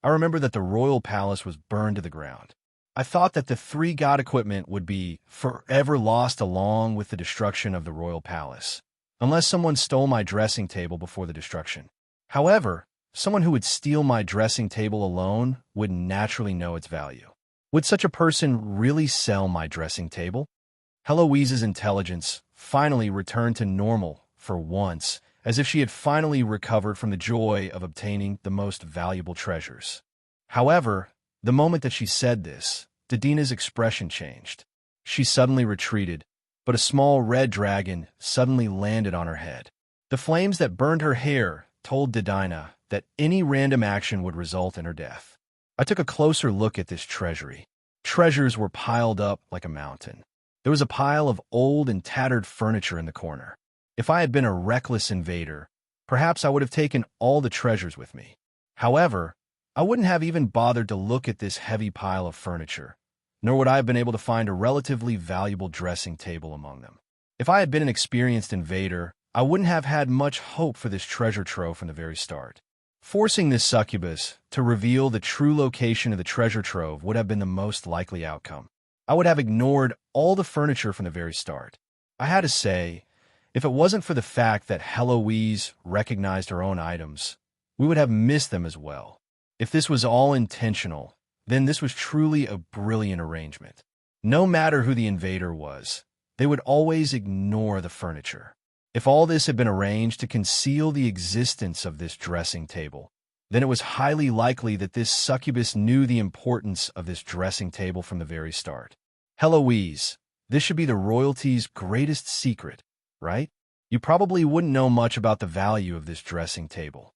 I remember that the royal palace was burned to the ground. I thought that the three god equipment would be forever lost along with the destruction of the royal palace, unless someone stole my dressing table before the destruction. However, someone who would steal my dressing table alone would naturally know its value. Would such a person really sell my dressing table? Heloise's intelligence finally returned to normal for once, as if she had finally recovered from the joy of obtaining the most valuable treasures. However, the moment that she said this, Dedina's expression changed. She suddenly retreated, but a small red dragon suddenly landed on her head. The flames that burned her hair told Dedina that any random action would result in her death. I took a closer look at this treasury. Treasures were piled up like a mountain. There was a pile of old and tattered furniture in the corner. If I had been a reckless invader, perhaps I would have taken all the treasures with me. However, I wouldn't have even bothered to look at this heavy pile of furniture, nor would I have been able to find a relatively valuable dressing table among them. If I had been an experienced invader, I wouldn't have had much hope for this treasure trove from the very start. Forcing this succubus to reveal the true location of the treasure trove would have been the most likely outcome. I would have ignored all the furniture from the very start. I had to say, if it wasn't for the fact that Heloise recognized her own items, we would have missed them as well. If this was all intentional, then this was truly a brilliant arrangement. No matter who the invader was, they would always ignore the furniture. If all this had been arranged to conceal the existence of this dressing table, then it was highly likely that this succubus knew the importance of this dressing table from the very start. Heloise, this should be the royalty's greatest secret, right? You probably wouldn't know much about the value of this dressing table.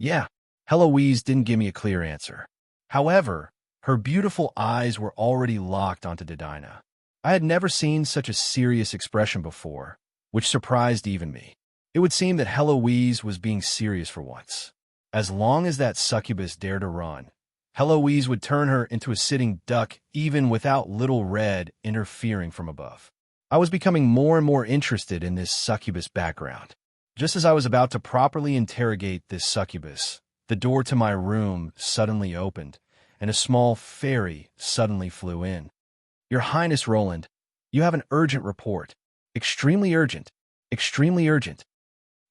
Yeah, Heloise didn't give me a clear answer. However, her beautiful eyes were already locked onto Dedina. I had never seen such a serious expression before, which surprised even me. It would seem that Heloise was being serious for once. As long as that succubus dared to run, Heloise would turn her into a sitting duck even without Little Red interfering from above. I was becoming more and more interested in this succubus background. Just as I was about to properly interrogate this succubus, the door to my room suddenly opened, and a small fairy suddenly flew in. Your Highness Roland, you have an urgent report. Extremely urgent. Extremely urgent.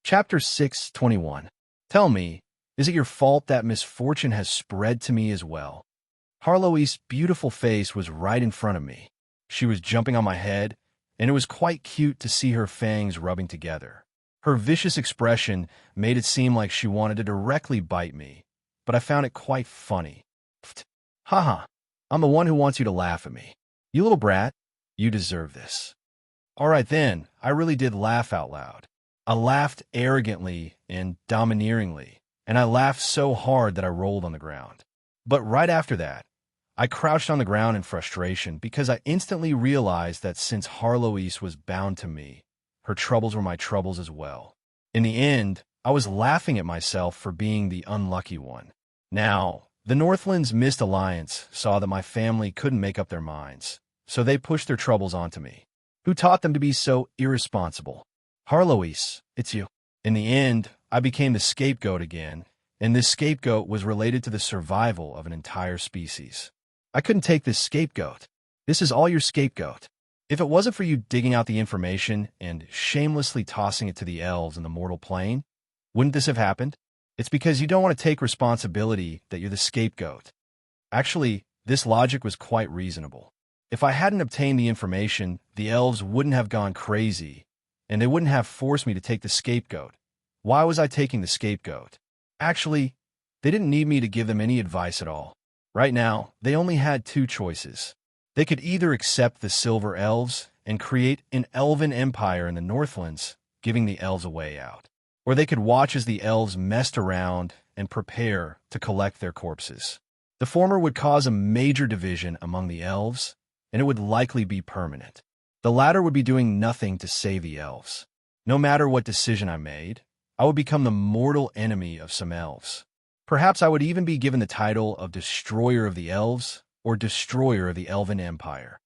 Chapter 6:21. Tell me, is it your fault that misfortune has spread to me as well? Harlow's beautiful face was right in front of me. She was jumping on my head, and it was quite cute to see her fangs rubbing together. Her vicious expression made it seem like she wanted to directly bite me, but I found it quite funny. Pfft. Haha, I'm the one who wants you to laugh at me. You little brat, you deserve this. All right then, I really did laugh out loud. I laughed arrogantly and domineeringly, and I laughed so hard that I rolled on the ground. But right after that, I crouched on the ground in frustration because I instantly realized that since Harloise was bound to me, her troubles were my troubles as well. In the end, I was laughing at myself for being the unlucky one. Now, the Northland's Mist Alliance saw that my family couldn't make up their minds, so they pushed their troubles onto me. Who taught them to be so irresponsible? Harloise, it's you. In the end, I became the scapegoat again, and this scapegoat was related to the survival of an entire species. I couldn't take this scapegoat. This is all your scapegoat. If it wasn't for you digging out the information and shamelessly tossing it to the elves in the mortal plane, wouldn't this have happened? It's because you don't want to take responsibility that you're the scapegoat. Actually, this logic was quite reasonable. If I hadn't obtained the information, the elves wouldn't have gone crazy, and they wouldn't have forced me to take the scapegoat. Why was I taking the scapegoat? Actually, they didn't need me to give them any advice at all. Right now, they only had two choices. They could either accept the Silver Elves and create an elven empire in the Northlands, giving the elves a way out. Or they could watch as the elves messed around and prepare to collect their corpses. The former would cause a major division among the elves, and it would likely be permanent. The latter would be doing nothing to save the elves. No matter what decision I made, I would become the mortal enemy of some elves. Perhaps I would even be given the title of Destroyer of the Elves or Destroyer of the Elven Empire.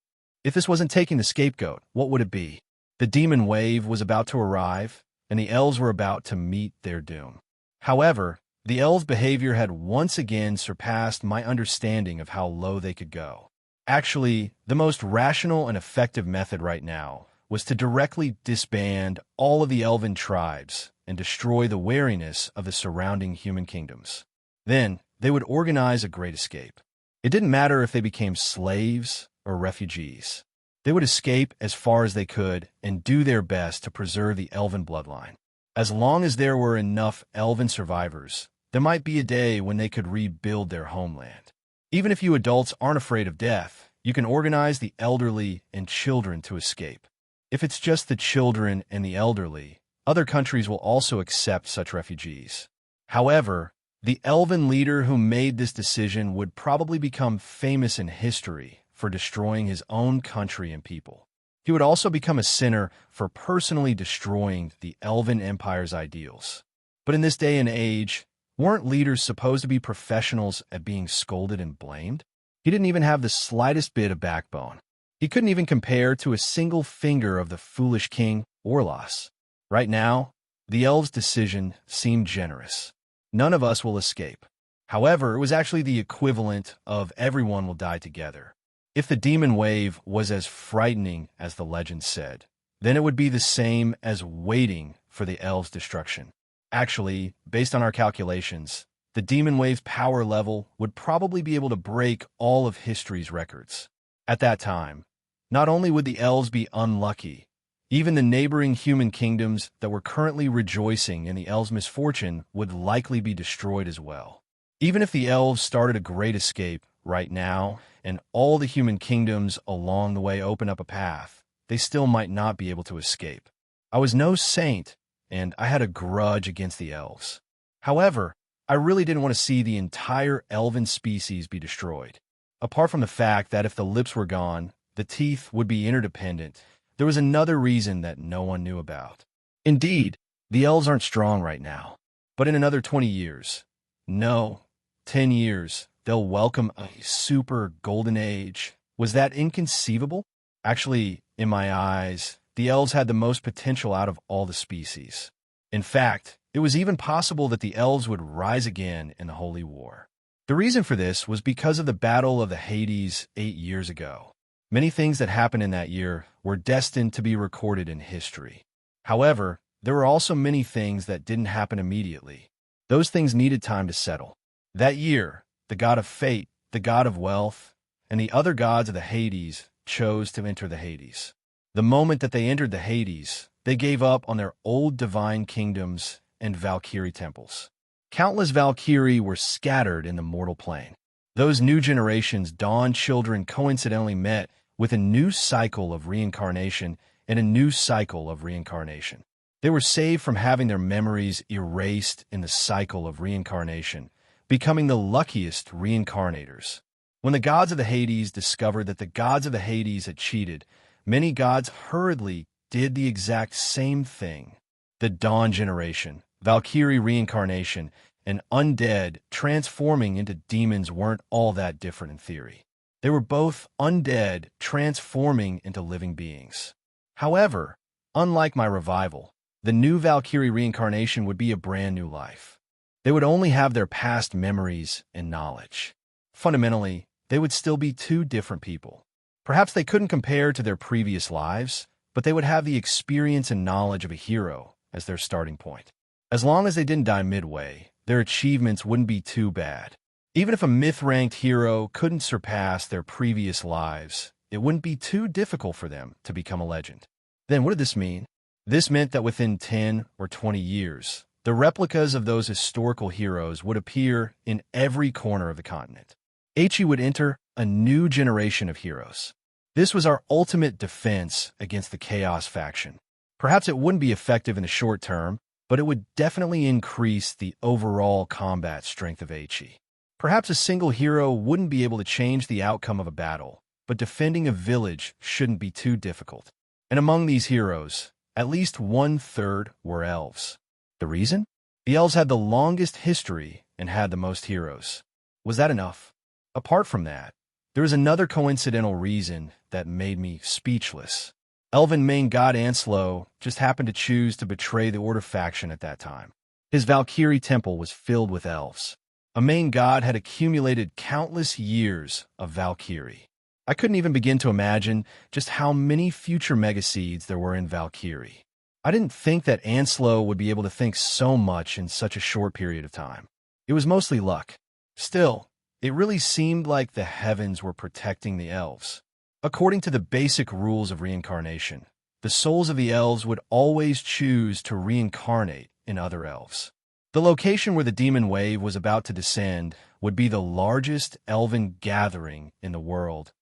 If this wasn't taking the scapegoat, what would it be? The demon wave was about to arrive, and the elves were about to meet their doom. However, the elves' behavior had once again surpassed my understanding of how low they could go. Actually, the most rational and effective method right now was to directly disband all of the elven tribes and destroy the wariness of the surrounding human kingdoms. Then, they would organize a great escape. It didn't matter if they became slaves or refugees. They would escape as far as they could and do their best to preserve the elven bloodline. As long as there were enough elven survivors, there might be a day when they could rebuild their homeland. Even if you adults aren't afraid of death, you can organize the elderly and children to escape. If it's just the children and the elderly, other countries will also accept such refugees. However, the elven leader who made this decision would probably become famous in history for destroying his own country and people. He would also become a sinner for personally destroying the elven empire's ideals. But in this day and age, weren't leaders supposed to be professionals at being scolded and blamed? He didn't even have the slightest bit of backbone. He couldn't even compare to a single finger of the foolish king, Orlos. Right now, the elves' decision seemed generous. None of us will escape. However, it was actually the equivalent of everyone will die together. If the demon wave was as frightening as the legend said, then it would be the same as waiting for the elves' destruction. Actually, based on our calculations, the demon wave's power level would probably be able to break all of history's records. At that time, not only would the elves be unlucky, even the neighboring human kingdoms that were currently rejoicing in the elves' misfortune would likely be destroyed as well. Even if the elves started a great escape right now, and all the human kingdoms along the way open up a path, they still might not be able to escape. I was no saint, and I had a grudge against the elves. However, I really didn't want to see the entire elven species be destroyed. Apart from the fact that if the lips were gone, the teeth would be interdependent, there was another reason that no one knew about. Indeed, the elves aren't strong right now, but in another 20 years, no, 10 years, they'll welcome a super golden age. Was that inconceivable? Actually, in my eyes, the elves had the most potential out of all the species. In fact, it was even possible that the elves would rise again in the Holy War. The reason for this was because of the Battle of the Hades 8 years ago. Many things that happened in that year were destined to be recorded in history. However, there were also many things that didn't happen immediately. Those things needed time to settle. That year, the god of fate, the god of wealth, and the other gods of the Hades chose to enter the Hades. The moment that they entered the Hades, they gave up on their old divine kingdoms and Valkyrie temples. Countless Valkyrie were scattered in the mortal plane. Those new generations' dawn children coincidentally met with a new cycle of reincarnation and a new cycle of reincarnation. They were saved from having their memories erased in the cycle of reincarnation, becoming the luckiest reincarnators. When the gods of the Hades discovered that the gods of the Hades had cheated, many gods hurriedly did the exact same thing. The Dawn generation, Valkyrie reincarnation, and undead transforming into demons weren't all that different in theory. They were both undead transforming into living beings. However, unlike my revival, the new Valkyrie reincarnation would be a brand new life. They would only have their past memories and knowledge. Fundamentally, they would still be two different people. Perhaps they couldn't compare to their previous lives, but they would have the experience and knowledge of a hero as their starting point. As long as they didn't die midway, their achievements wouldn't be too bad. Even if a myth-ranked hero couldn't surpass their previous lives, it wouldn't be too difficult for them to become a legend. Then what did this mean? This meant that within 10 or 20 years, the replicas of those historical heroes would appear in every corner of the continent. Heichi would enter a new generation of heroes. This was our ultimate defense against the Chaos faction. Perhaps it wouldn't be effective in the short term, but it would definitely increase the overall combat strength of Heichi. Perhaps a single hero wouldn't be able to change the outcome of a battle, but defending a village shouldn't be too difficult. And among these heroes, at least 1/3 were elves. The reason? The elves had the longest history and had the most heroes. Was that enough? Apart from that, there was another coincidental reason that made me speechless. Elven main god Anslo just happened to choose to betray the Order faction at that time. His Valkyrie temple was filled with elves. A main god had accumulated countless years of Valkyrie. I couldn't even begin to imagine just how many future megaseeds there were in Valkyrie. I didn't think that Anslo would be able to think so much in such a short period of time. It was mostly luck. Still, it really seemed like the heavens were protecting the elves. According to the basic rules of reincarnation, the souls of the elves would always choose to reincarnate in other elves. The location where the demon wave was about to descend would be the largest elven gathering in the world.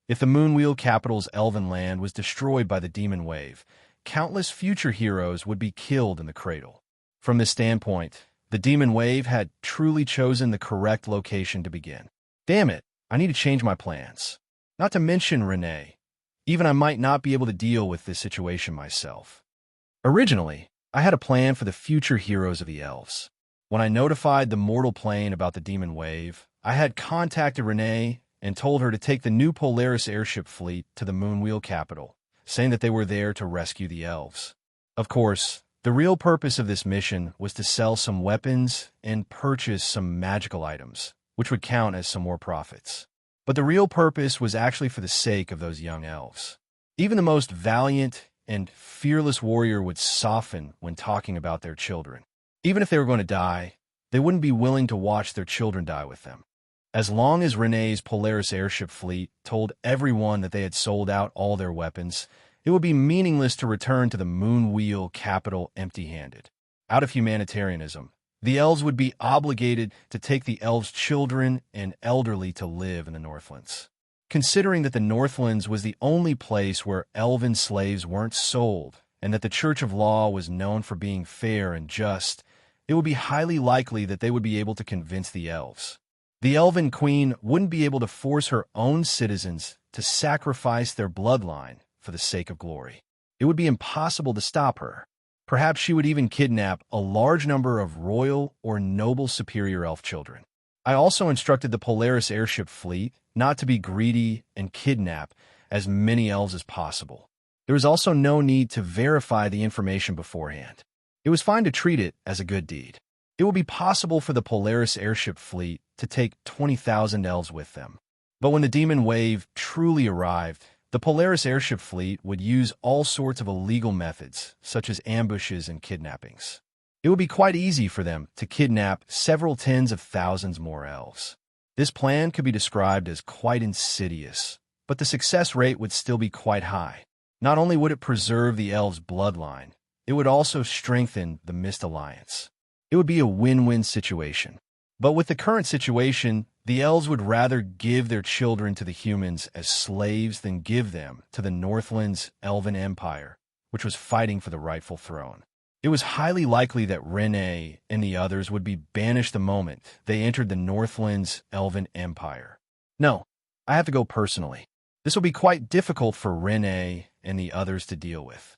If the Moonwheel capital's elven land was destroyed by the demon wave, countless future heroes would be killed in the cradle. From this standpoint, the demon wave had truly chosen the correct location to begin. Damn it, I need to change my plans. Not to mention Renee. Even I might not be able to deal with this situation myself. Originally, I had a plan for the future heroes of the elves. When I notified the mortal plane about the demon wave, I had contacted Renee and told her to take the new Polaris airship fleet to the Moonwheel capital, saying that they were there to rescue the elves. Of course, the real purpose of this mission was to sell some weapons and purchase some magical items, which would count as some more profits. But the real purpose was actually for the sake of those young elves. Even the most valiant and fearless warrior would soften when talking about their children. Even if they were going to die, they wouldn't be willing to watch their children die with them. As long as Renee's Polaris airship fleet told everyone that they had sold out all their weapons, it would be meaningless to return to the Moonwheel capital empty-handed. Out of humanitarianism, the elves would be obligated to take the elves' children and elderly to live in the Northlands. Considering that the Northlands was the only place where elven slaves weren't sold, and that the Church of Law was known for being fair and just, it would be highly likely that they would be able to convince the elves. The Elven Queen wouldn't be able to force her own citizens to sacrifice their bloodline for the sake of glory. It would be impossible to stop her. Perhaps she would even kidnap a large number of royal or noble superior elf children. I also instructed the Polaris airship fleet not to be greedy and kidnap as many elves as possible. There was also no need to verify the information beforehand. It was fine to treat it as a good deed. It would be possible for the Polaris airship fleet to take 20,000 elves with them. But when the demon wave truly arrived, The Polaris airship fleet would use all sorts of illegal methods, such as ambushes and kidnappings. It would be quite easy for them to kidnap several tens of thousands more elves. This plan could be described as quite insidious, but the success rate would still be quite high. Not only would it preserve the elves' bloodline, it would also strengthen the Mist Alliance. It would be a win-win situation. But with the current situation, the elves would rather give their children to the humans as slaves than give them to the Northland's elven empire, which was fighting for the rightful throne. It was highly likely that Renee and the others would be banished the moment they entered the Northland's elven empire. No, I have to go personally. This will be quite difficult for Renee and the others to deal with.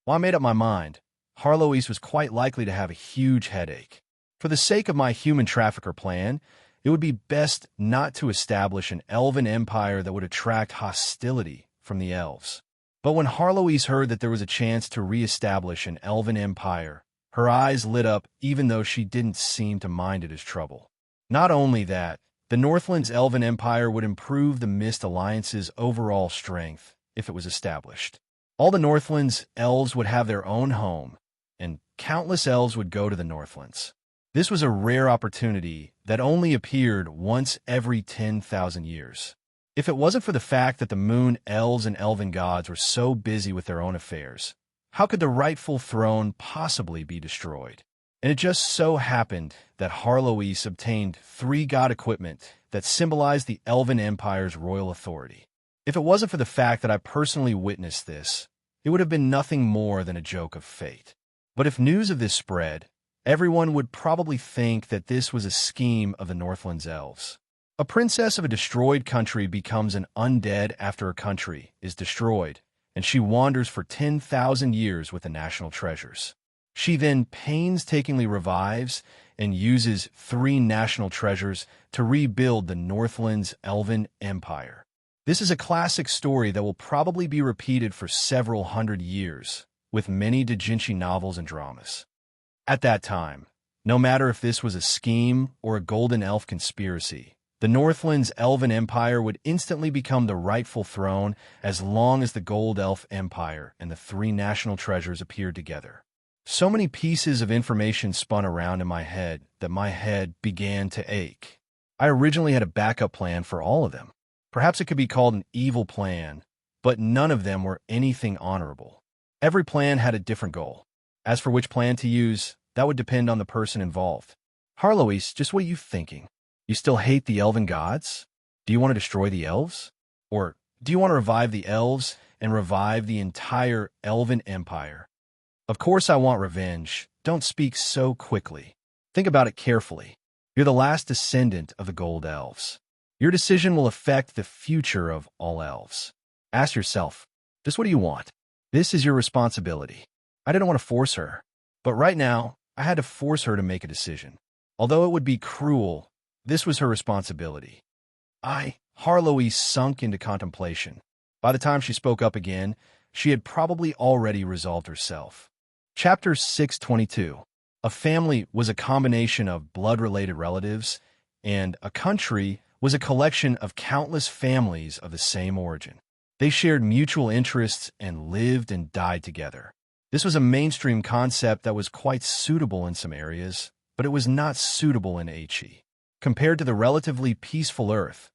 While I made up my mind, Harloise was quite likely to have a huge headache. For the sake of my human trafficker plan, it would be best not to establish an elven empire that would attract hostility from the elves. But when Harloise heard that there was a chance to re-establish an elven empire, her eyes lit up even though she didn't seem to mind it as trouble. Not only that, the Northland's elven empire would improve the Mist Alliance's overall strength if it was established. All the Northland's elves would have their own home, and countless elves would go to the Northlands. This was a rare opportunity that only appeared once every 10,000 years. If it wasn't for the fact that the moon elves and elven gods were so busy with their own affairs, how could the rightful throne possibly be destroyed? And it just so happened that Harloise obtained 3 god equipment that symbolized the elven empire's royal authority. If it wasn't for the fact that I personally witnessed this, it would have been nothing more than a joke of fate. But if news of this spread, everyone would probably think that this was a scheme of the Northland's elves. A princess of a destroyed country becomes an undead after a country is destroyed, and she wanders for 10,000 years with the national treasures. She then painstakingly revives and uses 3 national treasures to rebuild the Northland's elven empire. This is a classic story that will probably be repeated for several hundred years, with many doujinshi novels and dramas. At that time, no matter if this was a scheme or a golden elf conspiracy, the Northland's elven empire would instantly become the rightful throne as long as the gold elf empire and the 3 national treasures appeared together. So many pieces of information spun around in my head that my head began to ache. I originally had a backup plan for all of them. Perhaps it could be called an evil plan, but none of them were anything honorable. Every plan had a different goal. As for which plan to use, that would depend on the person involved. Harloise, just what are you thinking? You still hate the elven gods? Do you want to destroy the elves? Or do you want to revive the elves and revive the entire elven empire? Of course I want revenge. Don't speak so quickly. Think about it carefully. You're the last descendant of the gold elves. Your decision will affect the future of all elves. Ask yourself, just what do you want? This is your responsibility. I didn't want to force her, but right now, I had to force her to make a decision. Although it would be cruel, this was her responsibility. Harloise sunk into contemplation. By the time she spoke up again, she had probably already resolved herself. Chapter 622. A family was a combination of blood-related relatives, and a country was a collection of countless families of the same origin. They shared mutual interests and lived and died together. This was a mainstream concept that was quite suitable in some areas, but it was not suitable in He. Compared to the relatively peaceful Earth,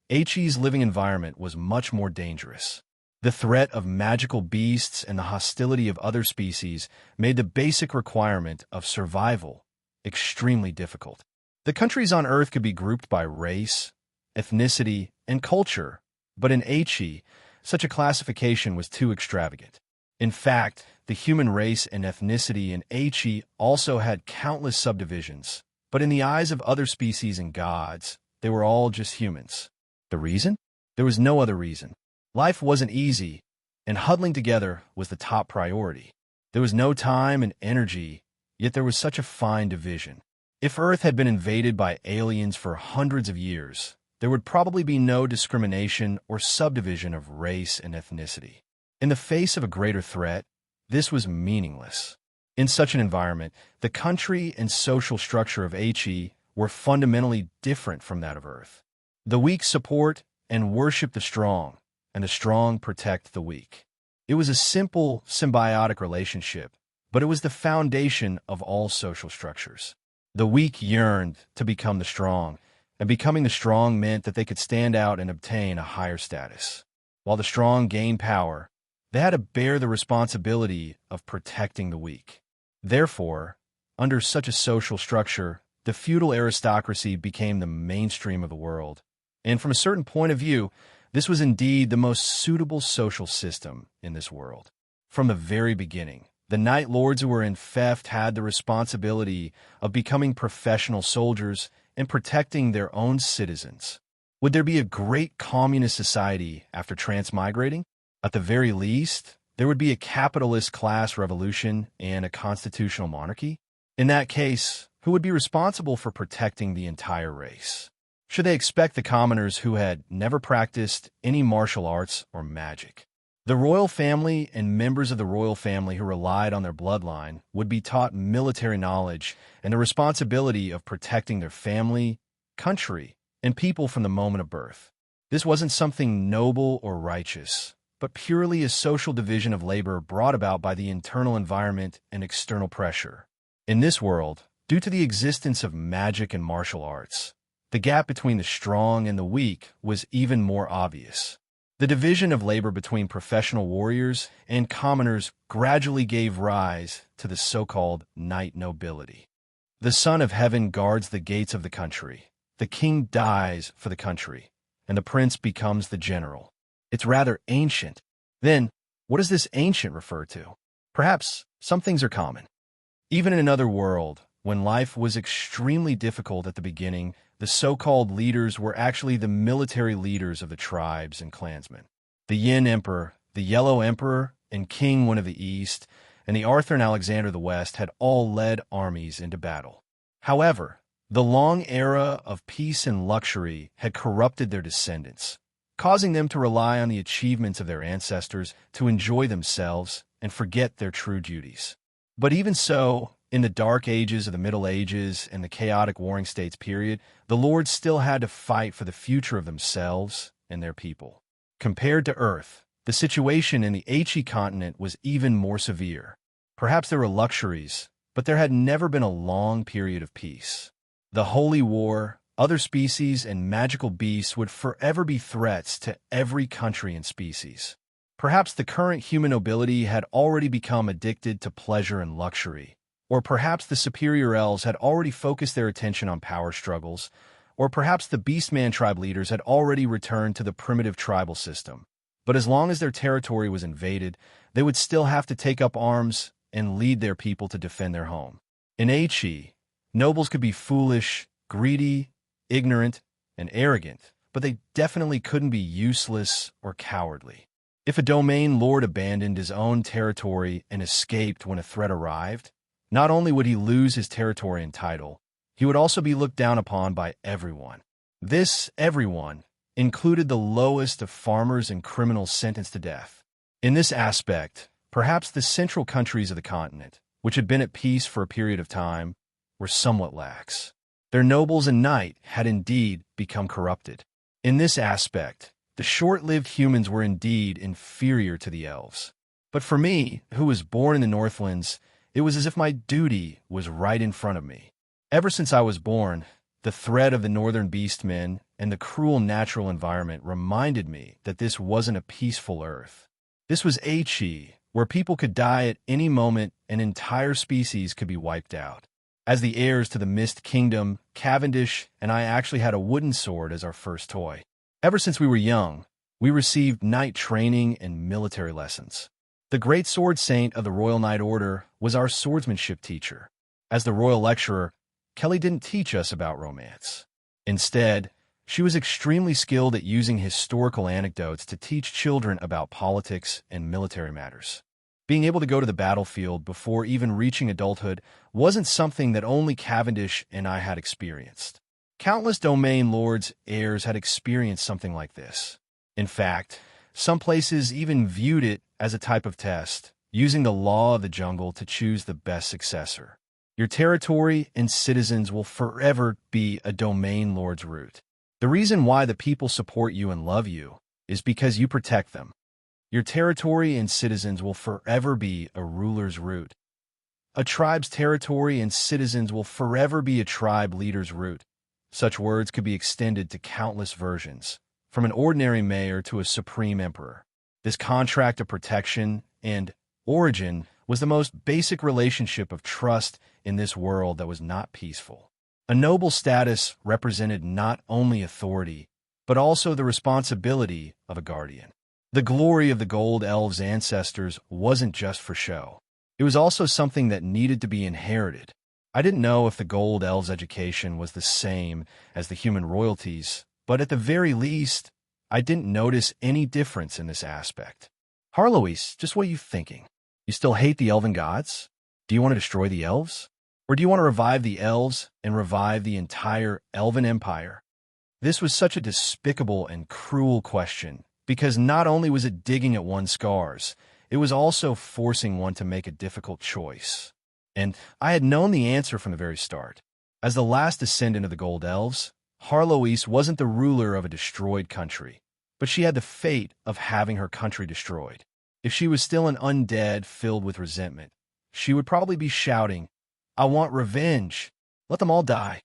He's living environment was much more dangerous. The threat of magical beasts and the hostility of other species made the basic requirement of survival extremely difficult. The countries on Earth could be grouped by race, ethnicity, and culture, but in He, such a classification was too extravagant. In fact, the human race and ethnicity in He also had countless subdivisions, but in the eyes of other species and gods, they were all just humans. The reason? There was no other reason. Life wasn't easy, and huddling together was the top priority. There was no time and energy, yet there was such a fine division. If Earth had been invaded by aliens for hundreds of years, there would probably be no discrimination or subdivision of race and ethnicity. In the face of a greater threat, this was meaningless. In such an environment, the country and social structure of He were fundamentally different from that of Earth. The weak support and worship the strong, and the strong protect the weak. It was a simple, symbiotic relationship, but it was the foundation of all social structures. The weak yearned to become the strong, and becoming the strong meant that they could stand out and obtain a higher status. While the strong gained power, they had to bear the responsibility of protecting the weak. Therefore, under such a social structure, the feudal aristocracy became the mainstream of the world. And from a certain point of view, this was indeed the most suitable social system in this world. From the very beginning, the knight lords who were in theft had the responsibility of becoming professional soldiers and protecting their own citizens. Would there be a great communist society after transmigrating? At the very least, there would be a capitalist class revolution and a constitutional monarchy. In that case, who would be responsible for protecting the entire race? Should they expect the commoners who had never practiced any martial arts or magic? The royal family and members of the royal family who relied on their bloodline would be taught military knowledge and the responsibility of protecting their family, country, and people from the moment of birth. This wasn't something noble or righteous, but purely a social division of labor brought about by the internal environment and external pressure. In this world, due to the existence of magic and martial arts, the gap between the strong and the weak was even more obvious. The division of labor between professional warriors and commoners gradually gave rise to the so-called knight nobility. The Son of Heaven guards the gates of the country. The king dies for the country, and the prince becomes the general. It's rather ancient. Then, what does this ancient refer to? Perhaps some things are common. Even in another world, when life was extremely difficult at the beginning, the so-called leaders were actually the military leaders of the tribes and clansmen. The Yin Emperor, the Yellow Emperor, and King One of the East, and the Arthur and Alexander of the West had all led armies into battle. However, the long era of peace and luxury had corrupted their descendants, causing them to rely on the achievements of their ancestors to enjoy themselves and forget their true duties. But even so, in the dark ages of the Middle Ages and the chaotic warring states period, the lords still had to fight for the future of themselves and their people. Compared to Earth, the situation in the He continent was even more severe. Perhaps there were luxuries, but there had never been a long period of peace. The Holy War, other species, and magical beasts would forever be threats to every country and species. Perhaps the current human nobility had already become addicted to pleasure and luxury. Or perhaps the superior elves had already focused their attention on power struggles, or perhaps the Beastman tribe leaders had already returned to the primitive tribal system. But as long as their territory was invaded, they would still have to take up arms and lead their people to defend their home. In He, nobles could be foolish, greedy, ignorant, and arrogant, but they definitely couldn't be useless or cowardly. If a domain lord abandoned his own territory and escaped when a threat arrived, not only would he lose his territory and title, he would also be looked down upon by everyone. This everyone included the lowest of farmers and criminals sentenced to death. In this aspect, perhaps the central countries of the continent, which had been at peace for a period of time, were somewhat lax. Their nobles and knight had indeed become corrupted. In this aspect, the short-lived humans were indeed inferior to the elves. But for me, who was born in the Northlands, it was as if my duty was right in front of me. Ever since I was born, the threat of the northern beastmen and the cruel natural environment reminded me that this wasn't a peaceful Earth. This was He, where people could die at any moment and entire species could be wiped out. As the heirs to the Mist Kingdom, Cavendish and I actually had a wooden sword as our first toy. Ever since we were young, we received knight training and military lessons. The great sword saint of the Royal Knight Order was our swordsmanship teacher. As the royal lecturer, Kelly didn't teach us about romance. Instead, she was extremely skilled at using historical anecdotes to teach children about politics and military matters. Being able to go to the battlefield before even reaching adulthood wasn't something that only Cavendish and I had experienced. Countless domain lords' heirs had experienced something like this. In fact, some places even viewed it as a type of test, using the law of the jungle to choose the best successor. Your territory and citizens will forever be a domain lord's root. The reason why the people support you and love you is because you protect them. Your territory and citizens will forever be a ruler's root. A tribe's territory and citizens will forever be a tribe leader's root. Such words could be extended to countless versions, from an ordinary mayor to a supreme emperor. This contract of protection and origin was the most basic relationship of trust in this world that was not peaceful. A noble status represented not only authority, but also the responsibility of a guardian. The glory of the Gold Elves' ancestors wasn't just for show. It was also something that needed to be inherited. I didn't know if the Gold Elves' education was the same as the human royalties, but at the very least, I didn't notice any difference in this aspect. Harloise, just what are you thinking? You still hate the elven gods? Do you want to destroy the elves? Or do you want to revive the elves and revive the entire elven empire? This was such a despicable and cruel question, because not only was it digging at one's scars, it was also forcing one to make a difficult choice. And I had known the answer from the very start. As the last descendant of the Gold Elves, Harloise wasn't the ruler of a destroyed country, but she had the fate of having her country destroyed. If she was still an undead filled with resentment, she would probably be shouting, "I want revenge! Let them all die!"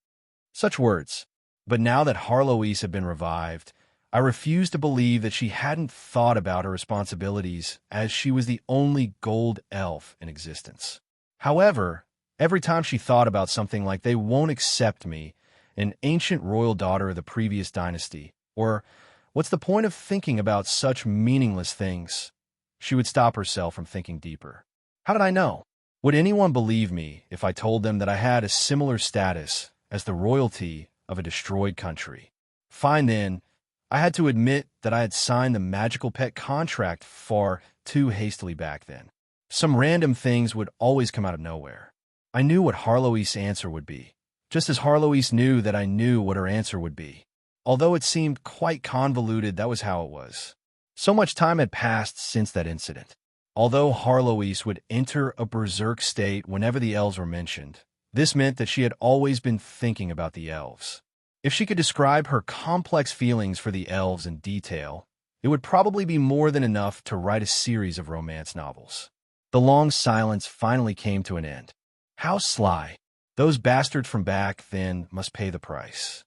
Such words. But now that Harloise had been revived, I refused to believe that she hadn't thought about her responsibilities, as she was the only gold elf in existence. However, every time she thought about something like "they won't accept me," an ancient royal daughter of the previous dynasty, or "what's the point of thinking about such meaningless things?" she would stop herself from thinking deeper. How did I know? Would anyone believe me if I told them that I had a similar status as the royalty of a destroyed country? Fine then, I had to admit that I had signed the magical pet contract far too hastily back then. Some random things would always come out of nowhere. I knew what Harloise's answer would be, just as Harloise knew that I knew what her answer would be. Although it seemed quite convoluted, that was how it was. So much time had passed since that incident. Although Harloise would enter a berserk state whenever the elves were mentioned, this meant that she had always been thinking about the elves. If she could describe her complex feelings for the elves in detail, it would probably be more than enough to write a series of romance novels. The long silence finally came to an end. How sly. Those bastards from back then must pay the price.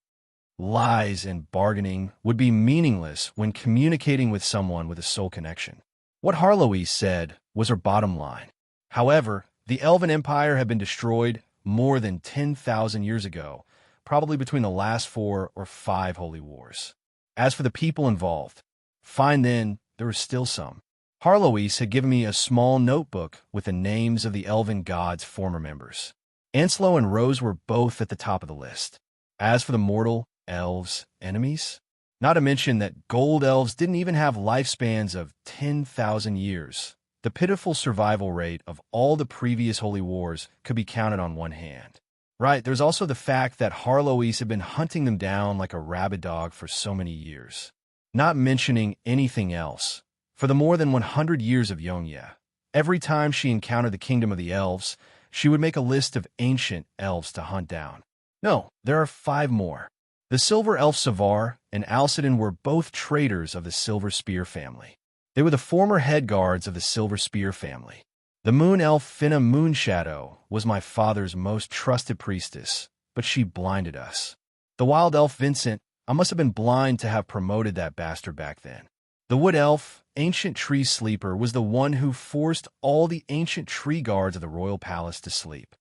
Lies and bargaining would be meaningless when communicating with someone with a soul connection. What Harloise said was her bottom line. However, the Elven Empire had been destroyed more than 10,000 years ago, probably between the last 4 or 5 holy wars. As for the people involved, fine then, there were still some. Harloise had given me a small notebook with the names of the elven gods' former members. Anselo and Rose were both at the top of the list. As for the mortal elves' enemies, not to mention that gold elves didn't even have lifespans of 10,000 years, the pitiful survival rate of all the previous holy wars could be counted on one hand. Right, there's also the fact that Harloise had been hunting them down like a rabid dog for so many years. Not mentioning anything else. For the more than 100 years of Yonye, every time she encountered the kingdom of the elves, she would make a list of ancient elves to hunt down. No, there are 5 more. The Silver Elf Savar and Alcidin were both traitors of the Silver Spear family. They were the former head guards of the Silver Spear family. The Moon Elf Finna Moonshadow was my father's most trusted priestess, but she blinded us. The Wild Elf Vincent, I must have been blind to have promoted that bastard back then. The Wood Elf, Ancient Tree Sleeper, was the one who forced all the ancient tree guards of the royal palace to sleep.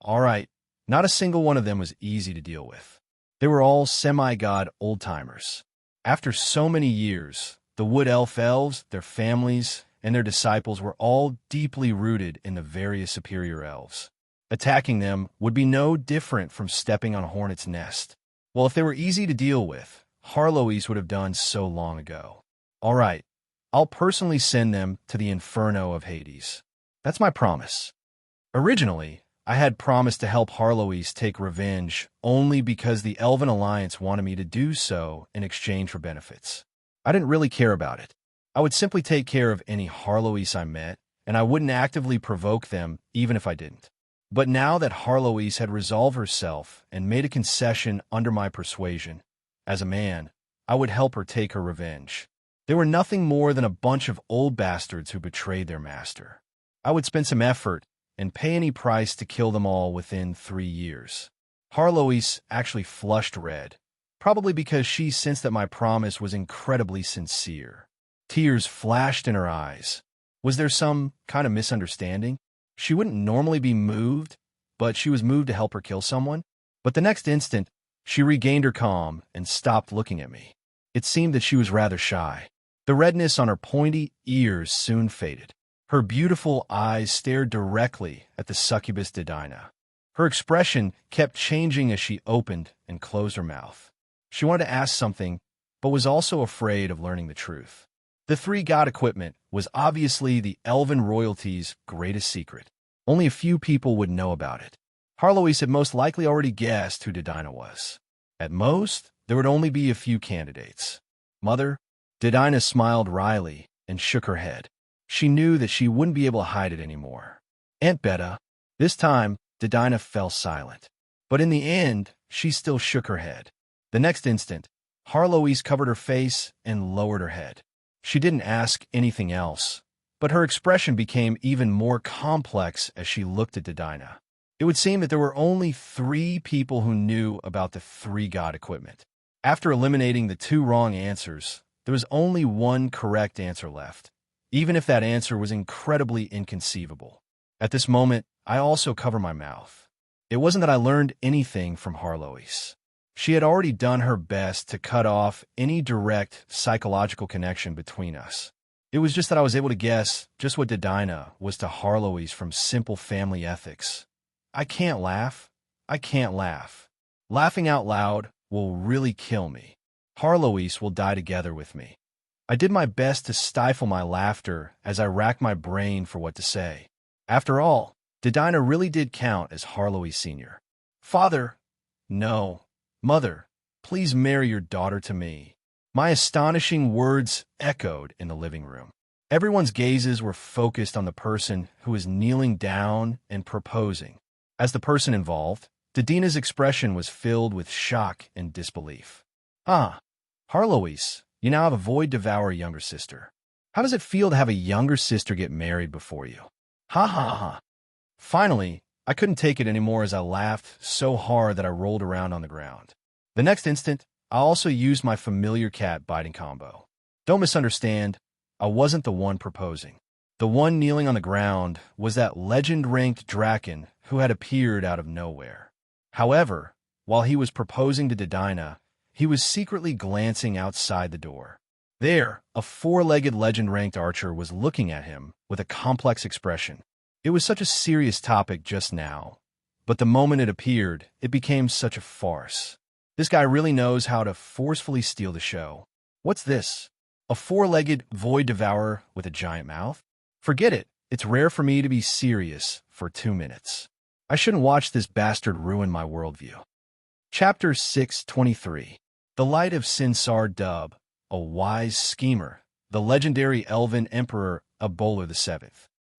All right, not a single one of them was easy to deal with. They were all semi-god old-timers. After so many years, the Wood Elf elves, their families, and their disciples were all deeply rooted in the various superior elves. Attacking them would be no different from stepping on a hornet's nest. Well, if they were easy to deal with, Harloise would have done so long ago. All right, I'll personally send them to the Inferno of Hades. That's my promise. Originally, I had promised to help Harloise take revenge only because the Elven Alliance wanted me to do so in exchange for benefits. I didn't really care about it. I would simply take care of any Harloise I met, and I wouldn't actively provoke them even if I didn't. But now that Harloise had resolved herself and made a concession under my persuasion, as a man, I would help her take her revenge. They were nothing more than a bunch of old bastards who betrayed their master. I would spend some effort and pay any price to kill them all within 3 years. Harloise actually flushed red, probably because she sensed that my promise was incredibly sincere. Tears flashed in her eyes. Was there some kind of misunderstanding? She wouldn't normally be moved, but she was moved to help her kill someone. But the next instant, she regained her calm and stopped looking at me. It seemed that she was rather shy. The redness on her pointy ears soon faded. Her beautiful eyes stared directly at the succubus Dedina. Her expression kept changing as she opened and closed her mouth. She wanted to ask something, but was also afraid of learning the truth. The three-god equipment was obviously the elven royalty's greatest secret. Only a few people would know about it. Harloise had most likely already guessed who Dedina was. At most, there would only be a few candidates. Mother? Dedina smiled wryly and shook her head. She knew that she wouldn't be able to hide it anymore. Aunt Betta. This time, Dedina fell silent. But in the end, she still shook her head. The next instant, Harloise covered her face and lowered her head. She didn't ask anything else, but her expression became even more complex as she looked at Dedina. It would seem that there were only 3 people who knew about the three-god equipment. After eliminating the 2 wrong answers, there was only 1 correct answer left, even if that answer was incredibly inconceivable. At this moment, I also covered my mouth. It wasn't that I learned anything from Harloise. She had already done her best to cut off any direct psychological connection between us. It was just that I was able to guess just what Dedina was to Harloise from simple family ethics. I can't laugh. I can't laugh. Laughing out loud will really kill me. Harloise will die together with me. I did my best to stifle my laughter as I racked my brain for what to say. After all, Dedina really did count as Harloise Sr. Father, no. Mother, please marry your daughter to me. My astonishing words echoed in the living room. Everyone's gazes were focused on the person who was kneeling down and proposing. As the person involved, Dedina's expression was filled with shock and disbelief. Ah, Harloise, you now have a void-devourer younger sister. How does it feel to have a younger sister get married before you? Ha ha ha. Finally, I couldn't take it anymore as I laughed so hard that I rolled around on the ground. The next instant, I also used my familiar cat biting combo. Don't misunderstand, I wasn't the one proposing. The one kneeling on the ground was that legend-ranked Draken who had appeared out of nowhere. However, while he was proposing to Dedina, he was secretly glancing outside the door. There, a 4-legged legend-ranked archer was looking at him with a complex expression. It was such a serious topic just now, but the moment it appeared, it became such a farce. This guy really knows how to forcefully steal the show. What's this? A 4-legged void devourer with a giant mouth? Forget it. It's rare for me to be serious for 2 minutes. I shouldn't watch this bastard ruin my worldview. Chapter 623. The Light of Sinsar Dub, a wise schemer, the legendary elven emperor Abolar VII.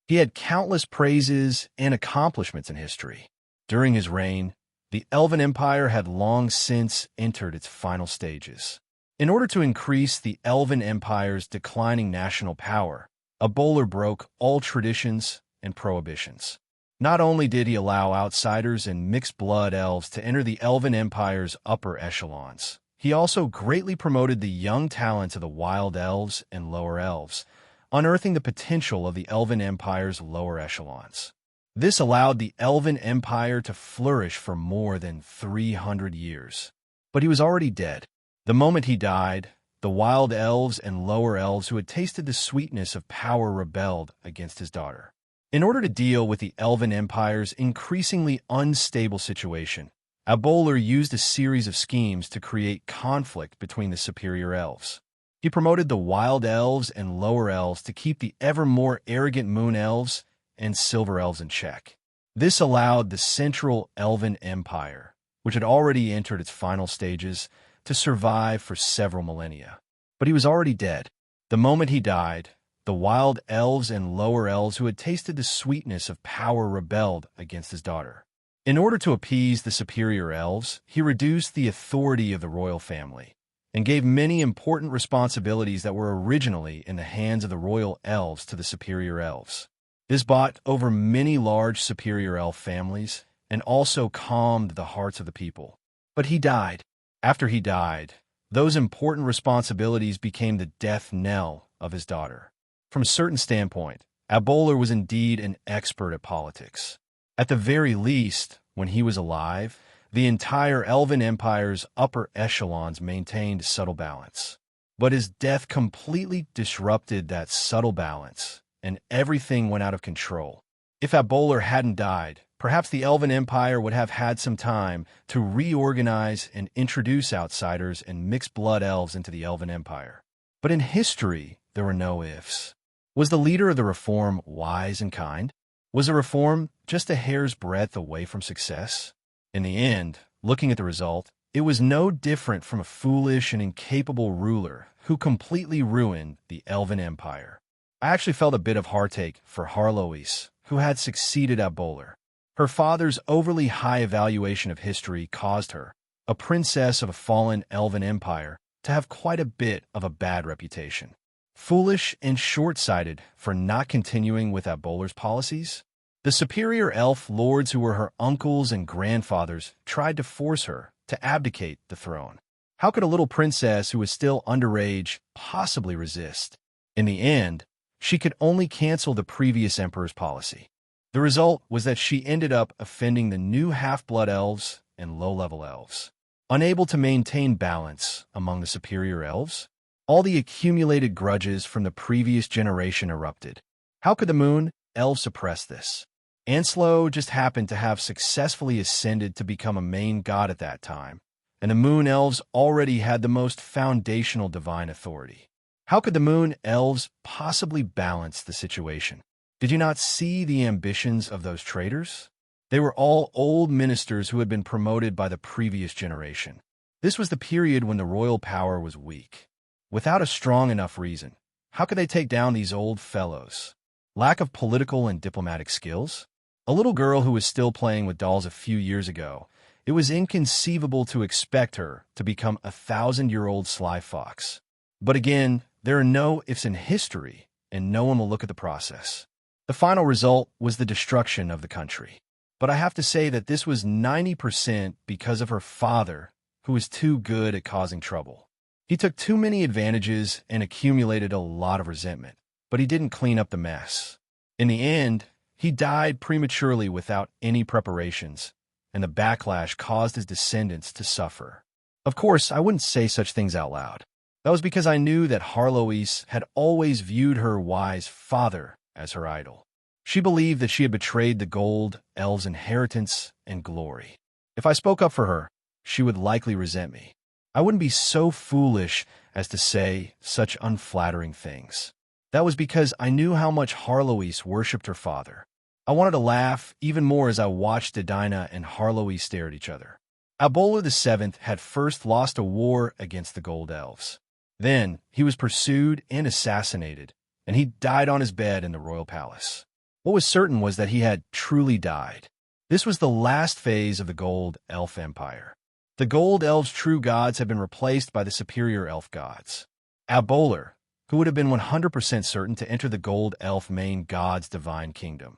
He had countless praises and accomplishments in history. During his reign, the Elven Empire had long since entered its final stages. In order to increase the Elven Empire's declining national power, Abolar broke all traditions and prohibitions. Not only did he allow outsiders and mixed-blood elves to enter the Elven Empire's upper echelons, he also greatly promoted the young talents of the Wild Elves and Lower Elves, unearthing the potential of the Elven Empire's lower echelons. This allowed the Elven Empire to flourish for more than 300 years. But he was already dead. The moment he died, the Wild Elves and Lower Elves who had tasted the sweetness of power rebelled against his daughter. In order to deal with the Elven Empire's increasingly unstable situation, Abolar used a series of schemes to create conflict between the superior elves. He promoted the Wild Elves and Lower Elves to keep the ever more arrogant Moon Elves and Silver Elves in check. This allowed the Central Elven Empire, which had already entered its final stages, to survive for several millennia. But he was already dead. The moment he died, the Wild Elves and Lower Elves who had tasted the sweetness of power rebelled against his daughter. In order to appease the superior elves, he reduced the authority of the royal family, and gave many important responsibilities that were originally in the hands of the royal elves to the superior elves. This brought over many large superior elf families and also calmed the hearts of the people. But he died. After he died, those important responsibilities became the death knell of his daughter. From a certain standpoint, Abolar was indeed an expert at politics. At the very least, when he was alive, the entire Elven Empire's upper echelons maintained subtle balance. But his death completely disrupted that subtle balance, and everything went out of control. If Abolar hadn't died, perhaps the Elven Empire would have had some time to reorganize and introduce outsiders and mixed-blood elves into the Elven Empire. But in history, there were no ifs. Was the leader of the reform wise and kind? Was the reform just a hair's breadth away from success? In the end, looking at the result, it was no different from a foolish and incapable ruler who completely ruined the Elven Empire. I actually felt a bit of heartache for Harloise, who had succeeded Abolar. Her father's overly high evaluation of history caused her, a princess of a fallen Elven Empire, to have quite a bit of a bad reputation. Foolish and short-sighted for not continuing with Abolar's policies? The superior elf lords who were her uncles and grandfathers tried to force her to abdicate the throne. How could a little princess who was still underage possibly resist? In the end, she could only cancel the previous emperor's policy. The result was that she ended up offending the new half-blood elves and low-level elves. Unable to maintain balance among the superior elves, all the accumulated grudges from the previous generation erupted. How could the moon elves suppress this? Anslo just happened to have successfully ascended to become a main god at that time, and the moon elves already had the most foundational divine authority. How could the moon elves possibly balance the situation? Did you not see the ambitions of those traitors? They were all old ministers who had been promoted by the previous generation. This was the period when the royal power was weak. Without a strong enough reason, how could they take down these old fellows? Lack of political and diplomatic skills? A little girl who was still playing with dolls a few years ago, it was inconceivable to expect her to become a 1,000-year-old sly fox. But again, there are no ifs in history, and no one will look at the process. The final result was the destruction of the country. But I have to say that this was 90% because of her father, who was too good at causing trouble. He took too many advantages and accumulated a lot of resentment, but he didn't clean up the mess. In the end, he died prematurely without any preparations, and the backlash caused his descendants to suffer. Of course, I wouldn't say such things out loud. That was because I knew that Harloise had always viewed her wise father as her idol. She believed that she had betrayed the gold elves' inheritance and glory. If I spoke up for her, she would likely resent me. I wouldn't be so foolish as to say such unflattering things. That was because I knew how much Harloise worshipped her father. I wanted to laugh even more as I watched Edina and Harloise stare at each other. Abolar VII had first lost a war against the Gold Elves. Then he was pursued and assassinated, and he died on his bed in the royal palace. What was certain was that he had truly died. This was the last phase of the Gold Elf Empire. The Gold Elves' true gods had been replaced by the superior elf gods. Abolar, who would have been 100% certain to enter the Gold Elf main god's divine kingdom,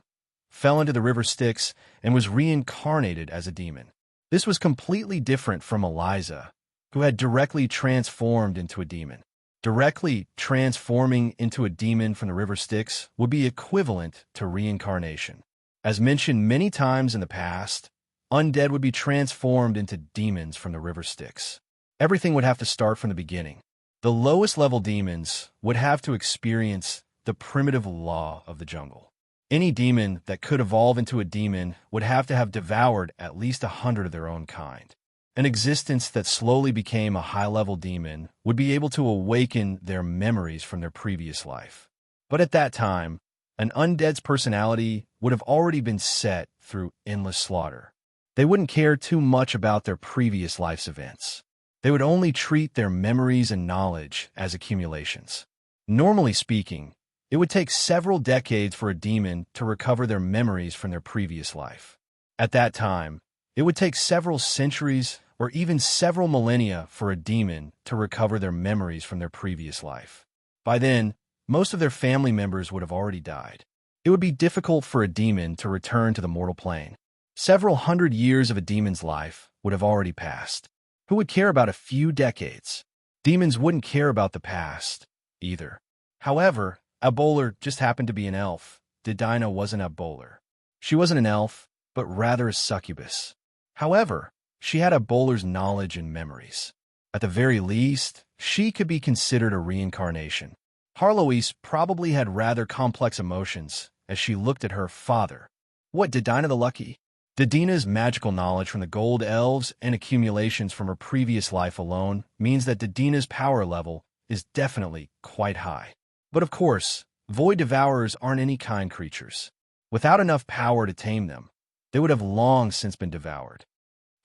fell into the river Styx and was reincarnated as a demon. This was completely different from Eliza, who had directly transformed into a demon. Directly transforming into a demon from the river Styx would be equivalent to reincarnation. As mentioned many times in the past, undead would be transformed into demons from the river Styx. Everything would have to start from the beginning. The lowest level demons would have to experience the primitive law of the jungle. Any demon that could evolve into a demon would have to have devoured at least 100 of their own kind. An existence that slowly became a high-level demon would be able to awaken their memories from their previous life. But at that time, an undead's personality would have already been set through endless slaughter. They wouldn't care too much about their previous life's events. They would only treat their memories and knowledge as accumulations. Normally speaking, it would take several decades for a demon to recover their memories from their previous life. At that time, it would take several centuries or even several millennia for a demon to recover their memories from their previous life. By then, most of their family members would have already died. It would be difficult for a demon to return to the mortal plane. Several hundred years of a demon's life would have already passed. Who would care about a few decades? Demons wouldn't care about the past, either. However, Abolar just happened to be an elf. Dedina wasn't Abolar. She wasn't an elf, but rather a succubus. However, she had Abolar's knowledge and memories. At the very least, she could be considered a reincarnation. Harloise probably had rather complex emotions as she looked at her father. What, Dedina the Lucky? Dedina's magical knowledge from the Gold Elves and accumulations from her previous life alone means that Dedina's power level is definitely quite high. But of course, Void Devourers aren't any kind creatures. Without enough power to tame them, they would have long since been devoured.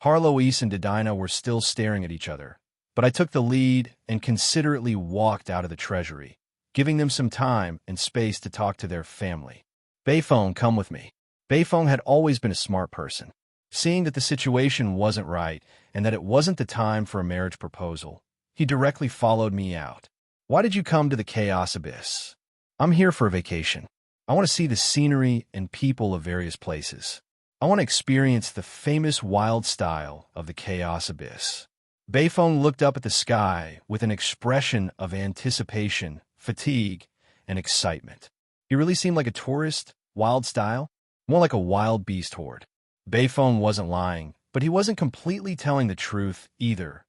Harloise and Dedina were still staring at each other, but I took the lead and considerately walked out of the treasury, giving them some time and space to talk to their family. Beifong, come with me. Beifong had always been a smart person. Seeing that the situation wasn't right and that it wasn't the time for a marriage proposal, he directly followed me out. Why did you come to the Chaos Abyss? I'm here for a vacation. I want to see the scenery and people of various places. I want to experience the famous wild style of the Chaos Abyss. Beifong looked up at the sky with an expression of anticipation, fatigue, and excitement. He really seemed like a tourist, wild style, more like a wild beast horde. Beifong wasn't lying, but he wasn't completely telling the truth either.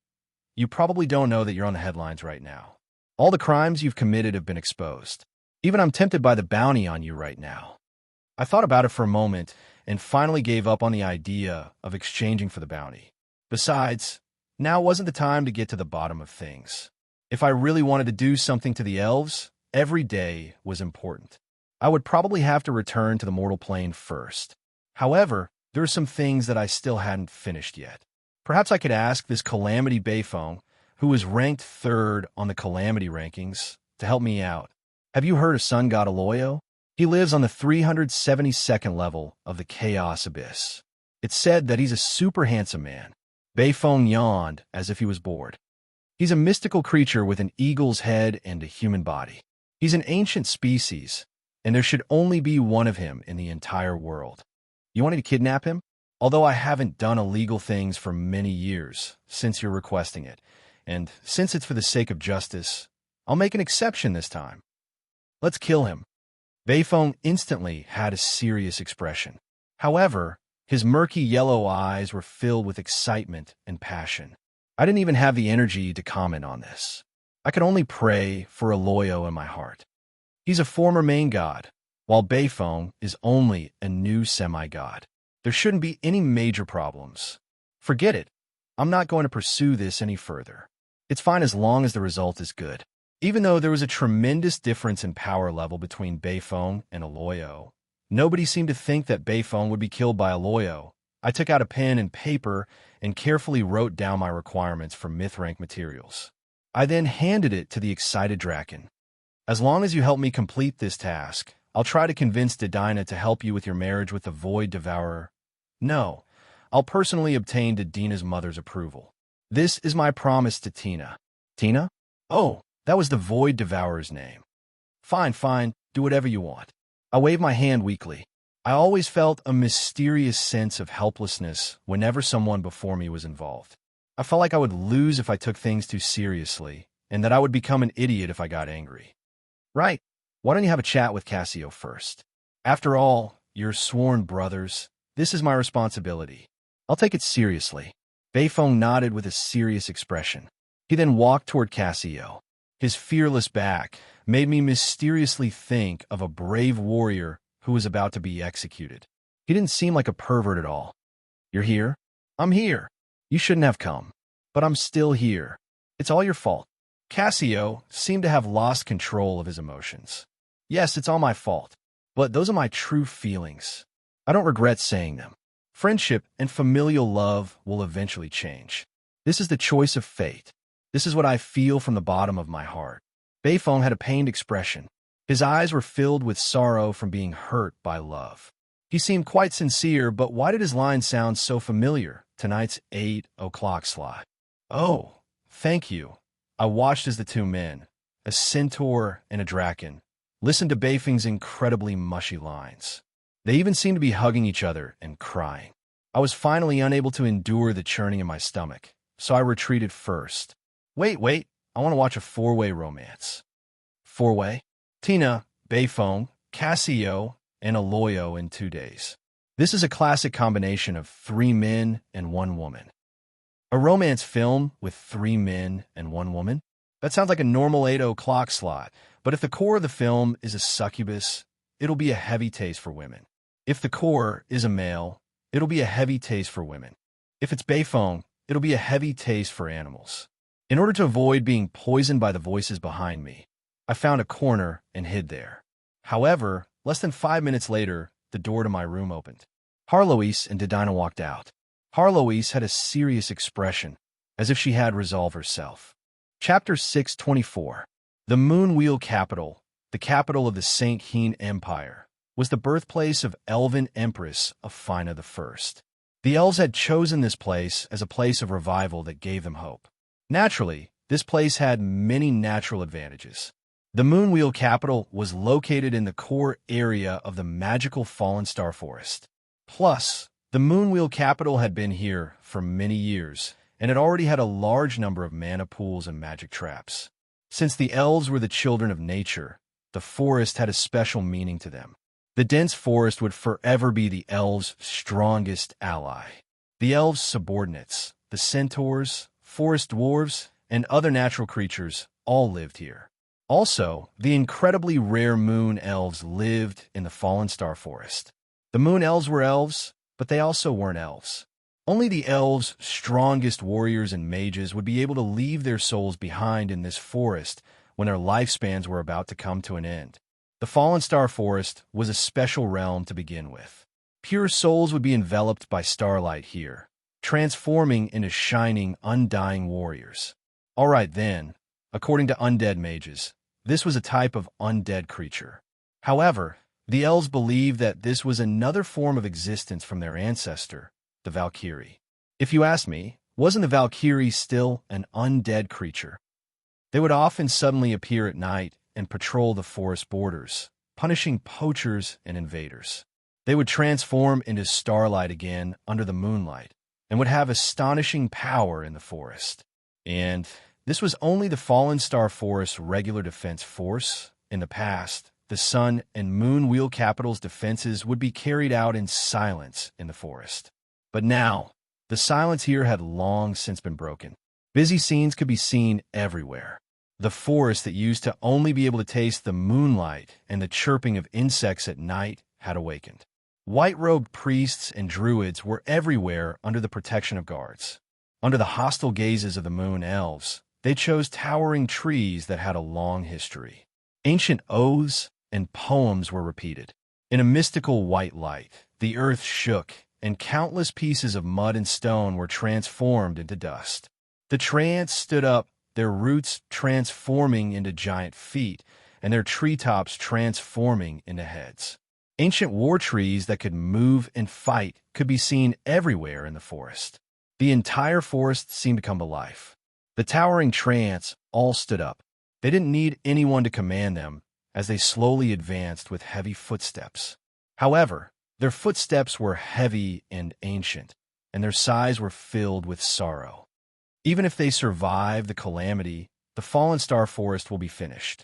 You probably don't know that you're on the headlines right now. All the crimes you've committed have been exposed. Even I'm tempted by the bounty on you right now. I thought about it for a moment and finally gave up on the idea of exchanging for the bounty. Besides, now wasn't the time to get to the bottom of things. If I really wanted to do something to the elves, every day was important. I would probably have to return to the mortal plane first. However, there are some things that I still hadn't finished yet. Perhaps I could ask this Calamity Beifong, who was ranked 3rd on the Calamity rankings, to help me out. Have you heard of Sun God Aloyo? He lives on the 372nd level of the Chaos Abyss. It's said that he's a super handsome man. Beifong yawned as if he was bored. He's a mystical creature with an eagle's head and a human body. He's an ancient species, and there should only be one of him in the entire world. You want me to kidnap him? Although I haven't done illegal things for many years since you're requesting it, and since it's for the sake of justice, I'll make an exception this time. Let's kill him. Beifong instantly had a serious expression. However, his murky yellow eyes were filled with excitement and passion. I didn't even have the energy to comment on this. I could only pray for Aloyo in my heart. He's a former main god, while Beifong is only a new semi-god. There shouldn't be any major problems. Forget it. I'm not going to pursue this any further. It's fine as long as the result is good. Even though there was a tremendous difference in power level between Beifong and Aloyo, nobody seemed to think that Beifong would be killed by Aloyo. I took out a pen and paper and carefully wrote down my requirements for myth rank materials. I then handed it to the excited Draken. As long as you help me complete this task, I'll try to convince Dedina to help you with your marriage with the Void Devourer. No, I'll personally obtain Dedina's mother's approval. This is my promise to Tina. Tina? Oh, that was the Void Devourer's name. Fine, do whatever you want. I waved my hand weakly. I always felt a mysterious sense of helplessness whenever someone before me was involved. I felt like I would lose if I took things too seriously, and that I would become an idiot if I got angry. Right, why don't you have a chat with Cassio first? After all, you're sworn brothers. This is my responsibility. I'll take it seriously. Beifong nodded with a serious expression. He then walked toward Cassio. His fearless back made me mysteriously think of a brave warrior who was about to be executed. He didn't seem like a pervert at all. You're here? I'm here. You shouldn't have come. But I'm still here. It's all your fault. Cassio seemed to have lost control of his emotions. Yes, it's all my fault. But those are my true feelings. I don't regret saying them. Friendship and familial love will eventually change. This is the choice of fate. This is what I feel from the bottom of my heart. Beifong had a pained expression. His eyes were filled with sorrow from being hurt by love. He seemed quite sincere, but why did his line sound so familiar? Tonight's 8 o'clock slot. Oh, thank you. I watched as the two men, a centaur and a draken, listened to Beifeng's incredibly mushy lines. They even seemed to be hugging each other and crying. I was finally unable to endure the churning in my stomach, so I retreated first. Wait, I want to watch a four-way romance. Four-way? Tina, Beifeng, Cassio, and Aloyo in 2 days. This is a classic combination of 3 men and 1 woman. A romance film with 3 men and 1 woman? That sounds like a normal 8 o'clock slot, but if the core of the film is a succubus, it'll be a heavy taste for women. If the core is a male, it'll be a heavy taste for women. If it's Beifeng, it'll be a heavy taste for animals. In order to avoid being poisoned by the voices behind me, I found a corner and hid there. However, less than 5 minutes later, the door to my room opened. Harloise and Didina walked out. Harloise had a serious expression, as if she had resolved herself. Chapter 624. The Moonwheel Capital, the capital of the Saint Hien Empire, was the birthplace of Elven Empress Afina I. The elves had chosen this place as a place of revival that gave them hope. Naturally, this place had many natural advantages. The Moonwheel Capital was located in the core area of the magical Fallen Star Forest. Plus, the Moonwheel Capital had been here for many years, and it already had a large number of mana pools and magic traps. Since the elves were the children of nature, the forest had a special meaning to them. The dense forest would forever be the elves' strongest ally. The elves' subordinates, the centaurs, forest dwarves, and other natural creatures all lived here. Also, the incredibly rare moon elves lived in the Fallen Star Forest. The moon elves were elves, but they also weren't elves. Only the elves' strongest warriors and mages would be able to leave their souls behind in this forest when their lifespans were about to come to an end. The Fallen Star Forest was a special realm to begin with. Pure souls would be enveloped by starlight here, transforming into shining, undying warriors. All right then, according to undead mages, this was a type of undead creature. However, the elves believed that this was another form of existence from their ancestor, the Valkyrie. If you ask me, wasn't the Valkyrie still an undead creature? They would often suddenly appear at night and patrol the forest borders, punishing poachers and invaders. They would transform into starlight again under the moonlight and would have astonishing power in the forest. And this was only the Fallen Star Forest's regular defense force. In the past, the Sun and Moon Wheel Capital's defenses would be carried out in silence in the forest. But now, the silence here had long since been broken. Busy scenes could be seen everywhere. The forest that used to only be able to taste the moonlight and the chirping of insects at night had awakened. White-robed priests and druids were everywhere under the protection of guards. Under the hostile gazes of the moon elves, they chose towering trees that had a long history. Ancient oaths and poems were repeated. In a mystical white light, the earth shook, and countless pieces of mud and stone were transformed into dust. The treants stood up, their roots transforming into giant feet, and their treetops transforming into heads. Ancient war trees that could move and fight could be seen everywhere in the forest. The entire forest seemed to come to life. The towering treants all stood up. They didn't need anyone to command them as they slowly advanced with heavy footsteps. However, their footsteps were heavy and ancient, and their sighs were filled with sorrow. Even if they survive the calamity, the Fallen Star Forest will be finished.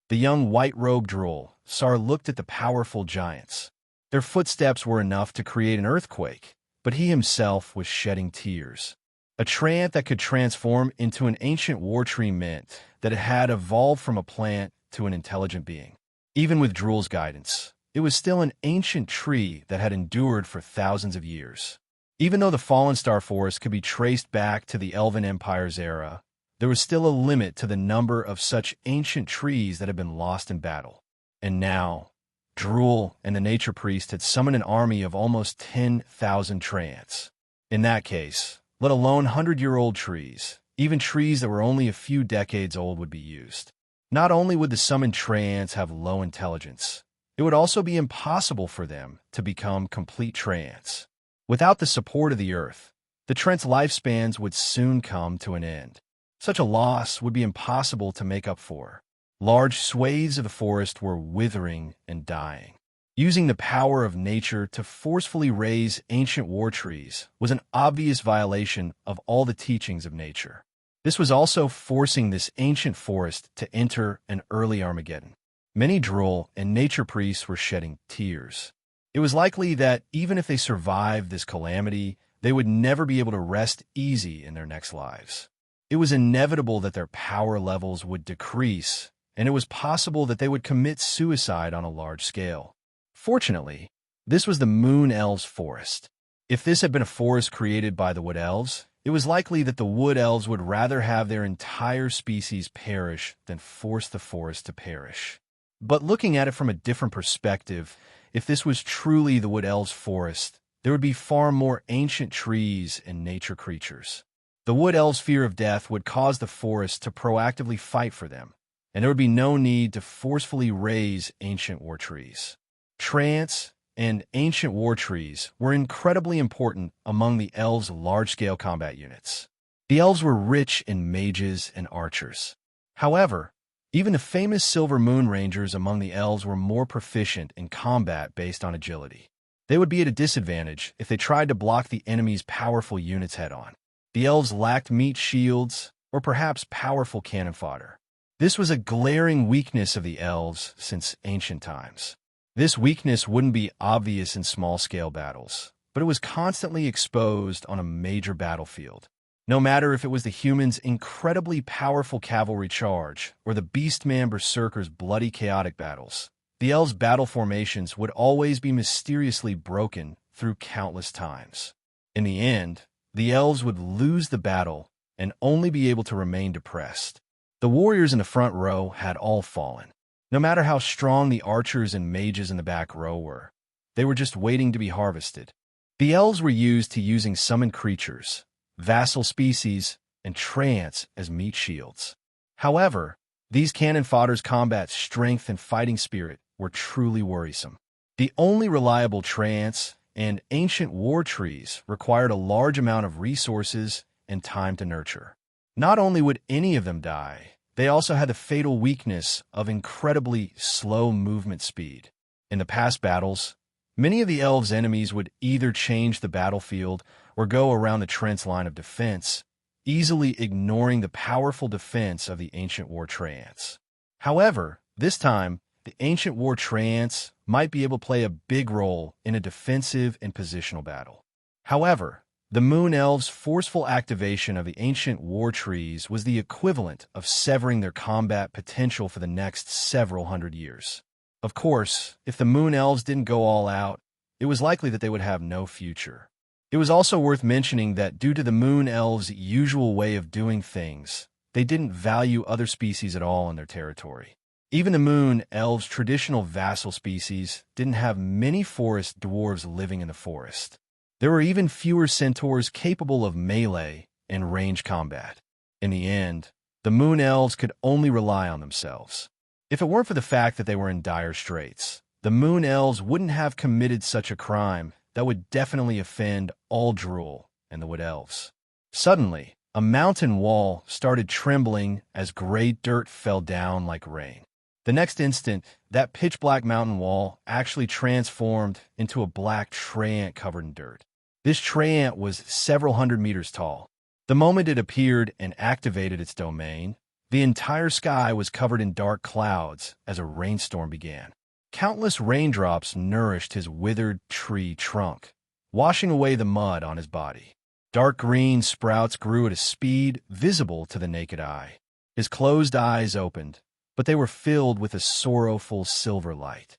The young white-robed droll, Sar, looked at the powerful giants. Their footsteps were enough to create an earthquake, but he himself was shedding tears. A treant that could transform into an ancient war tree meant that it had evolved from a plant to an intelligent being. Even with Drool's guidance, it was still an ancient tree that had endured for thousands of years. Even though the Fallen Star Forest could be traced back to the Elven Empire's era, there was still a limit to the number of such ancient trees that had been lost in battle. And now, Drool and the Nature Priest had summoned an army of almost 10,000 treants. In that case, let alone 100-year-old trees, even trees that were only a few decades old would be used. Not only would the summoned treants have low intelligence, it would also be impossible for them to become complete treants. Without the support of the earth, the Trent's lifespans would soon come to an end. Such a loss would be impossible to make up for. Large swathes of the forest were withering and dying. Using the power of nature to forcefully raise ancient war trees was an obvious violation of all the teachings of nature. This was also forcing this ancient forest to enter an early Armageddon. Many drool and nature priests were shedding tears. It was likely that even if they survived this calamity, they would never be able to rest easy in their next lives. It was inevitable that their power levels would decrease, and it was possible that they would commit suicide on a large scale. Fortunately, this was the Moon Elves' forest. If this had been a forest created by the Wood Elves, it was likely that the Wood Elves would rather have their entire species perish than force the forest to perish. But looking at it from a different perspective, if this was truly the Wood Elves' forest, there would be far more ancient trees and nature creatures. The Wood Elves' fear of death would cause the forest to proactively fight for them, and there would be no need to forcefully raise ancient war trees. Treants and ancient war trees were incredibly important among the elves' large-scale combat units. The elves were rich in mages and archers. However, even the famous Silver Moon Rangers among the elves were more proficient in combat based on agility. They would be at a disadvantage if they tried to block the enemy's powerful units head-on. The elves lacked meat shields or perhaps powerful cannon fodder. This was a glaring weakness of the elves since ancient times. This weakness wouldn't be obvious in small-scale battles, but it was constantly exposed on a major battlefield. No matter if it was the humans' incredibly powerful cavalry charge or the Beastman Berserker's bloody chaotic battles, the elves' battle formations would always be mysteriously broken through countless times. In the end, the elves would lose the battle and only be able to remain depressed. The warriors in the front row had all fallen. No matter how strong the archers and mages in the back row were, they were just waiting to be harvested. The elves were used to using summoned creatures, vassal species, and treants as meat shields. However, these cannon fodder's combat strength and fighting spirit were truly worrisome. The only reliable treants and ancient war trees required a large amount of resources and time to nurture. Not only would any of them die, they also had the fatal weakness of incredibly slow movement speed. In the past battles, many of the elves' enemies would either change the battlefield or go around the Trent's line of defense, easily ignoring the powerful defense of the ancient war treants. However, this time, the ancient war treants might be able to play a big role in a defensive and positional battle. However, the Moon Elves' forceful activation of the ancient war trees was the equivalent of severing their combat potential for the next several hundred years. Of course, if the Moon Elves didn't go all out, it was likely that they would have no future. It was also worth mentioning that due to the Moon Elves' usual way of doing things, they didn't value other species at all in their territory. Even the Moon Elves' traditional vassal species didn't have many forest dwarves living in the forest. There were even fewer centaurs capable of melee and range combat. In the end, the Moon Elves could only rely on themselves. If it weren't for the fact that they were in dire straits, the Moon Elves wouldn't have committed such a crime that would definitely offend all drool and the Wood Elves. Suddenly, a mountain wall started trembling as gray dirt fell down like rain. The next instant, that pitch-black mountain wall actually transformed into a black treant covered in dirt. This treant was several hundred meters tall. The moment it appeared and activated its domain, the entire sky was covered in dark clouds as a rainstorm began. Countless raindrops nourished his withered tree trunk, washing away the mud on his body. Dark green sprouts grew at a speed visible to the naked eye. His closed eyes opened, but they were filled with a sorrowful silver light.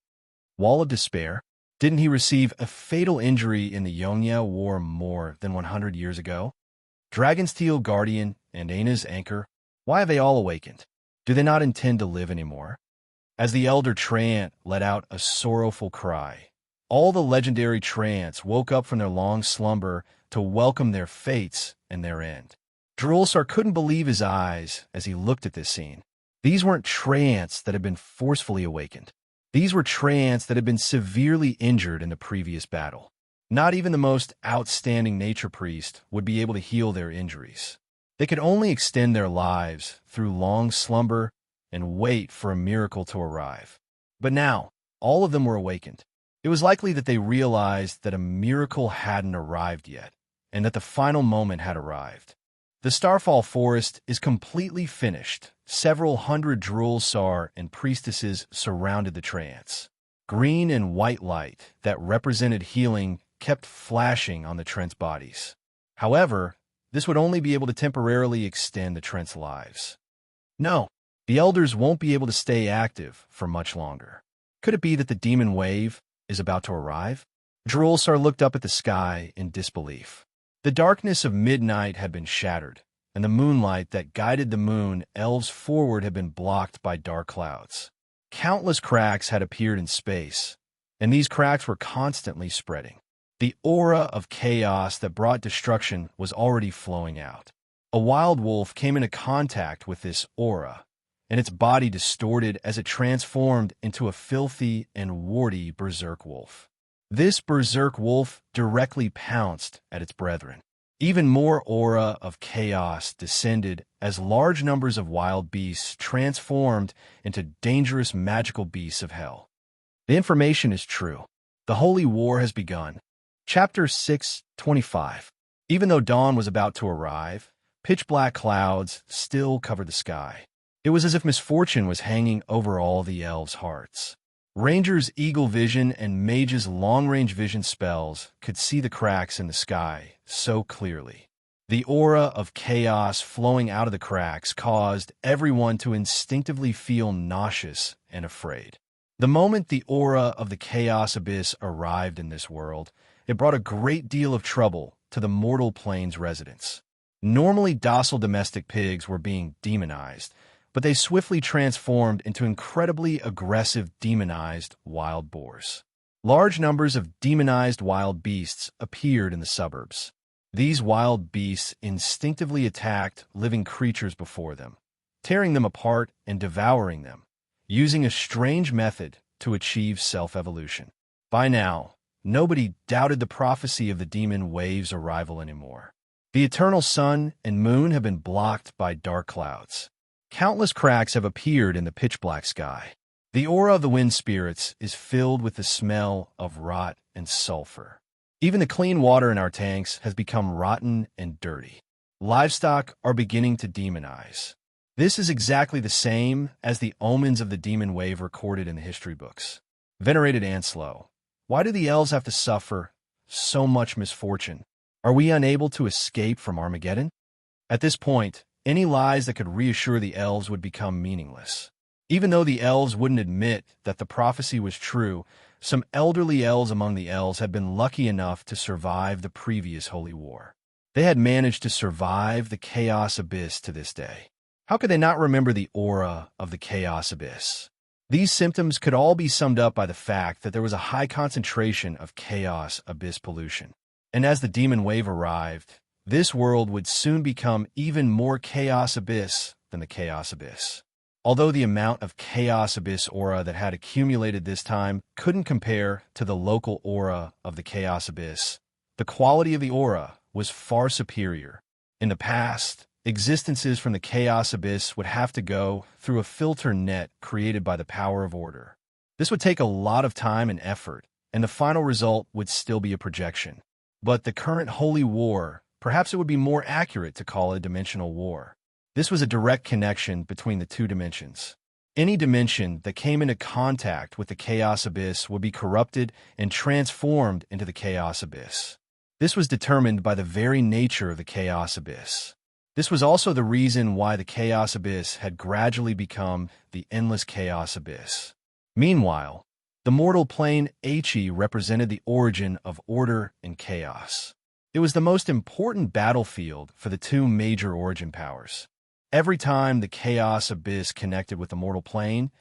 Wall of Despair? Didn't he receive a fatal injury in the Yongya War more than 100 years ago? Dragonsteel Guardian and Aina's Anchor? Why have they all awakened? Do they not intend to live anymore? As the elder treant let out a sorrowful cry, all the legendary treants woke up from their long slumber to welcome their fates and their end. Drulsar couldn't believe his eyes as he looked at this scene. These weren't treants that had been forcefully awakened. These were treants that had been severely injured in the previous battle. Not even the most outstanding nature priest would be able to heal their injuries. They could only extend their lives through long slumber and wait for a miracle to arrive. But now, all of them were awakened. It was likely that they realized that a miracle hadn't arrived yet, and that the final moment had arrived. The Starfall Forest is completely finished. Several hundred Drool Sar and priestesses surrounded the trance. Green and white light that represented healing kept flashing on the Trent's bodies. However, this would only be able to temporarily extend the Trent's lives. No, the Elders won't be able to stay active for much longer. Could it be that the demon wave is about to arrive? Drool Sar looked up at the sky in disbelief. The darkness of midnight had been shattered, and the moonlight that guided the moon elves forward had been blocked by dark clouds. Countless cracks had appeared in space, and these cracks were constantly spreading. The aura of chaos that brought destruction was already flowing out. A wild wolf came into contact with this aura, and its body distorted as it transformed into a filthy and warty berserk wolf. This berserk wolf directly pounced at its brethren. Even more aura of chaos descended as large numbers of wild beasts transformed into dangerous magical beasts of hell. The information is true. The holy war has begun. Chapter 6:25. Even though dawn was about to arrive, pitch-black clouds still covered the sky. It was as if misfortune was hanging over all the elves' hearts. Rangers' eagle vision and mages' long-range vision spells could see the cracks in the sky so clearly. The aura of chaos flowing out of the cracks caused everyone to instinctively feel nauseous and afraid. The moment the aura of the chaos abyss arrived in this world, it brought a great deal of trouble to the mortal plane's residents. Normally docile domestic pigs were being demonized, but they swiftly transformed into incredibly aggressive demonized wild boars. Large numbers of demonized wild beasts appeared in the suburbs. These wild beasts instinctively attacked living creatures before them, tearing them apart and devouring them, using a strange method to achieve self-evolution. By now, nobody doubted the prophecy of the demon wave's arrival anymore. The eternal sun and moon have been blocked by dark clouds. Countless cracks have appeared in the pitch-black sky. The aura of the wind spirits is filled with the smell of rot and sulfur. Even the clean water in our tanks has become rotten and dirty. Livestock are beginning to demonize. This is exactly the same as the omens of the demon wave recorded in the history books. Venerated Anslow, why do the elves have to suffer so much misfortune? Are we unable to escape from Armageddon? At this point, any lies that could reassure the elves would become meaningless. Even though the elves wouldn't admit that the prophecy was true, some elderly elves among the elves had been lucky enough to survive the previous holy war. They had managed to survive the chaos abyss to this day. How could they not remember the aura of the chaos abyss? These symptoms could all be summed up by the fact that there was a high concentration of chaos abyss pollution. And as the demon wave arrived, this world would soon become even more chaos abyss than the chaos abyss. Although the amount of chaos abyss aura that had accumulated this time couldn't compare to the local aura of the chaos abyss, the quality of the aura was far superior. In the past, existences from the chaos abyss would have to go through a filter net created by the power of order. This would take a lot of time and effort, and the final result would still be a projection. But the current holy war, perhaps it would be more accurate to call it a dimensional war. This was a direct connection between the two dimensions. Any dimension that came into contact with the chaos abyss would be corrupted and transformed into the chaos abyss. This was determined by the very nature of the chaos abyss. This was also the reason why the chaos abyss had gradually become the endless chaos abyss. Meanwhile, the mortal plane He represented the origin of order and chaos. It was the most important battlefield for the two major origin powers. Every time the chaos abyss connected with the mortal plane,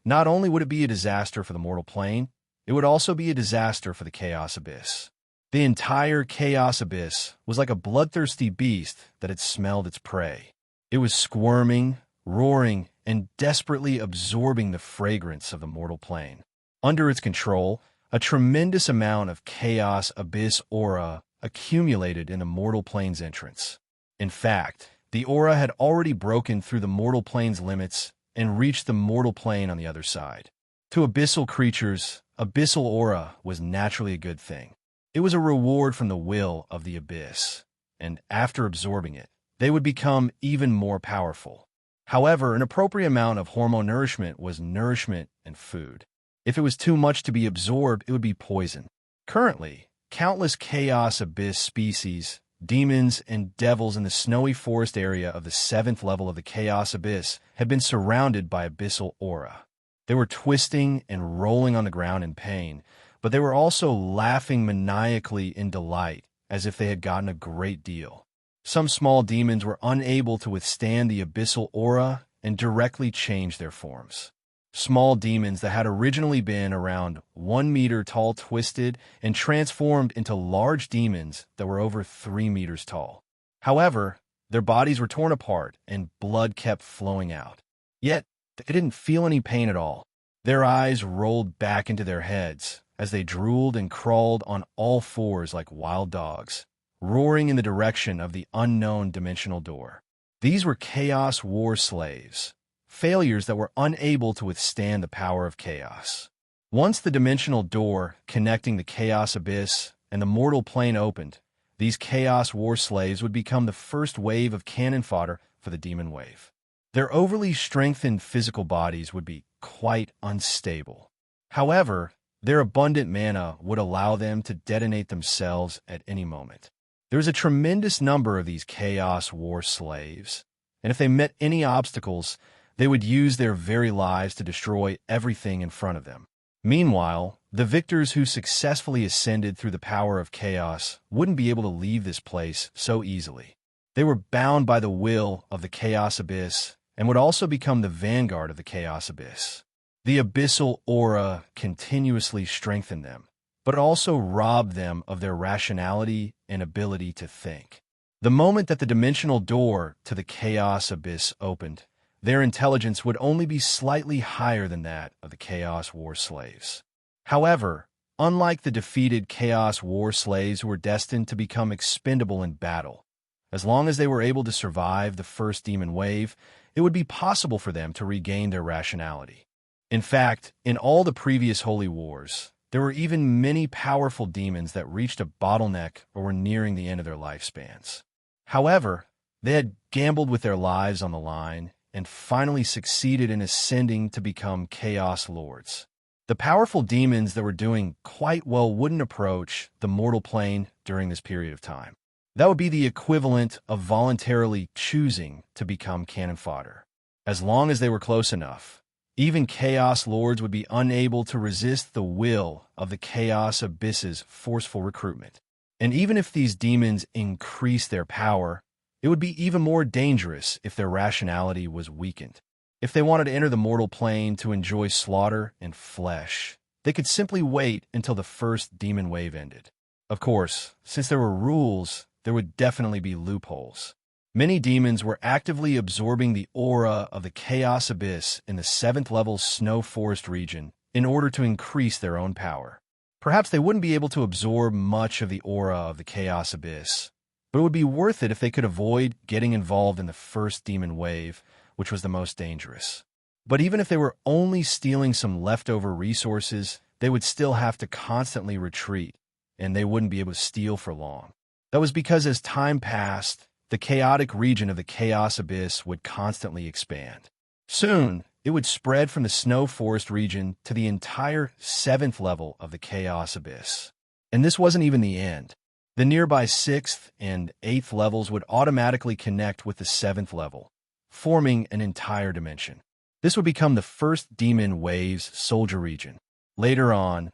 not only would it be a disaster for the mortal plane, it would also be a disaster for the chaos abyss. The entire chaos abyss was like a bloodthirsty beast that had smelled its prey. It was squirming, roaring, and desperately absorbing the fragrance of the mortal plane. Under its control, a tremendous amount of Chaos Abyss aura accumulated in the mortal plane's entrance. In fact, the aura had already broken through the mortal plane's limits and reached the mortal plane on the other side. To abyssal creatures, abyssal aura was naturally a good thing. It was a reward from the will of the abyss, and after absorbing it, they would become even more powerful. However, an appropriate amount of hormone nourishment was nourishment and food. If it was too much to be absorbed, it would be poison. Currently, countless Chaos Abyss species, demons, and devils in the snowy forest area of the 7th level of the Chaos Abyss had been surrounded by abyssal aura. They were twisting and rolling on the ground in pain, but they were also laughing maniacally in delight, as if they had gotten a great deal. Some small demons were unable to withstand the abyssal aura and directly changed their forms. Small demons that had originally been around 1 meter tall twisted and transformed into large demons that were over 3 meters tall. However, their bodies were torn apart and blood kept flowing out. Yet, they didn't feel any pain at all. Their eyes rolled back into their heads as they drooled and crawled on all fours like wild dogs, roaring in the direction of the unknown dimensional door. These were Chaos War slaves, failures that were unable to withstand the power of chaos. Once the dimensional door connecting the Chaos Abyss and the mortal plane opened, these Chaos War slaves would become the first wave of cannon fodder for the demon wave. Their overly strengthened physical bodies would be quite unstable. However, their abundant mana would allow them to detonate themselves at any moment. There was a tremendous number of these Chaos War slaves, and if they met any obstacles, they would use their very lives to destroy everything in front of them. Meanwhile, the victors who successfully ascended through the power of chaos wouldn't be able to leave this place so easily. They were bound by the will of the Chaos Abyss and would also become the vanguard of the Chaos Abyss. The abyssal aura continuously strengthened them, but also robbed them of their rationality and ability to think. The moment that the dimensional door to the Chaos Abyss opened, their intelligence would only be slightly higher than that of the Chaos War slaves. However, unlike the defeated Chaos War slaves who were destined to become expendable in battle, as long as they were able to survive the first demon wave, it would be possible for them to regain their rationality. In fact, in all the previous holy wars, there were even many powerful demons that reached a bottleneck or were nearing the end of their lifespans. However, they had gambled with their lives on the line and finally succeeded in ascending to become Chaos Lords. The powerful demons that were doing quite well wouldn't approach the mortal plane during this period of time. That would be the equivalent of voluntarily choosing to become cannon fodder. As long as they were close enough, even Chaos Lords would be unable to resist the will of the Chaos Abyss's forceful recruitment. And even if these demons increased their power, it would be even more dangerous if their rationality was weakened. If they wanted to enter the mortal plane to enjoy slaughter and flesh, they could simply wait until the first demon wave ended. Of course, since there were rules, there would definitely be loopholes. Many demons were actively absorbing the aura of the Chaos Abyss in the 7th level snow forest region in order to increase their own power. Perhaps they wouldn't be able to absorb much of the aura of the Chaos Abyss, but it would be worth it if they could avoid getting involved in the first demon wave, which was the most dangerous. But even if they were only stealing some leftover resources, they would still have to constantly retreat, and they wouldn't be able to steal for long. That was because as time passed, the chaotic region of the Chaos Abyss would constantly expand. Soon, it would spread from the snow forest region to the entire 7th level of the Chaos Abyss. And this wasn't even the end. The nearby 6th and 8th levels would automatically connect with the 7th level, forming an entire dimension. This would become the first demon wave's soldier region. Later on,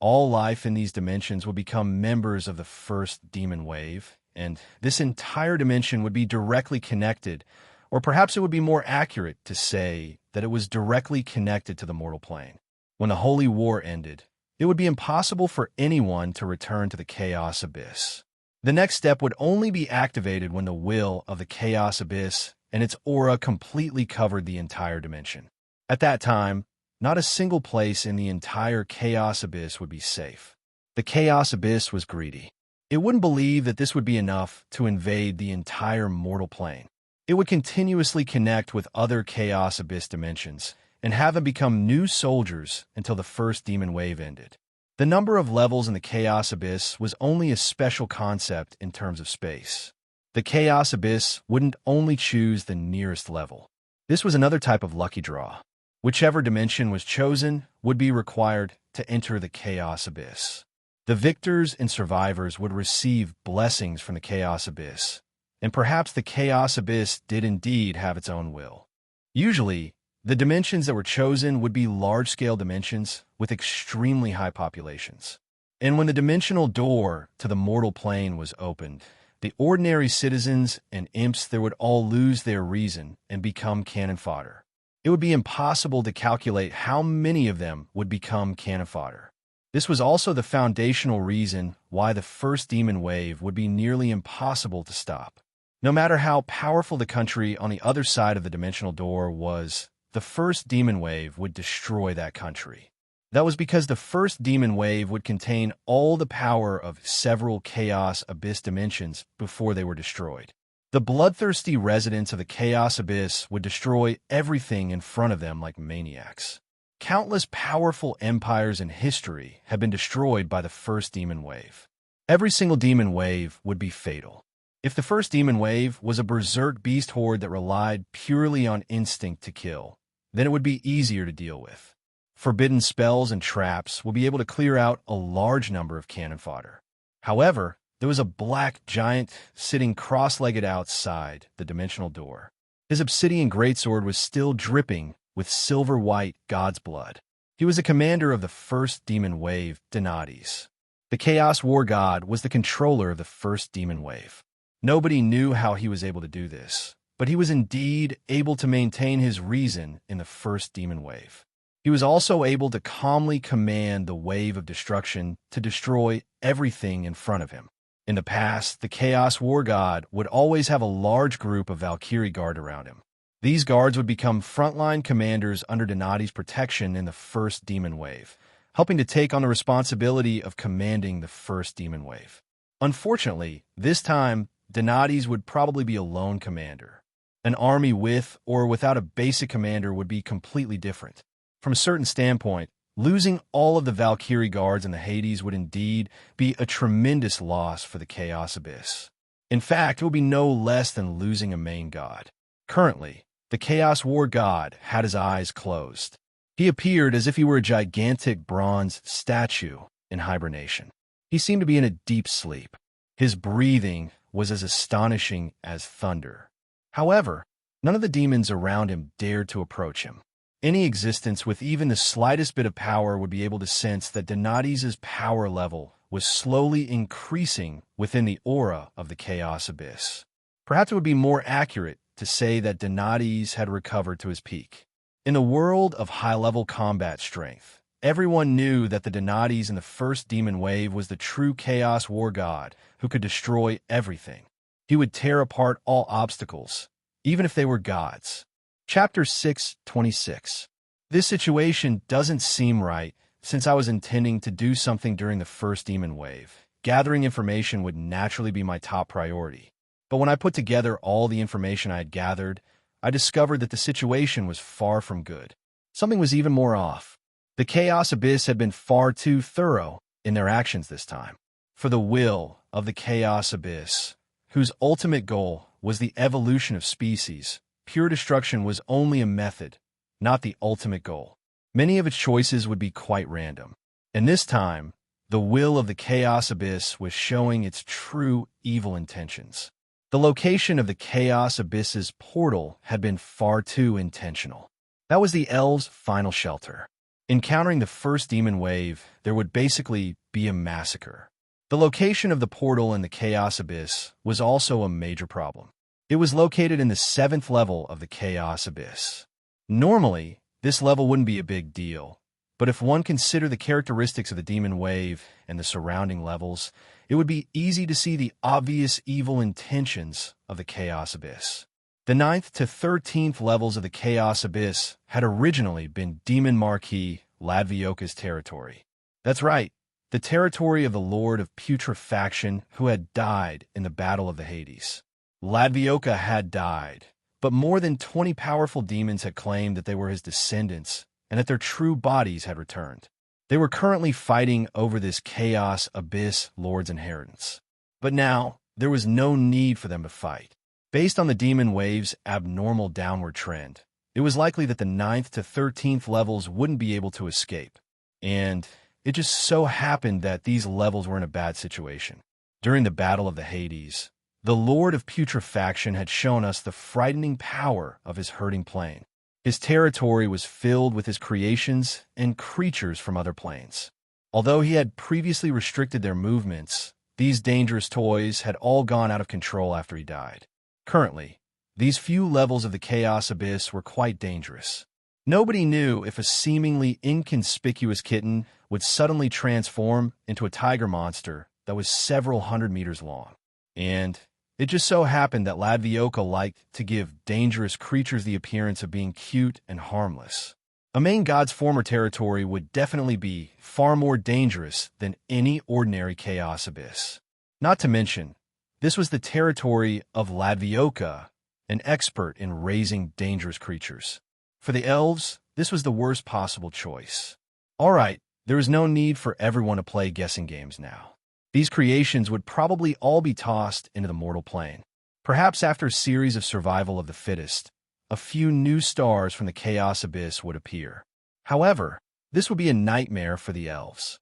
all life in these dimensions would become members of the first demon wave, and this entire dimension would be directly connected, or perhaps it would be more accurate to say that it was directly connected to the mortal plane. When the Holy War ended, it would be impossible for anyone to return to the Chaos Abyss. The next step would only be activated when the will of the Chaos Abyss and its aura completely covered the entire dimension. At that time, not a single place in the entire Chaos Abyss would be safe. The Chaos Abyss was greedy. It wouldn't believe that this would be enough to invade the entire mortal plane. It would continuously connect with other Chaos Abyss dimensions and have them become new soldiers until the first demon wave ended. The number of levels in the Chaos Abyss was only a special concept in terms of space. The Chaos Abyss wouldn't only choose the nearest level. This was another type of lucky draw. Whichever dimension was chosen would be required to enter the Chaos Abyss. The victors and survivors would receive blessings from the Chaos Abyss, and perhaps the Chaos Abyss did indeed have its own will. Usually, the dimensions that were chosen would be large-scale dimensions with extremely high populations. And when the dimensional door to the mortal plane was opened, the ordinary citizens and imps there would all lose their reason and become cannon fodder. It would be impossible to calculate how many of them would become cannon fodder. This was also the foundational reason why the first demon wave would be nearly impossible to stop. No matter how powerful the country on the other side of the dimensional door was, the first demon wave would destroy that country. That was because the first demon wave would contain all the power of several Chaos Abyss dimensions before they were destroyed. The bloodthirsty residents of the Chaos Abyss would destroy everything in front of them like maniacs. Countless powerful empires in history have been destroyed by the first demon wave. Every single demon wave would be fatal. If the first demon wave was a berserk beast horde that relied purely on instinct to kill, then it would be easier to deal with. Forbidden spells and traps will be able to clear out a large number of cannon fodder. However, there was a black giant sitting cross-legged outside the dimensional door. His obsidian greatsword was still dripping with silver-white god's blood. He was the commander of the first demon wave, Donades. The Chaos War God was the controller of the first demon wave. Nobody knew how he was able to do this, but he was indeed able to maintain his reason in the first demon wave. He was also able to calmly command the wave of destruction to destroy everything in front of him. In the past, the Chaos War God would always have a large group of Valkyrie guard around him. These guards would become frontline commanders under Donades' protection in the first demon wave, helping to take on the responsibility of commanding the first demon wave. Unfortunately, this time, Donades would probably be a lone commander. An army with or without a basic commander would be completely different. From a certain standpoint, losing all of the Valkyrie guards in the Hades would indeed be a tremendous loss for the Chaos Abyss. In fact, it would be no less than losing a main god. Currently, the Chaos War God had his eyes closed. He appeared as if he were a gigantic bronze statue in hibernation. He seemed to be in a deep sleep. His breathing was as astonishing as thunder. However, none of the demons around him dared to approach him. Any existence with even the slightest bit of power would be able to sense that Donades' power level was slowly increasing within the aura of the Chaos Abyss. Perhaps it would be more accurate to say that Donades had recovered to his peak. In the world of high-level combat strength, everyone knew that the Donades in the first demon wave was the true Chaos War God who could destroy everything. He would tear apart all obstacles, even if they were gods. Chapter 6:26. This situation doesn't seem right, since I was intending to do something during the first demon wave. Gathering information would naturally be my top priority. But when I put together all the information I had gathered, I discovered that the situation was far from good. Something was even more off. The Chaos Abyss had been far too thorough in their actions this time. For the will of the Chaos Abyss, whose ultimate goal was the evolution of species, pure destruction was only a method, not the ultimate goal. Many of its choices would be quite random. And this time, the will of the Chaos Abyss was showing its true evil intentions. The location of the Chaos Abyss's portal had been far too intentional. That was the elves' final shelter. Encountering the first demon wave, there would basically be a massacre. The location of the portal in the Chaos Abyss was also a major problem. It was located in the 7th level of the Chaos Abyss. Normally, this level wouldn't be a big deal, but if one considered the characteristics of the demon wave and the surrounding levels, it would be easy to see the obvious evil intentions of the Chaos Abyss. The 9th to 13th levels of the Chaos Abyss had originally been Demon Marquis Ladvioka's territory. That's right, the territory of the Lord of Putrefaction who had died in the Battle of the Hades. Ladvioka had died, but more than 20 powerful demons had claimed that they were his descendants and that their true bodies had returned. They were currently fighting over this Chaos Abyss Lord's inheritance. But now, there was no need for them to fight. Based on the demon wave's abnormal downward trend, it was likely that the 9th to 13th levels wouldn't be able to escape. And it just so happened that these levels were in a bad situation. During the Battle of the Hades, the Lord of Putrefaction had shown us the frightening power of his hurting plane. His territory was filled with his creations and creatures from other planes. Although he had previously restricted their movements, these dangerous toys had all gone out of control after he died. Currently, these few levels of the Chaos Abyss were quite dangerous. Nobody knew if a seemingly inconspicuous kitten would suddenly transform into a tiger monster that was several hundred meters long. And it just so happened that Ladvioka liked to give dangerous creatures the appearance of being cute and harmless. A main god's former territory would definitely be far more dangerous than any ordinary Chaos Abyss. Not to mention, this was the territory of Ladvioka, an expert in raising dangerous creatures. For the elves, this was the worst possible choice. All right, there is no need for everyone to play guessing games now. These creations would probably all be tossed into the mortal plane. Perhaps after a series of survival of the fittest, a few new stars from the Chaos Abyss would appear. However, this would be a nightmare for the elves.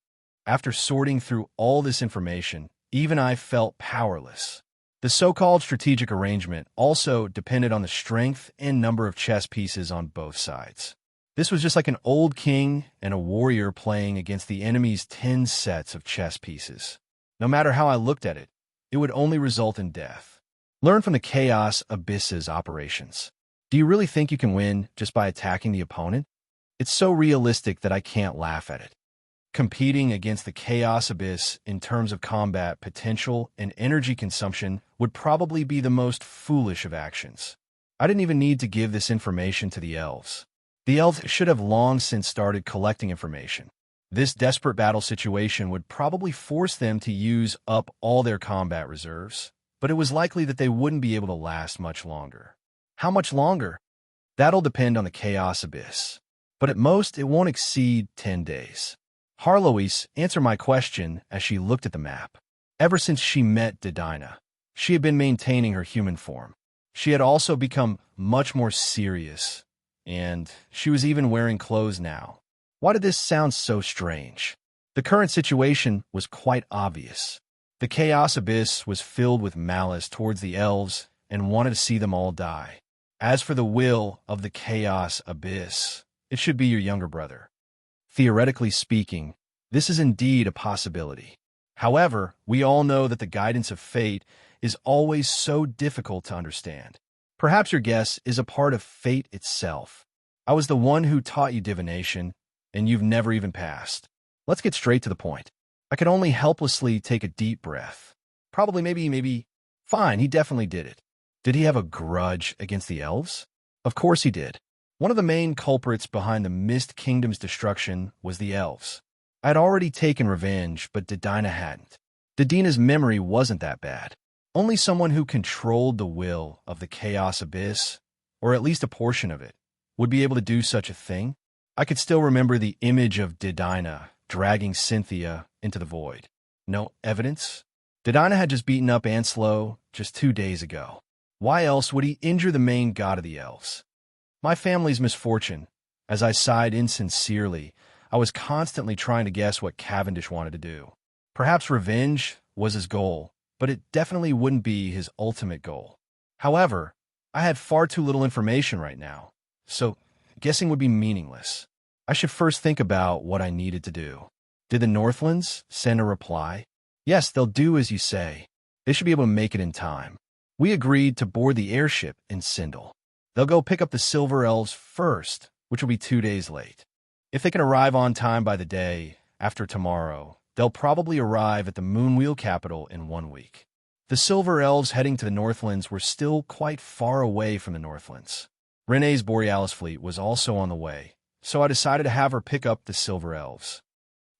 After sorting through all this information, even I felt powerless. The so-called strategic arrangement also depended on the strength and number of chess pieces on both sides. This was just like an old king and a warrior playing against the enemy's 10 sets of chess pieces. No matter how I looked at it, it would only result in death. Learn from the Chaos Abyss's operations. Do you really think you can win just by attacking the opponent? It's so realistic that I can't laugh at it. Competing against the Chaos Abyss in terms of combat potential and energy consumption would probably be the most foolish of actions. I didn't even need to give this information to the elves. The elves should have long since started collecting information. This desperate battle situation would probably force them to use up all their combat reserves, but it was likely that they wouldn't be able to last much longer. How much longer? That'll depend on the Chaos Abyss, but at most it won't exceed 10 days. Harloise answered my question as she looked at the map. Ever since she met Dedina, she had been maintaining her human form. She had also become much more serious, and she was even wearing clothes now. Why did this sound so strange? The current situation was quite obvious. The Chaos Abyss was filled with malice towards the elves and wanted to see them all die. As for the will of the Chaos Abyss, it should be your younger brother. Theoretically speaking, this is indeed a possibility. However, we all know that the guidance of fate is always so difficult to understand. Perhaps your guess is a part of fate itself. I was the one who taught you divination, and you've never even passed. Let's get straight to the point. I could only helplessly take a deep breath. Probably, maybe. Fine, he definitely did it. Did he have a grudge against the elves? Of course he did. One of the main culprits behind the Mist Kingdom's destruction was the elves. I had already taken revenge, but Dedina hadn't. Dedina's memory wasn't that bad. Only someone who controlled the will of the Chaos Abyss, or at least a portion of it, would be able to do such a thing. I could still remember the image of Dedina dragging Cynthia into the void. No evidence? Dedina had just beaten up Anslo just 2 days ago. Why else would he injure the main god of the elves? My family's misfortune. As I sighed insincerely, I was constantly trying to guess what Cavendish wanted to do. Perhaps revenge was his goal, but it definitely wouldn't be his ultimate goal. However, I had far too little information right now, so guessing would be meaningless. I should first think about what I needed to do. Did the Northlands send a reply? Yes, they'll do as you say. They should be able to make it in time. We agreed to board the airship in Sindel. They'll go pick up the Silver Elves first, which will be 2 days late. If they can arrive on time by the day after tomorrow, they'll probably arrive at the Moonwheel capital in 1 week. The Silver Elves heading to the Northlands were still quite far away from the Northlands. Renee's Borealis fleet was also on the way, so I decided to have her pick up the Silver Elves.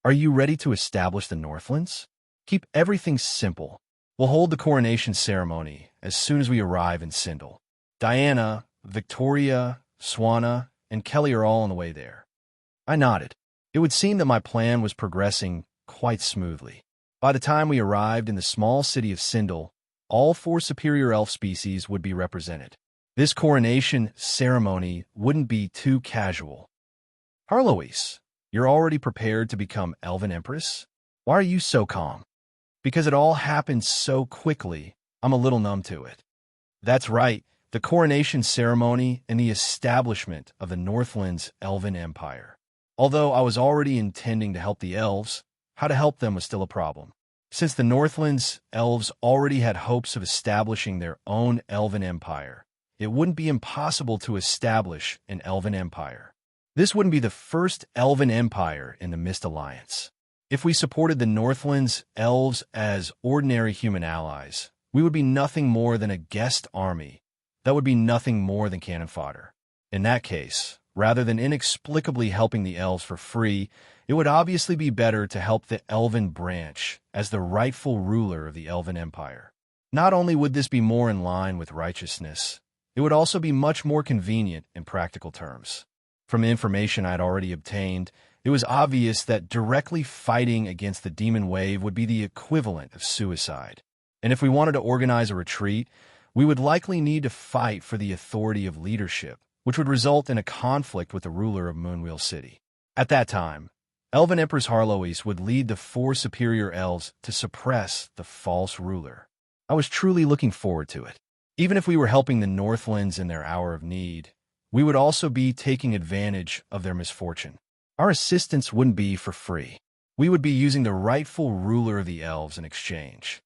Are you ready to establish the Northlands? Keep everything simple. We'll hold the coronation ceremony as soon as we arrive in Sindel. Diana, Victoria, Swana, and Kelly are all on the way there. I nodded. It would seem that my plan was progressing quite smoothly. By the time we arrived in the small city of Sindel, all 4 superior elf species would be represented. This coronation ceremony wouldn't be too casual. Harloise, you're already prepared to become Elven Empress? Why are you so calm? Because it all happened so quickly, I'm a little numb to it. That's right, the coronation ceremony and the establishment of the Northlands Elven Empire. Although I was already intending to help the elves, how to help them was still a problem. Since the Northlands elves already had hopes of establishing their own Elven Empire, it wouldn't be impossible to establish an Elven Empire. This wouldn't be the first Elven Empire in the Mist Alliance. If we supported the Northlands elves as ordinary human allies, we would be nothing more than a guest army. That would be nothing more than cannon fodder. In that case, rather than inexplicably helping the elves for free, it would obviously be better to help the Elven branch as the rightful ruler of the Elven Empire. Not only would this be more in line with righteousness, it would also be much more convenient in practical terms. From the information I had already obtained, it was obvious that directly fighting against the demon wave would be the equivalent of suicide. And if we wanted to organize a retreat, we would likely need to fight for the authority of leadership, which would result in a conflict with the ruler of Moonwheel City. At that time, Elven Empress Harloise would lead the 4 superior elves to suppress the false ruler. I was truly looking forward to it. Even if we were helping the Northlands in their hour of need, we would also be taking advantage of their misfortune. Our assistance wouldn't be for free. We would be using the rightful ruler of the elves in exchange.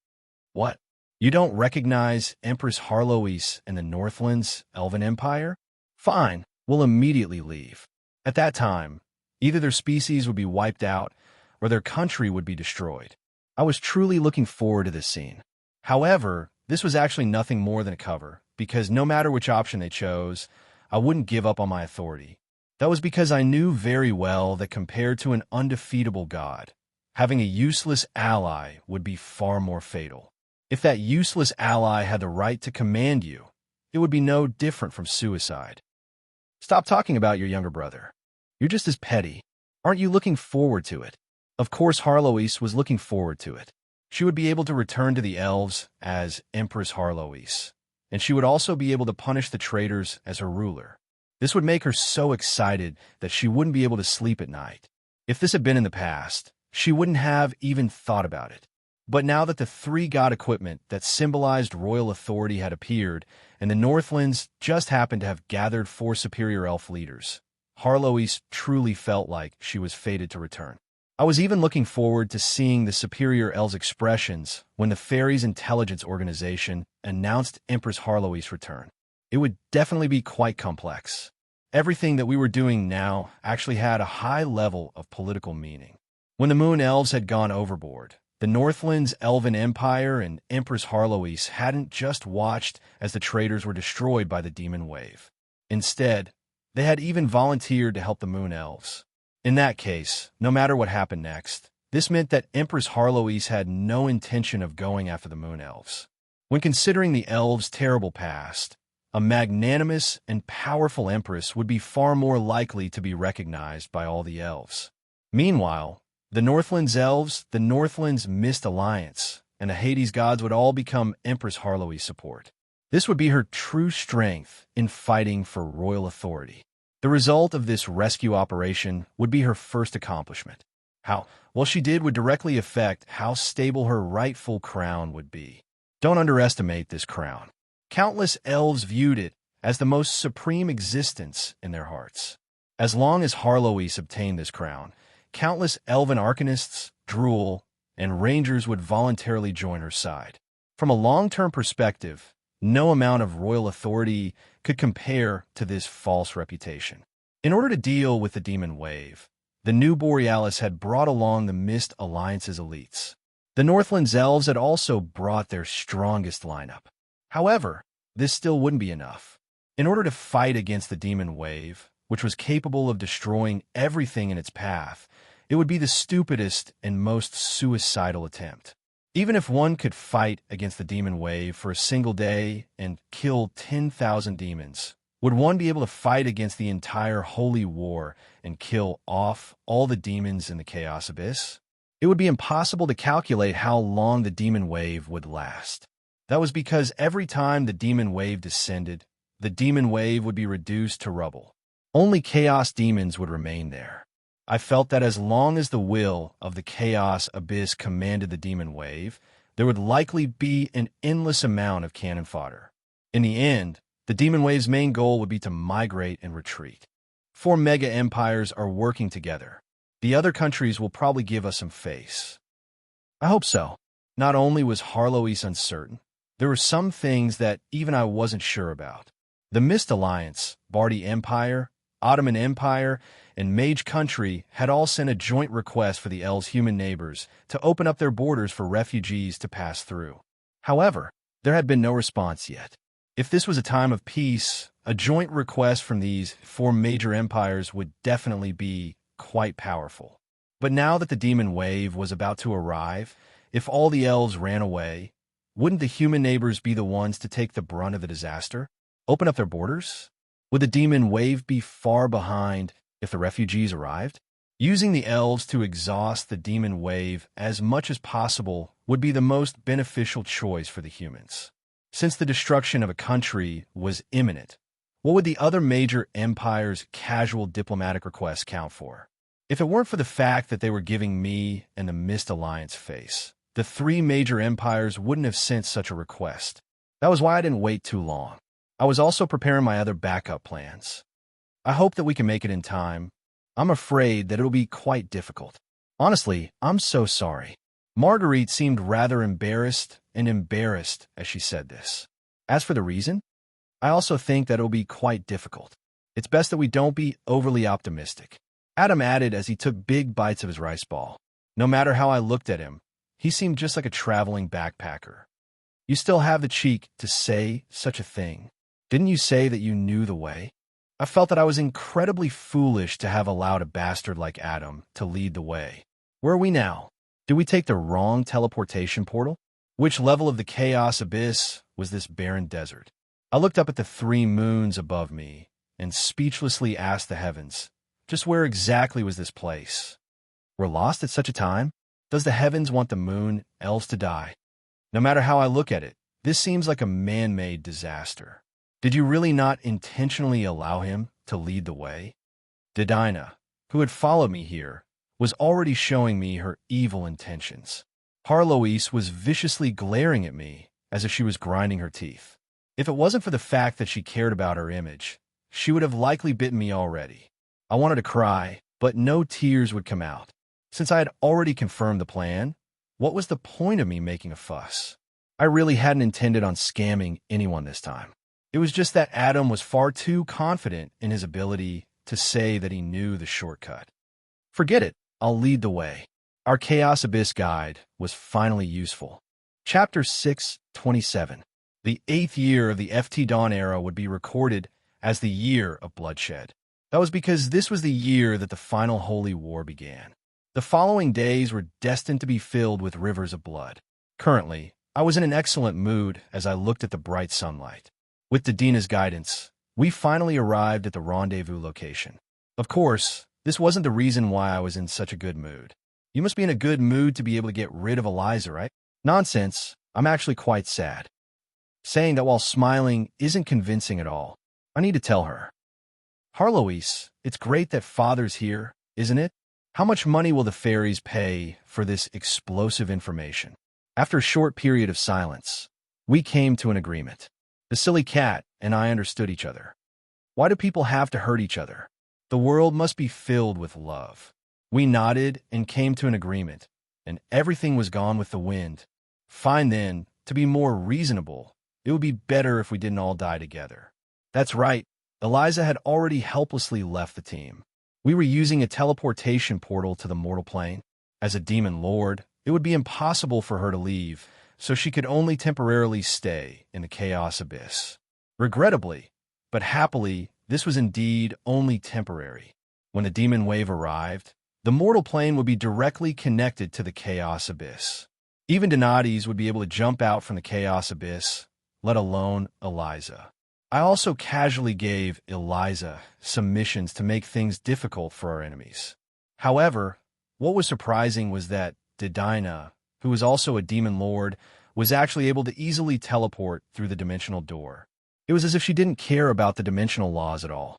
What? You don't recognize Empress Harloise and the Northlands Elven Empire? Fine, we'll immediately leave. At that time, either their species would be wiped out or their country would be destroyed. I was truly looking forward to this scene. However, this was actually nothing more than a cover, because no matter which option they chose, I wouldn't give up on my authority. That was because I knew very well that compared to an undefeatable god, having a useless ally would be far more fatal. If that useless ally had the right to command you, it would be no different from suicide. Stop talking about your younger brother. You're just as petty. Aren't you looking forward to it? Of course Harloise was looking forward to it. She would be able to return to the elves as Empress Harloise, and she would also be able to punish the traitors as her ruler. This would make her so excited that she wouldn't be able to sleep at night. If this had been in the past, she wouldn't have even thought about it. But now that the 3 god equipment that symbolized royal authority had appeared, and the Northlands just happened to have gathered 4 superior elf leaders, Harloise truly felt like she was fated to return. I was even looking forward to seeing the superior elves' expressions when the Fairies Intelligence Organization announced Empress Harloise's return. It would definitely be quite complex. Everything that we were doing now actually had a high level of political meaning. When the Moon Elves had gone overboard, the Northlands Elven Empire and Empress Harloise hadn't just watched as the traitors were destroyed by the demon wave. Instead, they had even volunteered to help the Moon Elves. In that case, no matter what happened next, this meant that Empress Harloise had no intention of going after the Moon Elves. When considering the elves' terrible past, a magnanimous and powerful empress would be far more likely to be recognized by all the elves. Meanwhile, the Northlands elves, the Northlands Mist Alliance, and the Hades gods would all become Empress Harloise's support. This would be her true strength in fighting for royal authority. The result of this rescue operation would be her first accomplishment. How well she did would directly affect how stable her rightful crown would be. Don't underestimate this crown. Countless elves viewed it as the most supreme existence in their hearts. As long as Harloise obtained this crown, countless elven arcanists, druil, and rangers would voluntarily join her side. From a long-term perspective, no amount of royal authority could compare to this false reputation. In order to deal with the demon wave, the new Borealis had brought along the Mist Alliance's elites. The Northland's elves had also brought their strongest lineup. However, this still wouldn't be enough. In order to fight against the demon wave, which was capable of destroying everything in its path, it would be the stupidest and most suicidal attempt. Even if one could fight against the demon wave for a single day and kill 10,000 demons, would one be able to fight against the entire holy war and kill off all the demons in the chaos abyss? It would be impossible to calculate how long the demon wave would last. That was because every time the demon wave descended, the demon wave would be reduced to rubble. Only chaos demons would remain there. I felt that as long as the will of the chaos abyss commanded the demon wave, there would likely be an endless amount of cannon fodder. In the end, the demon wave's main goal would be to migrate and retreat. 4 mega empires are working together. The other countries will probably give us some face. I hope so. Not only was Harlois uncertain, there were some things that even I wasn't sure about. The Mist Alliance, Bardi Empire, Ottoman Empire, and Mage Country had all sent a joint request for the elves' human neighbors to open up their borders for refugees to pass through. However, there had been no response yet. If this was a time of peace, a joint request from these 4 major empires would definitely be quite powerful. But now that the demon wave was about to arrive, if all the elves ran away, wouldn't the human neighbors be the ones to take the brunt of the disaster? Open up their borders? Would the demon wave be far behind if the refugees arrived? Using the elves to exhaust the demon wave as much as possible would be the most beneficial choice for the humans. Since the destruction of a country was imminent, what would the other major empires' casual diplomatic requests count for? If it weren't for the fact that they were giving me and the Mist Alliance face, the 3 major empires wouldn't have sent such a request. That was why I didn't wait too long. I was also preparing my other backup plans. I hope that we can make it in time. I'm afraid that it'll be quite difficult. Honestly, I'm so sorry. Marguerite seemed rather embarrassed as she said this. As for the reason, I also think that it'll be quite difficult. It's best that we don't be overly optimistic. Adam added as he took big bites of his rice ball. No matter how I looked at him, he seemed just like a traveling backpacker. You still have the cheek to say such a thing. Didn't you say that you knew the way? I felt that I was incredibly foolish to have allowed a bastard like Adam to lead the way. Where are we now? Did we take the wrong teleportation portal? Which level of the chaos abyss was this barren desert? I looked up at the 3 moons above me and speechlessly asked the heavens, just where exactly was this place? We're lost at such a time? Does the heavens want the moon elves to die? No matter how I look at it, this seems like a man-made disaster. Did you really not intentionally allow him to lead the way? Didina, who had followed me here, was already showing me her evil intentions. Harlois was viciously glaring at me as if she was grinding her teeth. If it wasn't for the fact that she cared about her image, she would have likely bitten me already. I wanted to cry, but no tears would come out. Since I had already confirmed the plan, what was the point of me making a fuss? I really hadn't intended on scamming anyone this time. It was just that Adam was far too confident in his ability to say that he knew the shortcut. Forget it, I'll lead the way. Our Chaos Abyss guide was finally useful. Chapter 6:27. The 8th year of the FT Dawn era would be recorded as the year of bloodshed. That was because this was the year that the final holy war began. The following days were destined to be filled with rivers of blood. Currently, I was in an excellent mood as I looked at the bright sunlight. With Didina's guidance, we finally arrived at the rendezvous location. Of course, this wasn't the reason why I was in such a good mood. You must be in a good mood to be able to get rid of Eliza, right? Nonsense, I'm actually quite sad. Saying that while smiling isn't convincing at all. I need to tell her. Harlois, it's great that Father's here, isn't it? How much money will the fairies pay for this explosive information? After a short period of silence, we came to an agreement. The silly cat and I understood each other. Why do people have to hurt each other? The world must be filled with love. We nodded and came to an agreement, and everything was gone with the wind. Fine then, to be more reasonable, it would be better if we didn't all die together. That's right, Eliza had already helplessly left the team. We were using a teleportation portal to the mortal plane. As a demon lord, It would be impossible for her to leave, so she could only temporarily stay in the Chaos Abyss. Regrettably, but happily, this was indeed only temporary. When the demon wave arrived, the mortal plane would be directly connected to the Chaos Abyss. Even Donades would be able to jump out from the Chaos Abyss, let alone Eliza. I also casually gave Eliza some missions to make things difficult for our enemies. However, what was surprising was that Didina, who was also a demon lord, was actually able to easily teleport through the dimensional door. It was as if she didn't care about the dimensional laws at all.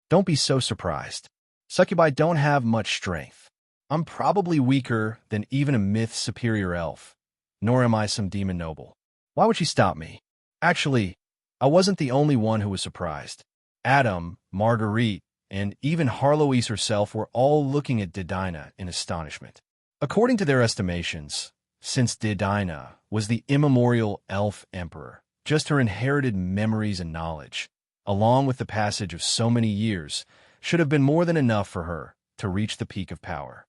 Don't be so surprised. Succubi don't have much strength. I'm probably weaker than even a myth superior elf, nor am I some demon noble. Why would she stop me? Actually, I wasn't the only one who was surprised. Adam, Marguerite, and even Harloise herself were all looking at Didina in astonishment. According to their estimations, since Didina was the immemorial elf emperor, just her inherited memories and knowledge, along with the passage of so many years, should have been more than enough for her to reach the peak of power.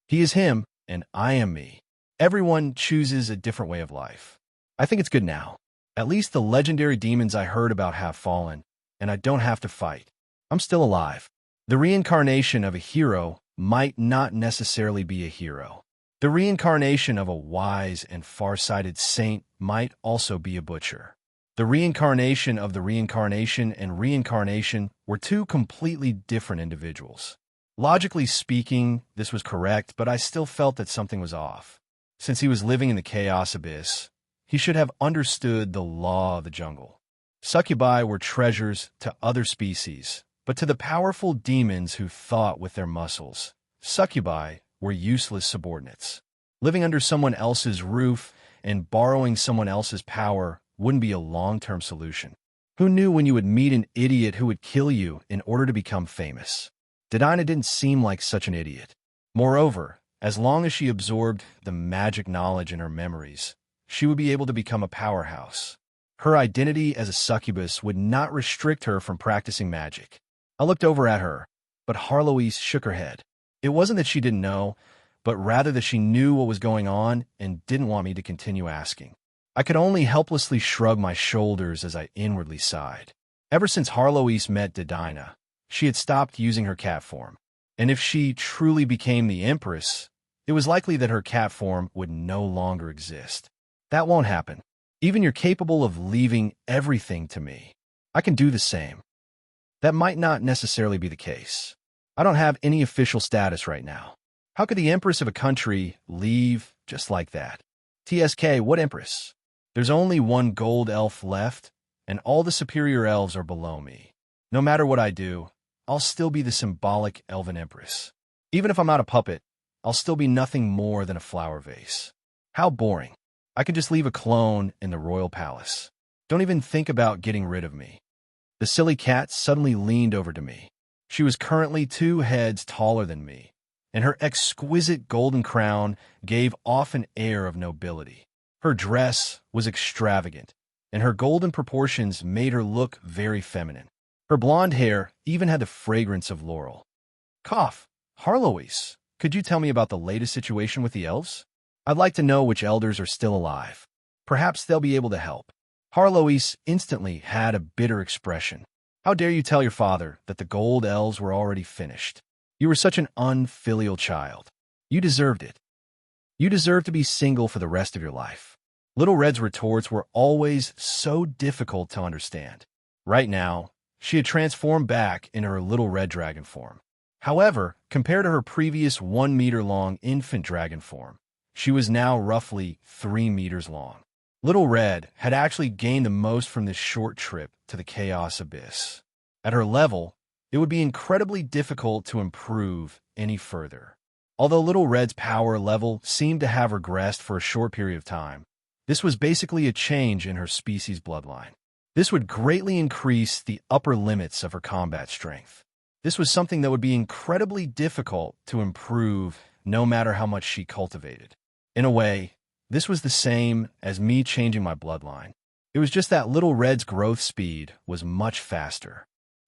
He is him, and I am me. Everyone chooses a different way of life. I think it's good now. At least the legendary demons I heard about have fallen, and I don't have to fight. I'm still alive. The reincarnation of a hero might not necessarily be a hero. The reincarnation of a wise and far-sighted saint might also be a butcher. The reincarnation of the reincarnation and reincarnation were two completely different individuals. Logically speaking, this was correct, but I still felt that something was off. Since he was living in the Chaos Abyss, he should have understood the law of the jungle. Succubi were treasures to other species, but to the powerful demons who thought with their muscles, succubi were useless subordinates. Living under someone else's roof and borrowing someone else's power wouldn't be a long-term solution. Who knew when you would meet an idiot who would kill you in order to become famous? Didina didn't seem like such an idiot. Moreover, as long as she absorbed the magic knowledge in her memories, she would be able to become a powerhouse. Her identity as a succubus would not restrict her from practicing magic. I looked over at her, but Harloise shook her head. It wasn't that she didn't know, but rather that she knew what was going on and didn't want me to continue asking. I could only helplessly shrug my shoulders as I inwardly sighed. Ever since Harloise met Didina, she had stopped using her cat form. And if she truly became the Empress, it was likely that her cat form would no longer exist. That won't happen. Even you're capable of leaving everything to me. I can do the same. That might not necessarily be the case. I don't have any official status right now. How could the Empress of a country leave just like that? TSK, what Empress? There's only one gold elf left, and all the superior elves are below me. No matter what I do, I'll still be the symbolic elven Empress. Even if I'm not a puppet, I'll still be nothing more than a flower vase. How boring. I could just leave a clone in the royal palace. Don't even think about getting rid of me. The silly cat suddenly leaned over to me. She was currently 2 heads taller than me, and her exquisite golden crown gave off an air of nobility. Her dress was extravagant, and her golden proportions made her look very feminine. Her blonde hair even had the fragrance of laurel. Cough. Harloise, could you tell me about the latest situation with the elves? I'd like to know which elders are still alive. Perhaps they'll be able to help. Harloise instantly had a bitter expression. How dare you tell your father that the gold elves were already finished? You were such an unfilial child. You deserved it. You deserve to be single for the rest of your life. Little Red's retorts were always so difficult to understand. Right now, she had transformed back into her Little Red dragon form. However, compared to her previous 1-meter-long infant dragon form, she was now roughly 3 meters long. Little Red had actually gained the most from this short trip to the Chaos Abyss. At her level, it would be incredibly difficult to improve any further. Although Little Red's power level seemed to have regressed for a short period of time, this was basically a change in her species' bloodline. This would greatly increase the upper limits of her combat strength. This was something that would be incredibly difficult to improve no matter how much she cultivated. In a way, this was the same as me changing my bloodline. It was just that Little Red's growth speed was much faster.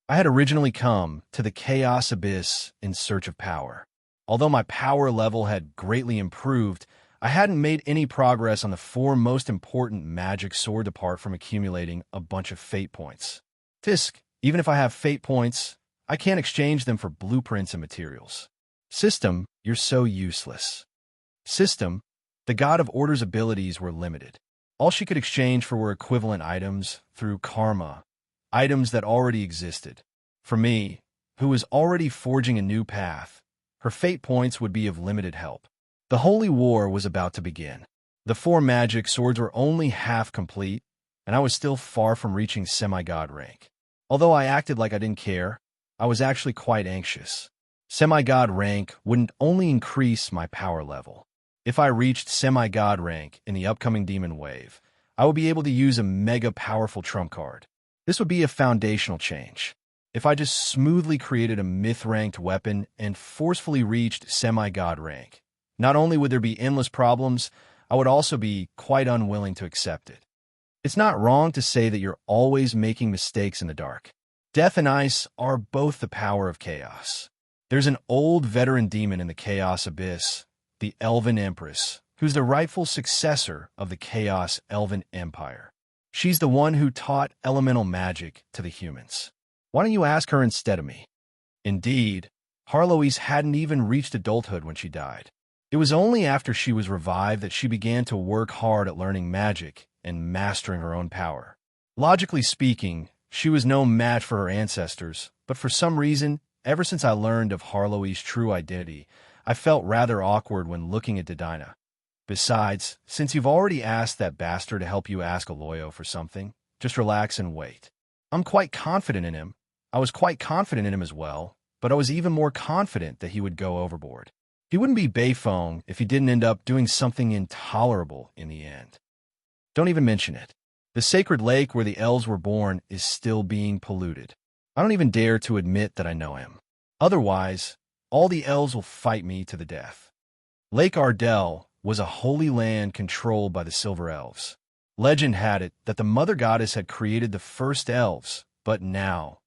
I had originally come to the Chaos Abyss in search of power. Although my power level had greatly improved, I hadn't made any progress on the four most important magic swords apart from accumulating a bunch of fate points. Tisk, even if I have fate points, I can't exchange them for blueprints and materials. System, you're so useless. System, the god of order's abilities were limited. All she could exchange for were equivalent items through karma, items that already existed. For me, who was already forging a new path, her fate points would be of limited help. The Holy War was about to begin. The four magic swords were only half complete, and I was still far from reaching semi-god rank. Although I acted like I didn't care, I was actually quite anxious. Semi-god rank wouldn't only increase my power level. If I reached semi-god rank in the upcoming demon wave, I would be able to use a mega powerful trump card. This would be a foundational change. If I just smoothly created a myth-ranked weapon and forcefully reached semi-god rank, not only would there be endless problems, I would also be quite unwilling to accept it. It's not wrong to say that you're always making mistakes in the dark. Death and ice are both the power of chaos. There's an old veteran demon in the Chaos Abyss, the Elven Empress, who's the rightful successor of the Chaos Elven Empire. She's the one who taught elemental magic to the humans. Why don't you ask her instead of me? Indeed, Harloise hadn't even reached adulthood when she died. It was only after she was revived that she began to work hard at learning magic and mastering her own power. Logically speaking, she was no match for her ancestors, but for some reason, ever since I learned of Harloi's true identity, I felt rather awkward when looking at Dedina. Besides, since you've already asked that bastard to help you ask Aloyo for something, just relax and wait. I'm quite confident in him. I was quite confident in him as well, but I was even more confident that he would go overboard. He wouldn't be Beifong if he didn't end up doing something intolerable in the end. Don't even mention it. The sacred lake where the elves were born is still being polluted. I don't even dare to admit that I know him. Otherwise, all the elves will fight me to the death. Lake Ardell was a holy land controlled by the Silver Elves. Legend had it that the Mother Goddess had created the first elves, but now,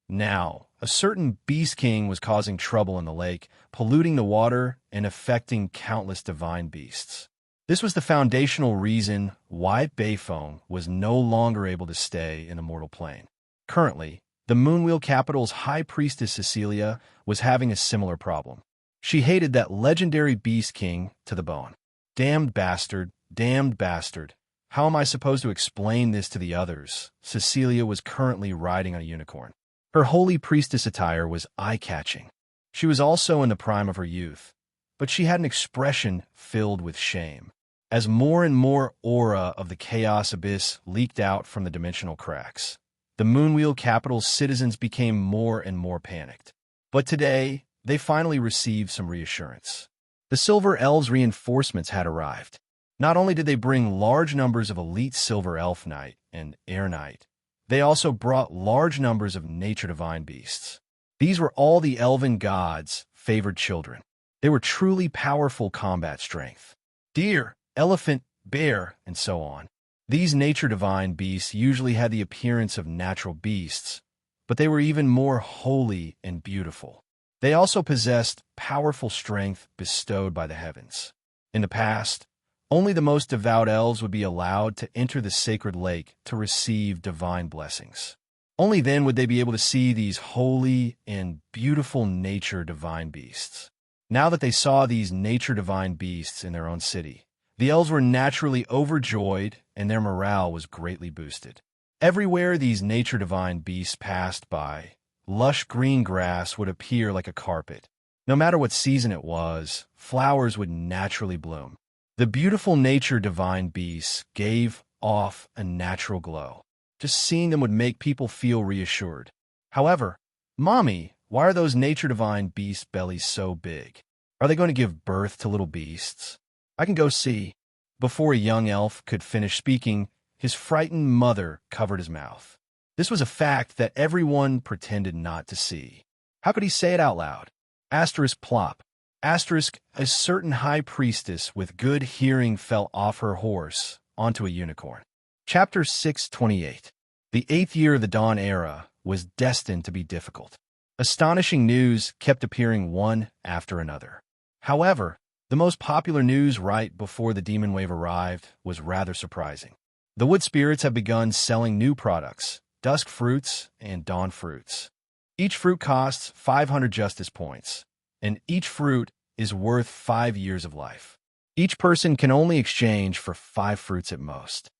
a certain Beast King was causing trouble in the lake, polluting the water and affecting countless divine beasts. This was the foundational reason why Beifong was no longer able to stay in the mortal plane. Currently, the Moonwheel Capital's High Priestess Cecilia was having a similar problem. She hated that legendary Beast King to the bone. Damned bastard, damned bastard. How am I supposed to explain this to the others? Cecilia was currently riding on a unicorn. Her holy priestess attire was eye-catching. She was also in the prime of her youth, but she had an expression filled with shame. As more and more aura of the Chaos Abyss leaked out from the dimensional cracks, the Moonwheel Capital's citizens became more and more panicked. But today, they finally received some reassurance. The Silver Elves' reinforcements had arrived. Not only did they bring large numbers of elite Silver Elf Knight and Air Knight, they also brought large numbers of nature divine beasts. These were all the elven gods' favored children. They were truly powerful combat strength. Deer, elephant, bear, and so on. These nature divine beasts usually had the appearance of natural beasts, but they were even more holy and beautiful. They also possessed powerful strength bestowed by the heavens. In the past, only the most devout elves would be allowed to enter the sacred lake to receive divine blessings. Only then would they be able to see these holy and beautiful nature divine beasts. Now that they saw these nature divine beasts in their own city, the elves were naturally overjoyed and their morale was greatly boosted. Everywhere these nature divine beasts passed by, lush green grass would appear like a carpet. No matter what season it was, flowers would naturally bloom. The beautiful nature divine beasts gave off a natural glow. Just seeing them would make people feel reassured. However, Mommy, why are those nature divine beast bellies so big? Are they going to give birth to little beasts? I can go see. Before a young elf could finish speaking, his frightened mother covered his mouth. This was a fact that everyone pretended not to see. How could he say it out loud? Asterisk plop. Asterisk, a certain high priestess with good hearing fell off her horse onto a unicorn. Chapter 628. The 8th year of the Dawn Era was destined to be difficult. Astonishing news kept appearing one after another. However, The most popular news right before the demon wave arrived was rather surprising. The wood spirits have begun selling new products, dusk fruits and dawn fruits. Each fruit costs 500 justice points, and each fruit is worth 5 years of life. Each person can only exchange for 5 fruits at most.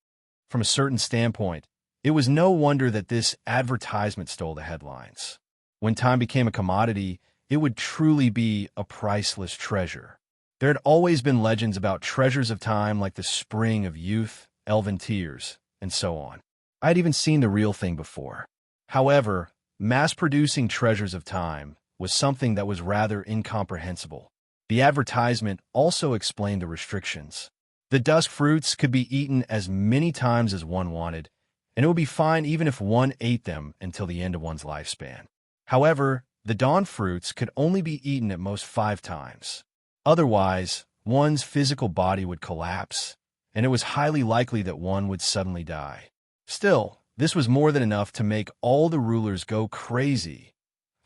From a certain standpoint, it was no wonder that this advertisement stole the headlines. When time became a commodity, it would truly be a priceless treasure. There had always been legends about treasures of time like the spring of youth, elven tears, and so on. I had even seen the real thing before. However, mass-producing treasures of time was something that was rather incomprehensible. The advertisement also explained the restrictions. The dusk fruits could be eaten as many times as one wanted, and it would be fine even if one ate them until the end of one's lifespan. However, the dawn fruits could only be eaten at most 5 times. Otherwise, one's physical body would collapse, and it was highly likely that one would suddenly die. Still, this was more than enough to make all the rulers go crazy.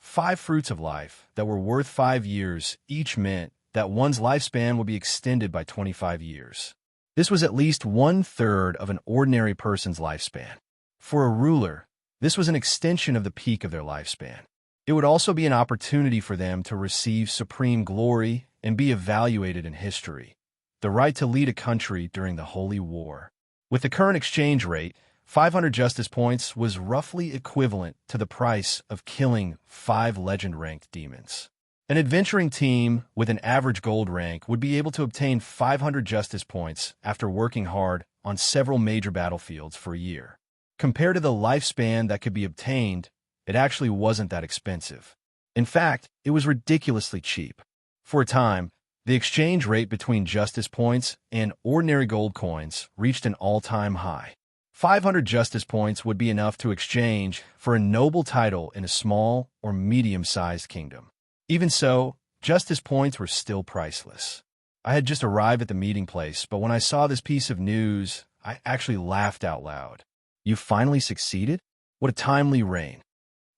5 fruits of life that were worth 5 years each meant that one's lifespan would be extended by 25 years. This was at least 1/3 of an ordinary person's lifespan. For a ruler, this was an extension of the peak of their lifespan. It would also be an opportunity for them to receive supreme glory and be evaluated in history, the right to lead a country during the Holy War. With the current exchange rate, 500 justice points was roughly equivalent to the price of killing 5 legend-ranked demons. An adventuring team with an average gold rank would be able to obtain 500 justice points after working hard on several major battlefields for a year. Compared to the lifespan that could be obtained, it actually wasn't that expensive. In fact, it was ridiculously cheap. For a time, the exchange rate between justice points and ordinary gold coins reached an all-time high. 500 justice points would be enough to exchange for a noble title in a small or medium-sized kingdom. Even so, justice points were still priceless. I had just arrived at the meeting place, but when I saw this piece of news, I actually laughed out loud. You finally succeeded? What a timely reign.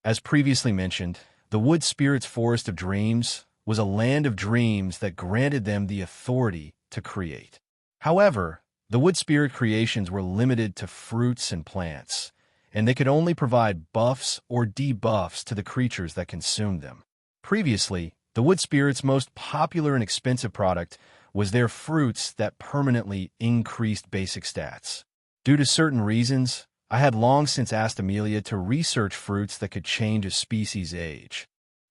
As previously mentioned, the Wood Spirits Forest of Dreams was a land of dreams that granted them the authority to create. However, the Wood Spirit creations were limited to fruits and plants, and they could only provide buffs or debuffs to the creatures that consumed them. Previously, the Wood Spirit's most popular and expensive product was their fruits that permanently increased basic stats. Due to certain reasons, I had long since asked Amelia to research fruits that could change a species' age.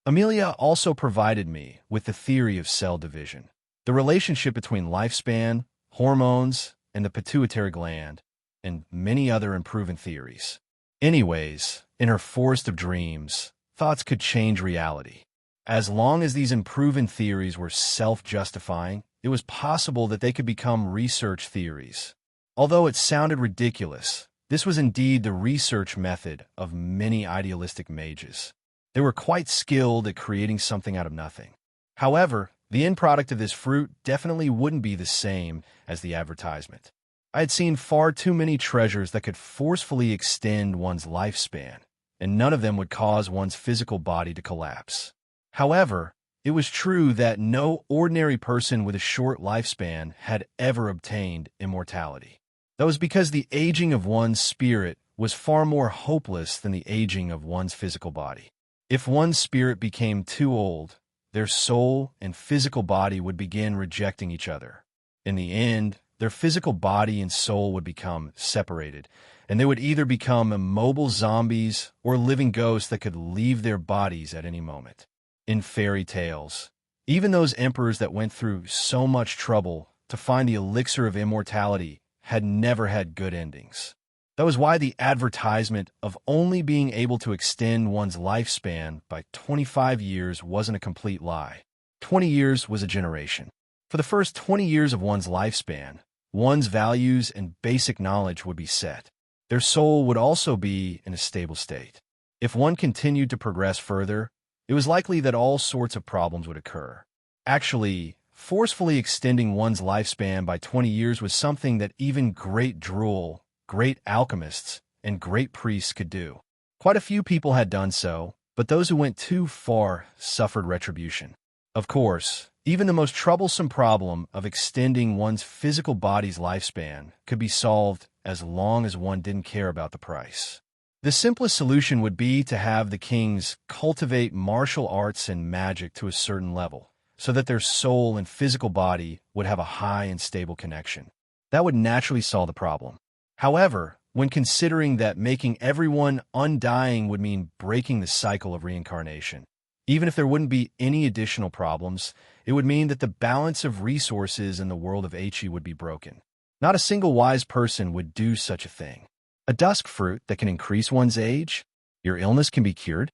Amelia also provided me with the theory of cell division, the relationship between lifespan, hormones, and the pituitary gland, and many other unproven theories. Anyways, in her forest of dreams, thoughts could change reality. As long as these unproven theories were self-justifying, it was possible that they could become research theories. Although it sounded ridiculous, this was indeed the research method of many idealistic mages. They were quite skilled at creating something out of nothing. However, the end product of this fruit definitely wouldn't be the same as the advertisement. I had seen far too many treasures that could forcefully extend one's lifespan, and none of them would cause one's physical body to collapse. However, it was true that no ordinary person with a short lifespan had ever obtained immortality. That was because the aging of one's spirit was far more hopeless than the aging of one's physical body. If one's spirit became too old, their soul and physical body would begin rejecting each other. In the end, their physical body and soul would become separated, and they would either become immobile zombies or living ghosts that could leave their bodies at any moment. In fairy tales, even those emperors that went through so much trouble to find the elixir of immortality had never had good endings. That was why the advertisement of only being able to extend one's lifespan by 25 years wasn't a complete lie. 20 years was a generation. For the first 20 years of one's lifespan, one's values and basic knowledge would be set. Their soul would also be in a stable state. If one continued to progress further, it was likely that all sorts of problems would occur. Actually, forcefully extending one's lifespan by 20 years was something that even great drool, great alchemists, and great priests could do. Quite a few people had done so, but those who went too far suffered retribution. Of course, Even the most troublesome problem of extending one's physical body's lifespan could be solved as long as one didn't care about the price. The simplest solution would be to have the kings cultivate martial arts and magic to a certain level, so that their soul and physical body would have a high and stable connection. That would naturally solve the problem. However, when considering that making everyone undying would mean breaking the cycle of reincarnation, even if there wouldn't be any additional problems, it would mean that the balance of resources in the world of He would be broken. Not a single wise person would do such a thing. A dusk fruit that can increase one's age? Your illness can be cured?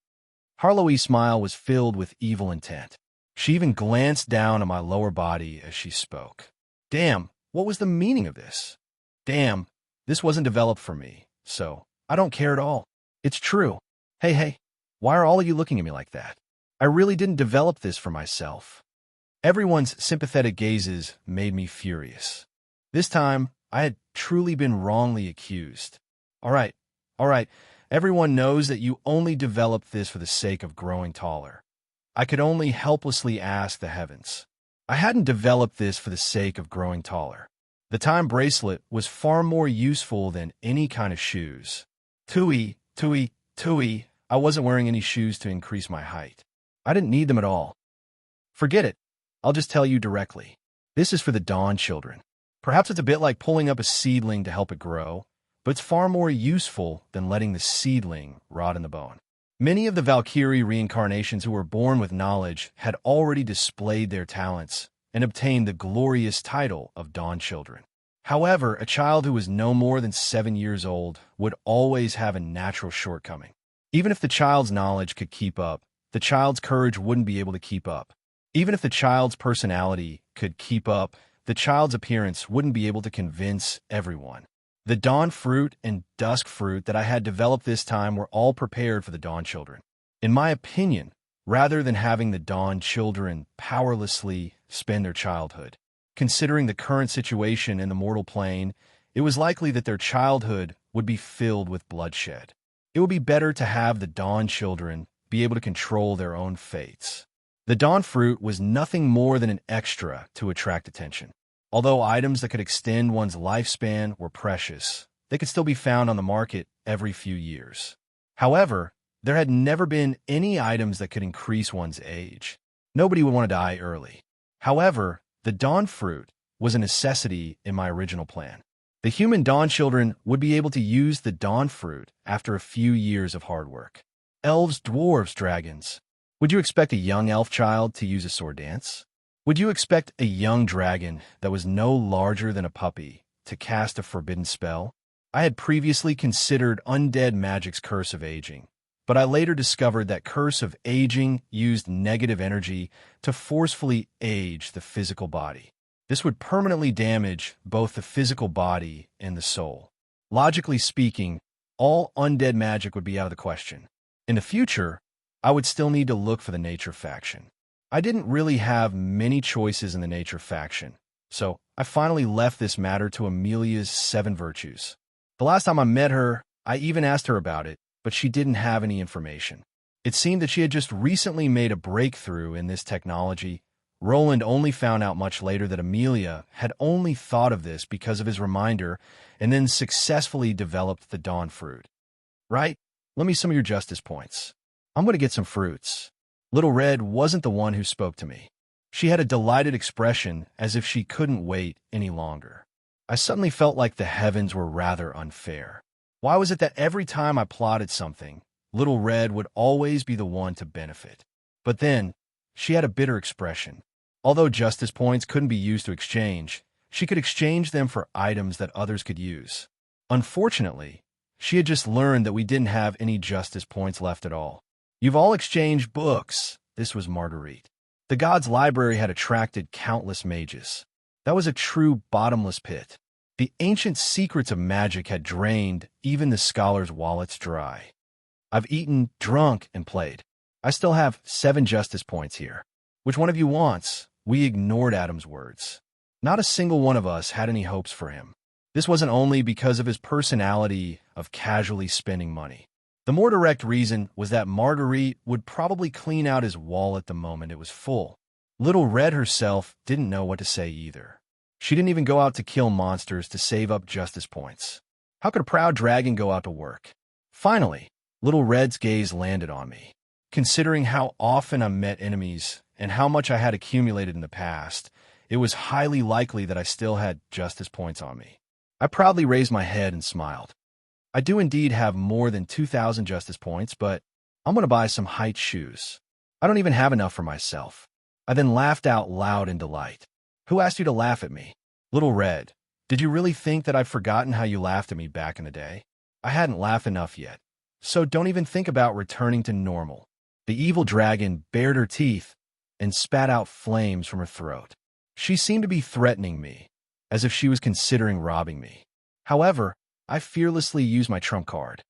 Harlow's smile was filled with evil intent. She even glanced down at my lower body as she spoke. Damn, what was the meaning of this? Damn, this wasn't developed for me, so I don't care at all. It's true. Hey, why are all of you looking at me like that? I really didn't develop this for myself. Everyone's sympathetic gazes made me furious. This time, I had truly been wrongly accused. All right, everyone knows that you only developed this for the sake of growing taller. I could only helplessly ask the heavens. I hadn't developed this for the sake of growing taller. The time bracelet was far more useful than any kind of shoes. Tui, I wasn't wearing any shoes to increase my height. I didn't need them at all. Forget it. I'll just tell you directly. This is for the Dawn children. Perhaps it's a bit like pulling up a seedling to help it grow, but it's far more useful than letting the seedling rot in the bone. Many of the Valkyrie reincarnations who were born with knowledge had already displayed their talents and obtained the glorious title of Dawn children. However, a child who was no more than 7 years old would always have a natural shortcoming. Even if the child's knowledge could keep up, the child's courage wouldn't be able to keep up. Even if the child's personality could keep up, the child's appearance wouldn't be able to convince everyone. The Dawn fruit and dusk fruit that I had developed this time were all prepared for the Dawn children. In my opinion, rather than having the Dawn children powerlessly spend their childhood, considering the current situation in the mortal plane, it was likely that their childhood would be filled with bloodshed. It would be better to have the Dawn children be able to control their own fates. The Dawn fruit was nothing more than an extra to attract attention. Although items that could extend one's lifespan were precious, they could still be found on the market every few years. However, there had never been any items that could increase one's age. Nobody would want to die early. However, the Dawn fruit was a necessity in my original plan. The human Dawn children would be able to use the Dawn fruit after a few years of hard work. Elves, dwarves, dragons. Would you expect a young elf child to use a sword dance? Would you expect a young dragon that was no larger than a puppy to cast a forbidden spell? I had previously considered undead magic's curse of aging, but I later discovered that curse of aging used negative energy to forcefully age the physical body. This would permanently damage both the physical body and the soul. Logically speaking, all undead magic would be out of the question. In the future, I would still need to look for the nature faction. I didn't really have many choices in the nature faction, so I finally left this matter to Amelia's 7 virtues. The last time I met her, I even asked her about it, but she didn't have any information. It seemed that she had just recently made a breakthrough in this technology. Roland only found out much later that Amelia had only thought of this because of his reminder and then successfully developed the Dawn fruit. Right? Lend me some of your justice points. I'm going to get some fruits. Little Red wasn't the one who spoke to me. She had a delighted expression as if she couldn't wait any longer. I suddenly felt like the heavens were rather unfair. Why was it that every time I plotted something, Little Red would always be the one to benefit? But then, she had a bitter expression. Although justice points couldn't be used to exchange, she could exchange them for items that others could use. Unfortunately, she had just learned that we didn't have any justice points left at all. You've all exchanged books. This was Marguerite. The gods' library had attracted countless mages. That was a true bottomless pit. The ancient secrets of magic had drained even the scholars' wallets dry. I've eaten, drunk, and played. I still have 7 justice points here. Which one of you wants? We ignored Adam's words. Not a single one of us had any hopes for him. This wasn't only because of his personality of casually spending money. The more direct reason was that Marguerite would probably clean out his wallet the moment it was full. Little Red herself didn't know what to say either. She didn't even go out to kill monsters to save up justice points. How could a proud dragon go out to work? Finally, Little Red's gaze landed on me. Considering how often I met enemies and how much I had accumulated in the past, it was highly likely that I still had justice points on me. I proudly raised my head and smiled. I do indeed have more than 2,000 justice points, but I'm going to buy some height shoes. I don't even have enough for myself. I then laughed out loud in delight. Who asked you to laugh at me? Little Red, did you really think that I've forgotten how you laughed at me back in the day? I hadn't laughed enough yet, so don't even think about returning to normal. The evil dragon bared her teeth and spat out flames from her throat. She seemed to be threatening me, as if she was considering robbing me. However, I fearlessly used my trump card.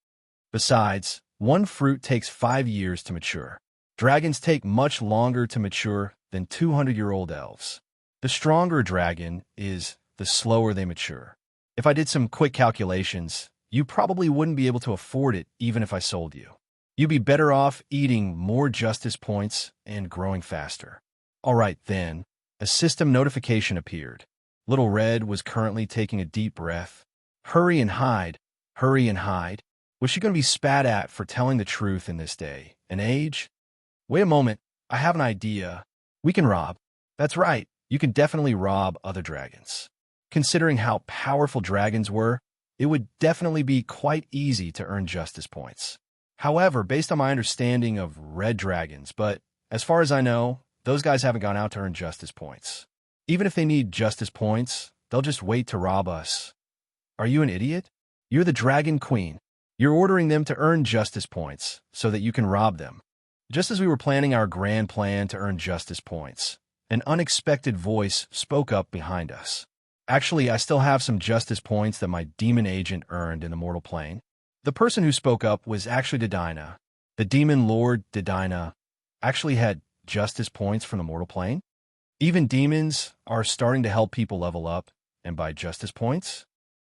Besides, one fruit takes 5 years to mature. Dragons take much longer to mature than 200-year-old elves. The stronger a dragon is, the slower they mature. If I did some quick calculations, you probably wouldn't be able to afford it even if I sold you. You'd be better off eating more justice points and growing faster. All right, then. A system notification appeared. Little Red was currently taking a deep breath. Hurry and hide. Hurry and hide. Was she going to be spat at for telling the truth in this day and age? Wait a moment. I have an idea. We can rob. That's right. You can definitely rob other dragons. Considering how powerful dragons were, it would definitely be quite easy to earn justice points. However, based on my understanding of red dragons, but as far as I know, those guys haven't gone out to earn justice points. Even if they need justice points, they'll just wait to rob us. Are you an idiot? You're the Dragon Queen. You're ordering them to earn justice points so that you can rob them. Just as we were planning our grand plan to earn justice points, an unexpected voice spoke up behind us. Actually, I still have some justice points that my demon agent earned in the mortal plane. The person who spoke up was actually Dedina. The demon lord Dedina actually had justice points from the mortal plane. Even demons are starting to help people level up and buy justice points.